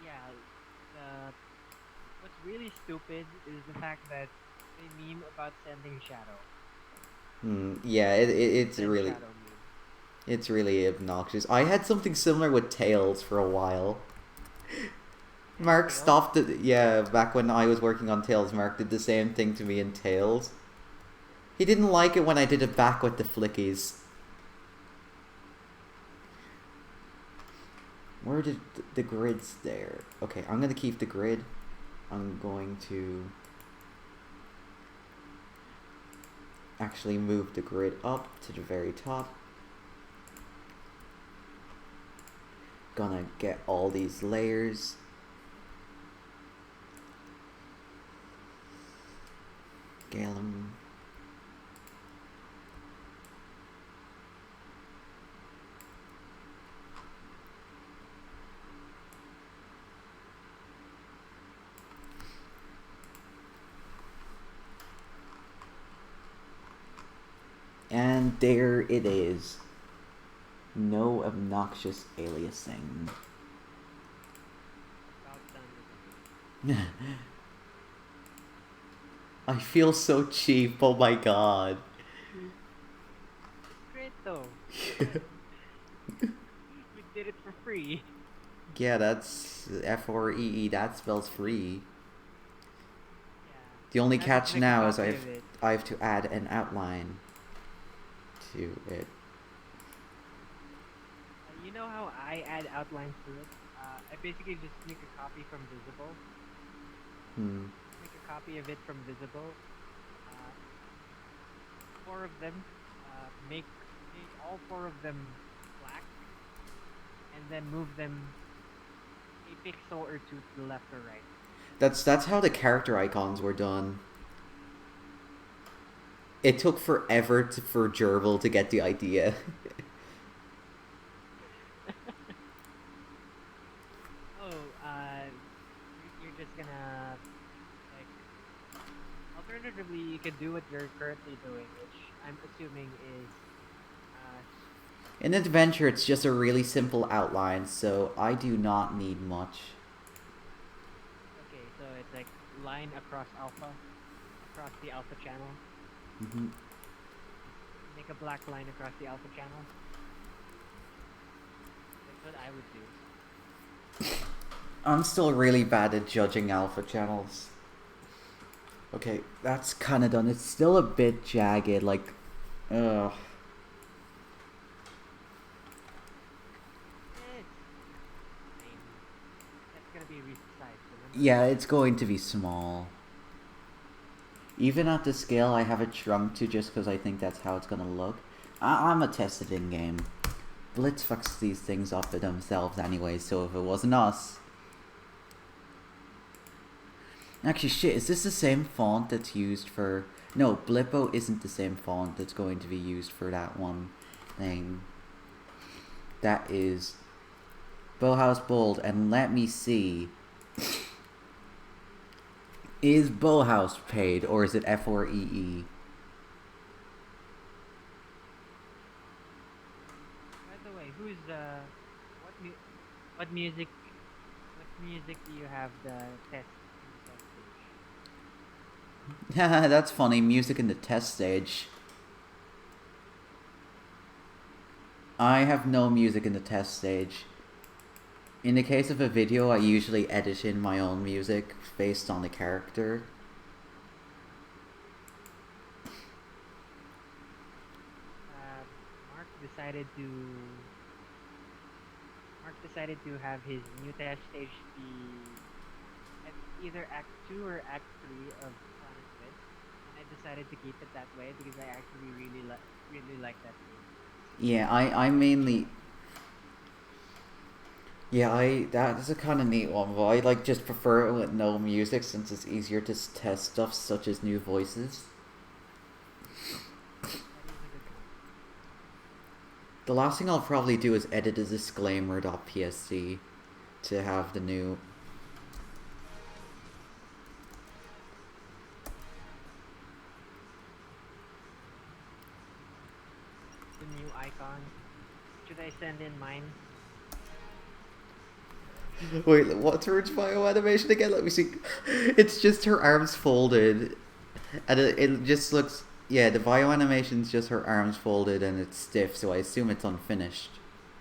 Yeah, what's really stupid is the fact that they meme about sending Shadow. Yeah, it's Send really... Shadow meme. It's really obnoxious. I had something similar with Tails for a while. Mark Tails? stopped it. Yeah, back when I was working on Tails, Mark did the same thing to me in Tails. He didn't like it when I did it back with the flickies. Where did the grid's there? Okay, I'm gonna keep the grid. I'm going to actually move the grid up to the very top. Gonna get all these layers. Scale them. And there it is. No obnoxious aliasing. About done with it. I feel so cheap, oh my god. Great though. We did it for free. Yeah, that's F-R-E-E, that spells free. Yeah. The only I have to catch make a now is copy of it. I have to add an outline to it. You know how I add outlines to it? I basically just make a copy from Visible. Make a copy of it from Visible. 4 of them. Make all 4 of them black, and then move them a pixel or 2 to the left or right. That's how the character icons were done. It took forever for Gerbil to get the idea. You're just gonna, like, alternatively, you can do what you're currently doing, which I'm assuming is, In Adventure, it's just a really simple outline, so I do not need much. Okay, so it's like line across alpha, across the alpha channel. Hmm. Make a black line across the alpha channel. That's what I would do. I'm still really bad at judging alpha channels. Okay, that's kind of done. It's still a bit jagged, like, ugh. It's tiny. That's gonna be resized, remember? Yeah, it's going to be small. Even at the scale I have it shrunk to just because I think that's how it's gonna look. I'm a tested in-game. Blitz fucks these things up for themselves anyway, so if it wasn't us... Actually, shit, is this the same font that's used for... No, Blippo isn't the same font that's going to be used for that one thing. That is... Bauhaus Bold, and let me see... Is Bauhaus paid, or is it F4EE? By the way, who's what music do you have the test in the test stage? Haha, that's funny. Music in the test stage. I have no music in the test stage. In the case of a video, I usually edit in my own music based on the character. Mark decided to have his new test stage be at either Act 2 or Act 3 of Sonic Fist, and I decided to keep it that way because I actually really like that game. Yeah, I mainly... Yeah, that's a kind of neat one, but I like just prefer it with no music since it's easier to test stuff such as new voices. That is a good one. The last thing I'll probably do is edit a disclaimer.psc to have the new... The new icon. Should I send in mine? Wait, what's her bio animation again? Let me see. It's just her arms folded. And it just looks... Yeah, the bio animation's just her arms folded and it's stiff, so I assume it's unfinished.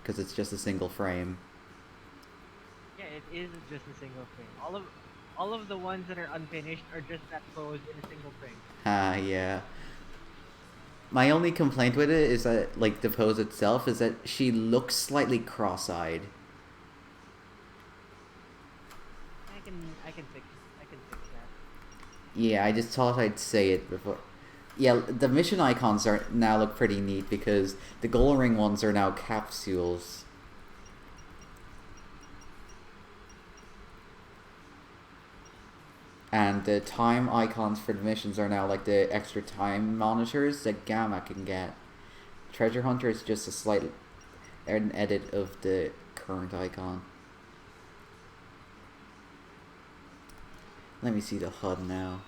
Because it's just a single frame. Yeah, it is just a single frame. All of the ones that are unfinished are just that pose in a single frame. Ah, yeah. My only complaint with it is that, like, the pose itself is that she looks slightly cross-eyed. I can fix that. Yeah, I just thought I'd say it before. Yeah, the mission icons now look pretty neat because the gold ring ones are now capsules. And the time icons for the missions are now like the extra time monitors that Gamma can get. Treasure Hunter is just a slight an edit of the current icon. Let me see the HUD now.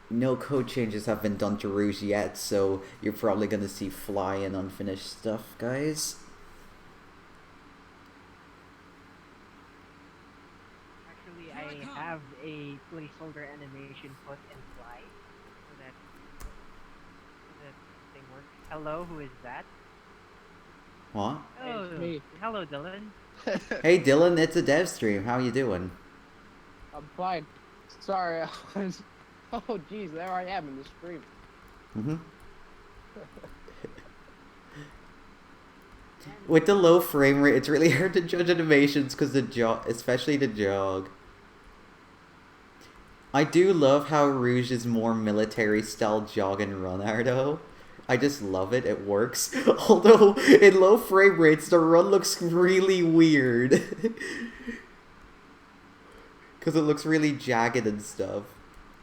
No code changes have been done to Rouge yet, so you're probably gonna see fly and unfinished stuff, guys. Actually, I have a placeholder animation put in fly so that thing works. Hello, who is that? What? Oh, It's me. hello, Dylan. Hey Dylan, it's a dev stream. How you doing? I'm fine. Sorry, I was... Oh, jeez, there I am in the stream. Mm-hmm. With the low frame rate, it's really hard to judge animations because the jog, especially the jog. I do love how Rouge is more military style jog and run though. I just love it, it works. Although, in low frame rates, the run looks really weird. Because it looks really jagged and stuff.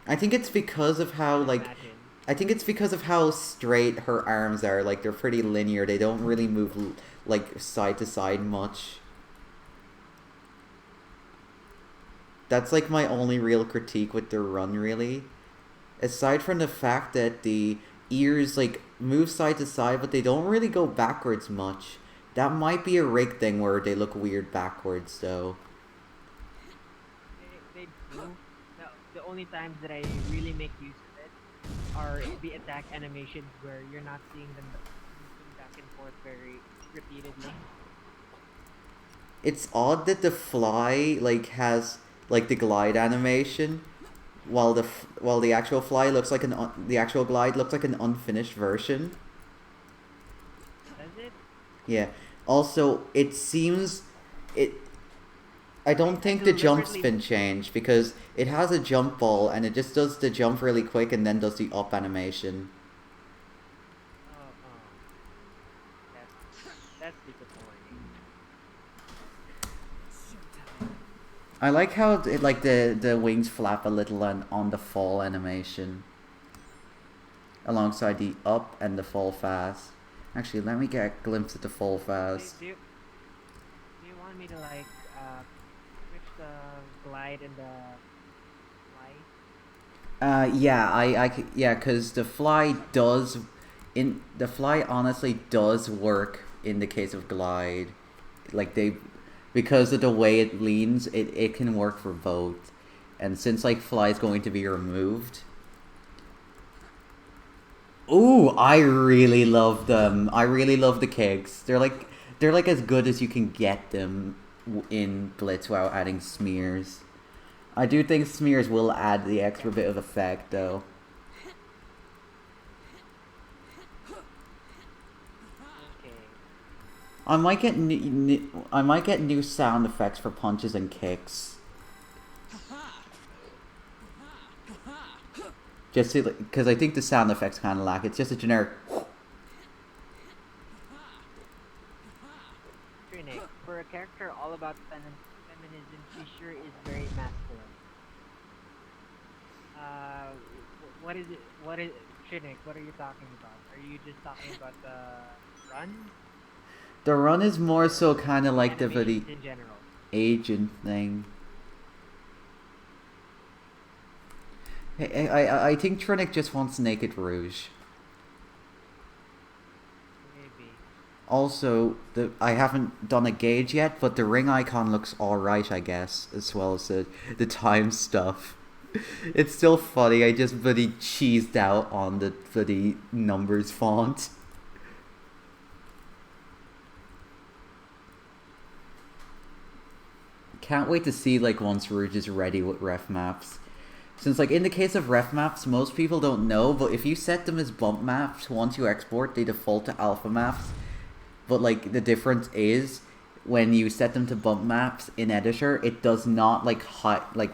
I think it's because of how, like... Imagine. I think it's because of how straight her arms are. Like, they're pretty linear. They don't really move, like, side to side much. That's, like, my only real critique with the run, really. Aside from the fact that the ears, like, move side to side, but they don't really go backwards much. That might be a rig thing where they look weird backwards, though. They do. The only times that I really make use of it are the attack animations where you're not seeing them moving back and forth very repeatedly. It's odd that the fly like has like the glide animation, while the actual fly looks like the actual glide looks like an unfinished version. Does it? Yeah. Also, it seems it. I don't think the jump's Deliberately- been changed because it has a jump ball and it just does the jump really quick and then does the up animation. Oh. That's disappointing. I like how it, like the wings flap a little on the fall animation, alongside the up and the fall fast. Actually, let me get a glimpse at the fall fast. Do you want me to like switch the glide and the fly? Yeah, cause the fly honestly does work in the case of glide, like because of the way it leans, it can work for both, and since like fly is going to be removed. Ooh, I really love them. I really love the kicks. They're like as good as you can get them in Blitz without adding smears. I do think smears will add the extra bit of effect, though. Okay. I might get new sound effects for punches and kicks. Just because I think the sound effects kind of lack. It's just a generic. Trinix, for a character all about feminism, she sure is very masculine. What is it? Trinix, what are you talking about? Are you just talking about the run? The run is more so kind of like the Animations in general. agent thing. I think Trinic just wants Naked Rouge. Maybe. Also, I haven't done a gauge yet, but the ring icon looks alright, I guess, as well as the time stuff. It's still funny, I just bloody cheesed out on the bloody numbers font. Can't wait to see like once Rouge is ready with ref maps. Since like in the case of ref maps, most people don't know, but if you set them as bump maps, once you export, they default to alpha maps. But like the difference is when you set them to bump maps in editor, it does not like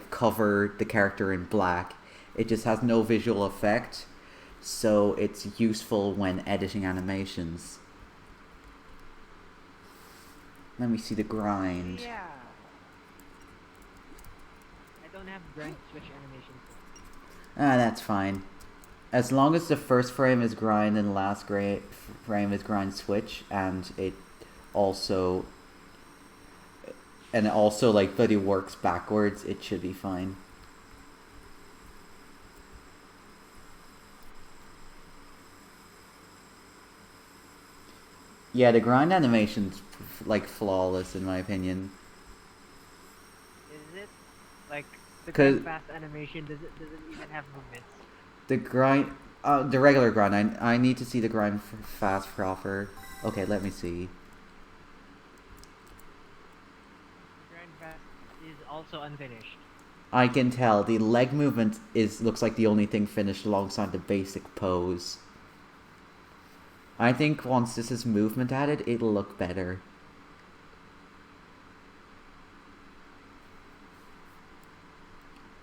cover the character in black. It just has no visual effect, so it's useful when editing animations. Let me see the grind. Yeah. I don't have grind switch animations. Ah, that's fine. As long as the first frame is grind and the last frame is grind switch, and it also like but it works backwards, it should be fine. Yeah, the grind animation's like flawless in my opinion. Is it? Like the 'Cause- grind fast animation does it even have movements? The grind, the regular grind. I need to see the grind fast proper. Okay, let me see. Grind fast is also unfinished. I can tell the leg movement looks like the only thing finished alongside the basic pose. I think once this is movement added, it'll look better.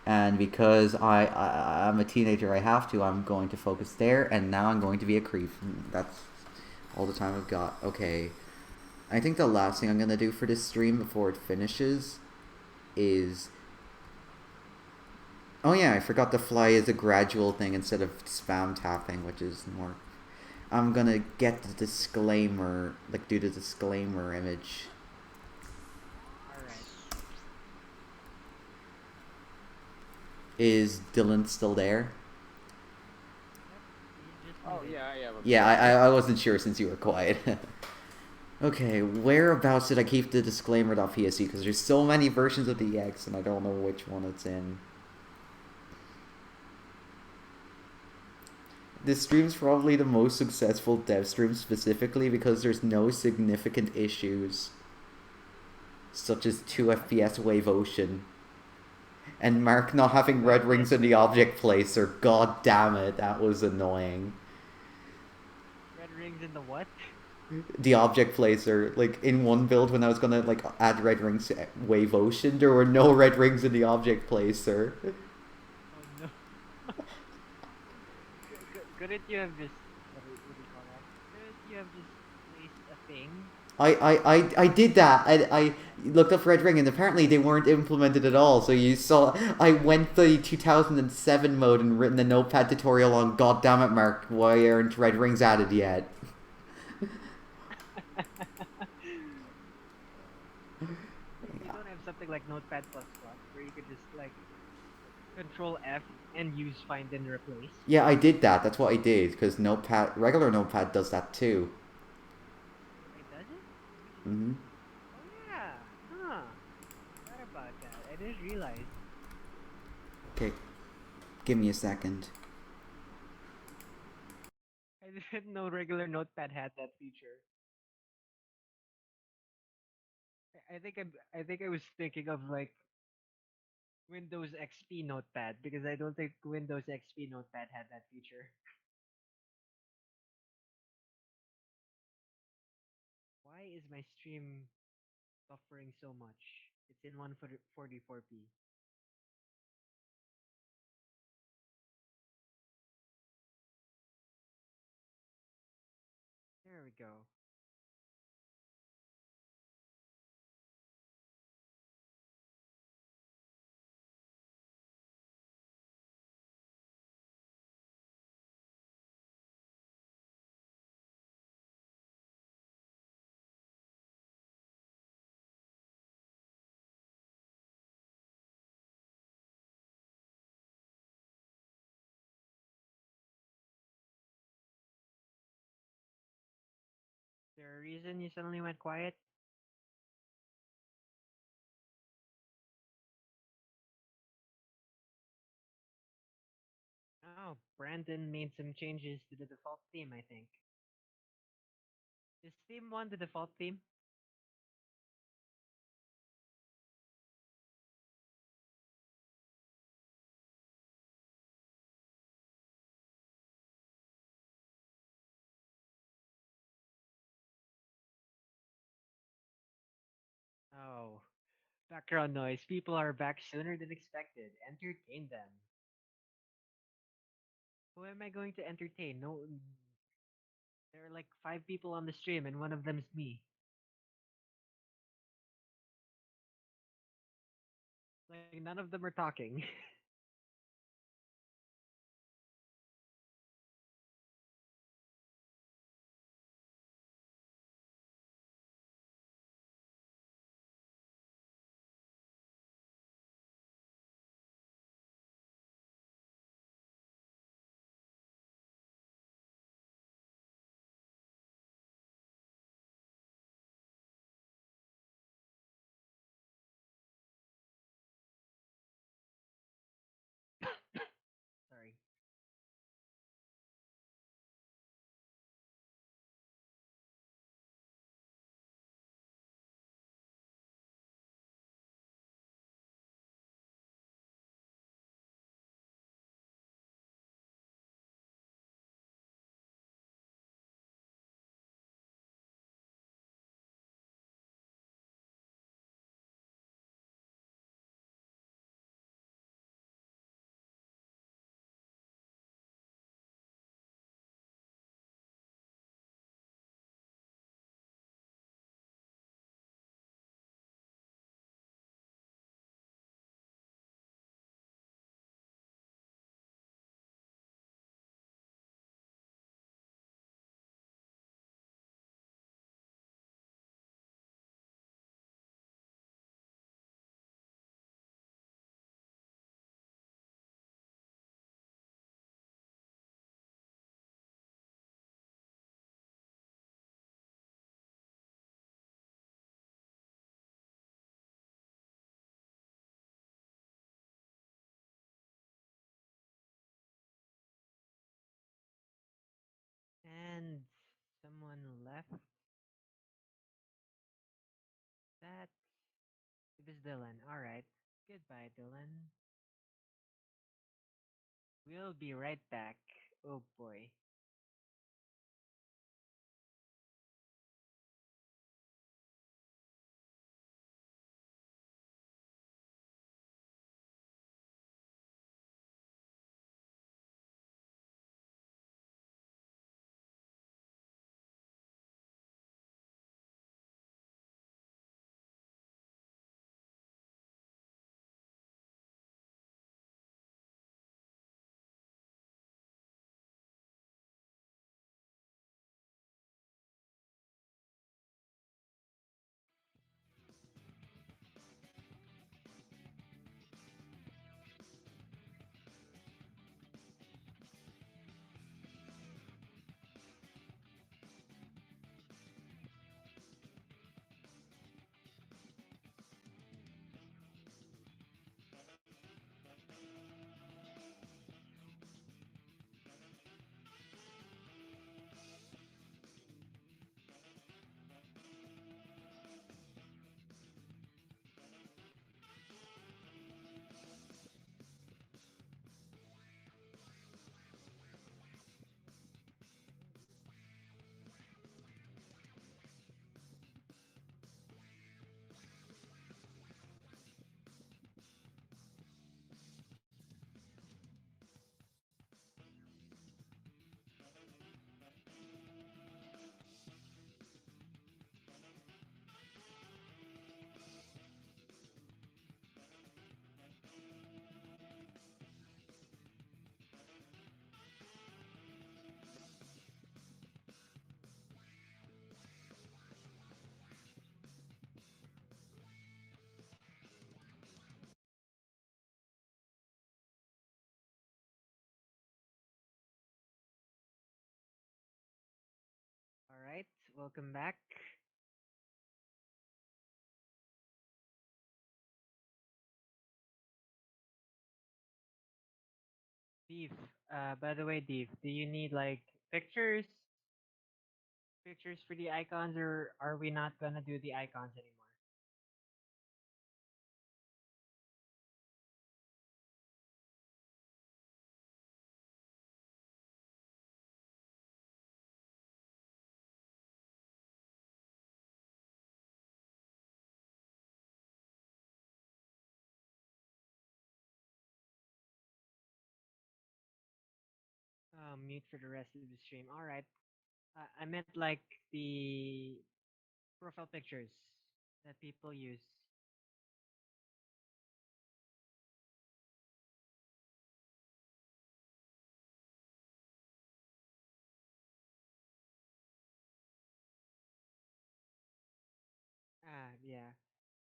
And because I'm a teenager, I have to. I'm going to focus there, and now I'm going to be a creep. That's all the time I've got. Okay. I think the last thing I'm going to do for this stream before it finishes is... Oh yeah, I forgot the fly is a gradual thing instead of spam tapping, which is more... I'm going to get the disclaimer, like do the disclaimer image. Alright. Is Dylan still there? Yep. He's just Oh yeah, I am. I'm Yeah, sorry. I wasn't sure since you were quiet. Okay, whereabouts did I keep the disclaimer.psc? Because there's so many versions of the EX and I don't know which one it's in. This stream's probably the most successful dev stream specifically because there's no significant issues, such as 2 FPS wave ocean. And Mark not having red rings in the object placer. God damn it, that was annoying. Red rings in the what? The object placer, like in one build when I was gonna like add red rings to wave ocean, there were no red rings in the object placer. Oh no. Couldn't you have just what do you call that? Couldn't you have just placed a thing? I did that. I looked up red ring and apparently they weren't implemented at all. So you saw I went the 2007 mode and written a notepad tutorial on God damn it, Mark, why aren't red rings added yet? You don't have something like Notepad++ where you could just like Control F and use find and replace. Yeah, I did that. That's what I did because notepad, regular notepad does that too. Wait, does it? Let me just. Hmm. Oh yeah. Huh. Forgot about that. I didn't realize. Okay, give me a second. I didn't know regular Notepad had that feature. I think I was thinking of like Windows XP Notepad because I don't think Windows XP Notepad had that feature. Why is my stream buffering so much? It's in 144p. There we go. Is there a reason you suddenly went quiet? Oh, Brandon made some changes to the default theme, I think. Is theme 1 the default theme? Oh, background noise. People are back sooner than expected. Entertain them. Who am I going to entertain? No, there are like 5 people on the stream and one of them is me. Like none of them are talking. And someone left. That it was Dylan. All right. Goodbye, Dylan. We'll be right back. Oh boy. All right. Welcome back. Deef. By the way, Deef, do you need like pictures? Pictures for the icons, or are we not gonna do the icons anymore? Mute for the rest of the stream. All right. I meant like the profile pictures that people use. Yeah.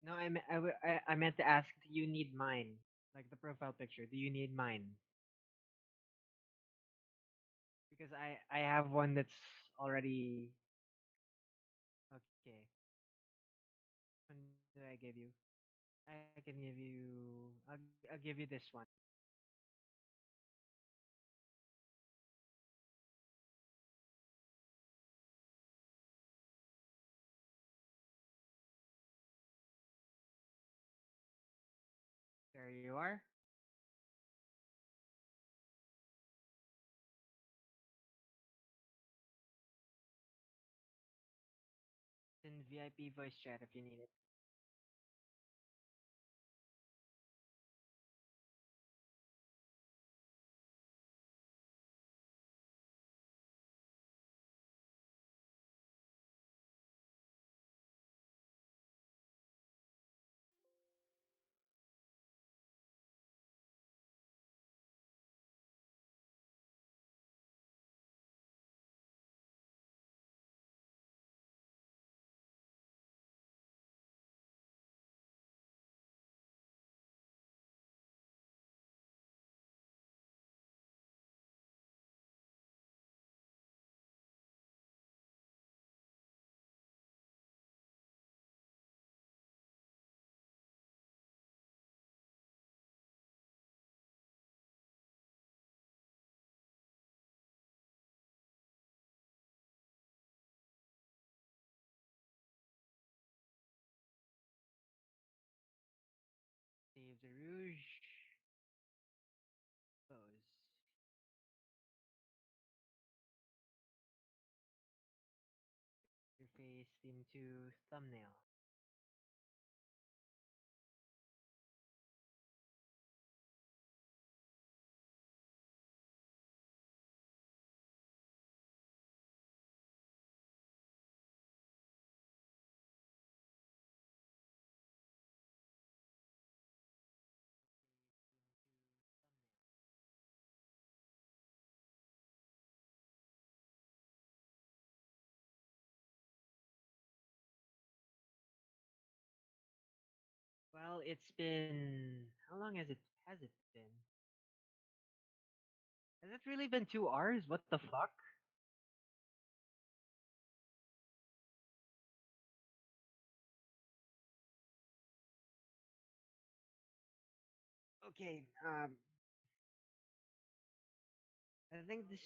No, I meant to ask, do you need mine? Like the profile picture, do you need mine? Because I have one that's already okay. One did I give you? I can give you. I'll give you this one. There you are. In VIP voice chat if you need it. the rouge. Pose. Your face theme to thumbnail. Face theme to thumbnail. Well, it's been how long has it been? Has it really been 2 hours? What the fuck? Okay, I think this.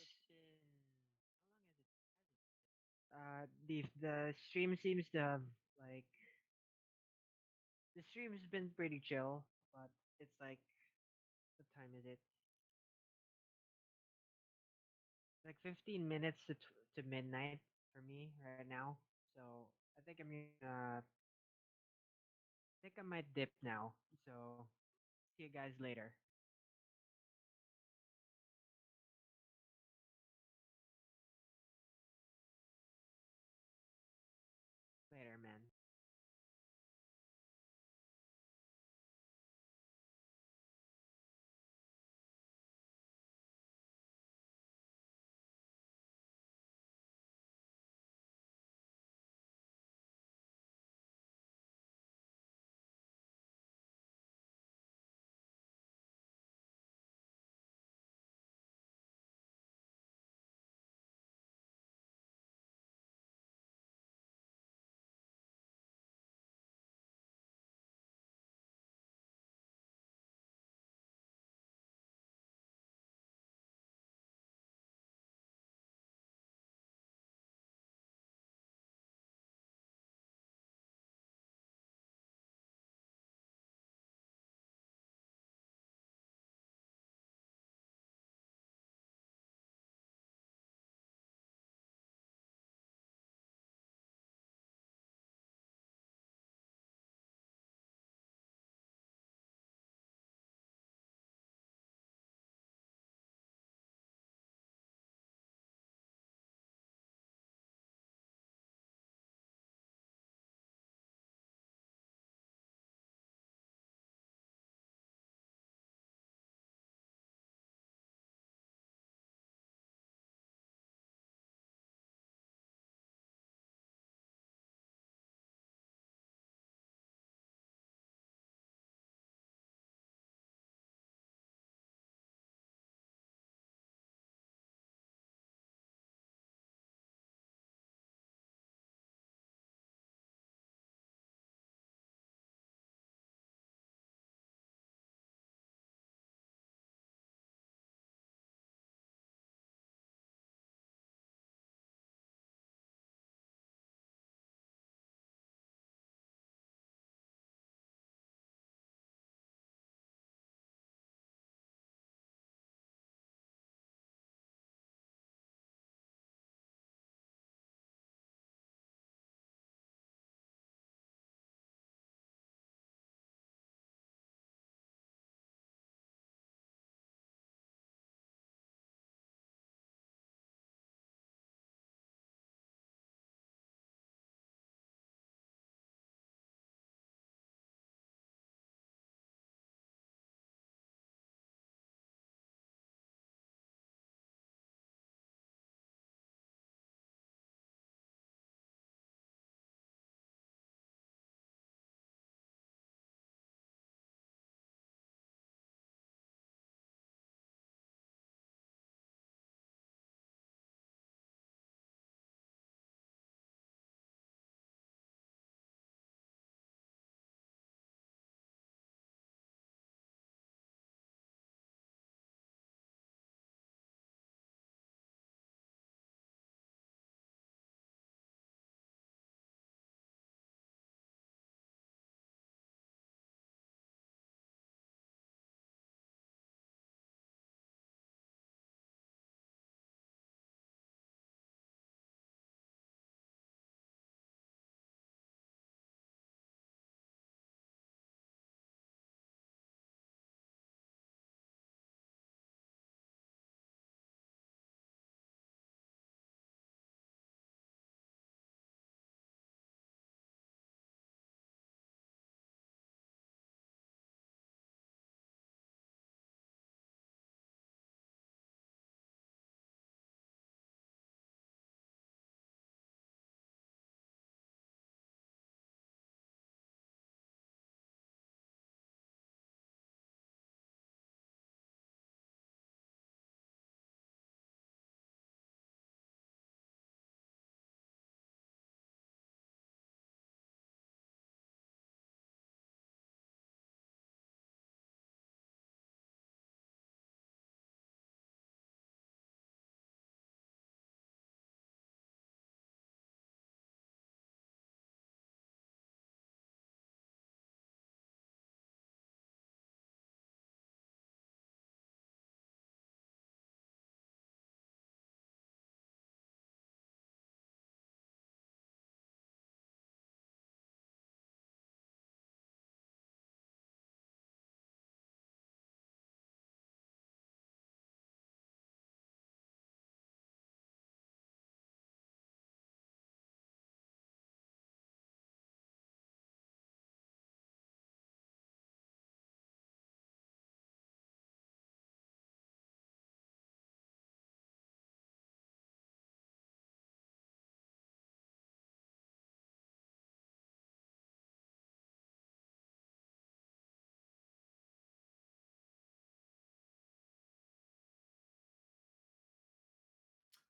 It's been how long the stream seems to have like the stream's been pretty chill, but it's like what time is it? Like 15 minutes to midnight for me right now. So I think I think I might dip now. So see you guys later. Later, man.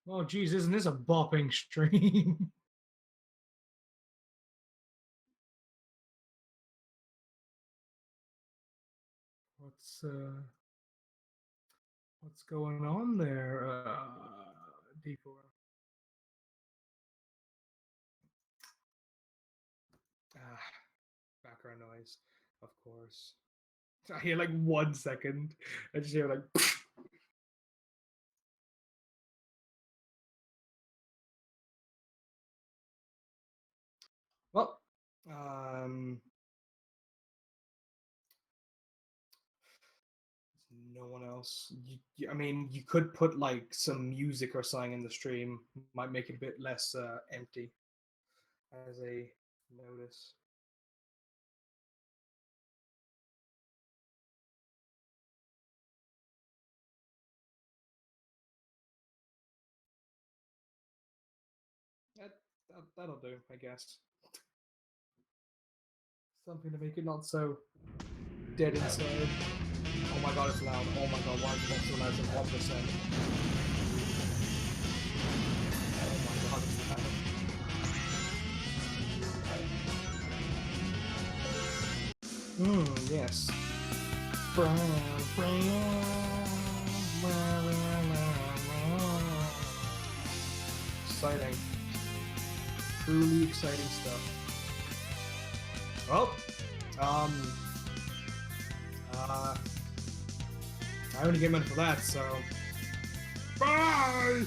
Oh, geez, isn't this a bopping stream? What's going on there, D4? Background noise, of course. I hear like 1 second. I just hear like. Well, no one else. I mean, you could put like some music or something in the stream. Might make it a bit less empty. As a notice. That'll do, I guess. Something to make it not so dead inside. Oh my god, it's loud. Oh my god, why is it not so loud than 1%? Oh my god, it's loud. Yes. Exciting. Truly exciting stuff. Well, I only came in for that, so bye!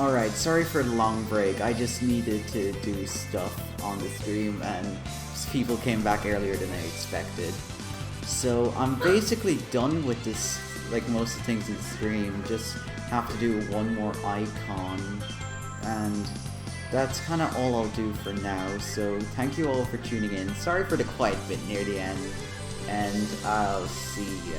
Alright, sorry for the long break. I just needed to do stuff on the stream and people came back earlier than I expected. So I'm basically done with this, like most of the things in the stream. Just have to do one more icon and that's kind of all I'll do for now. So thank you all for tuning in. Sorry for the quiet bit near the end and I'll see ya.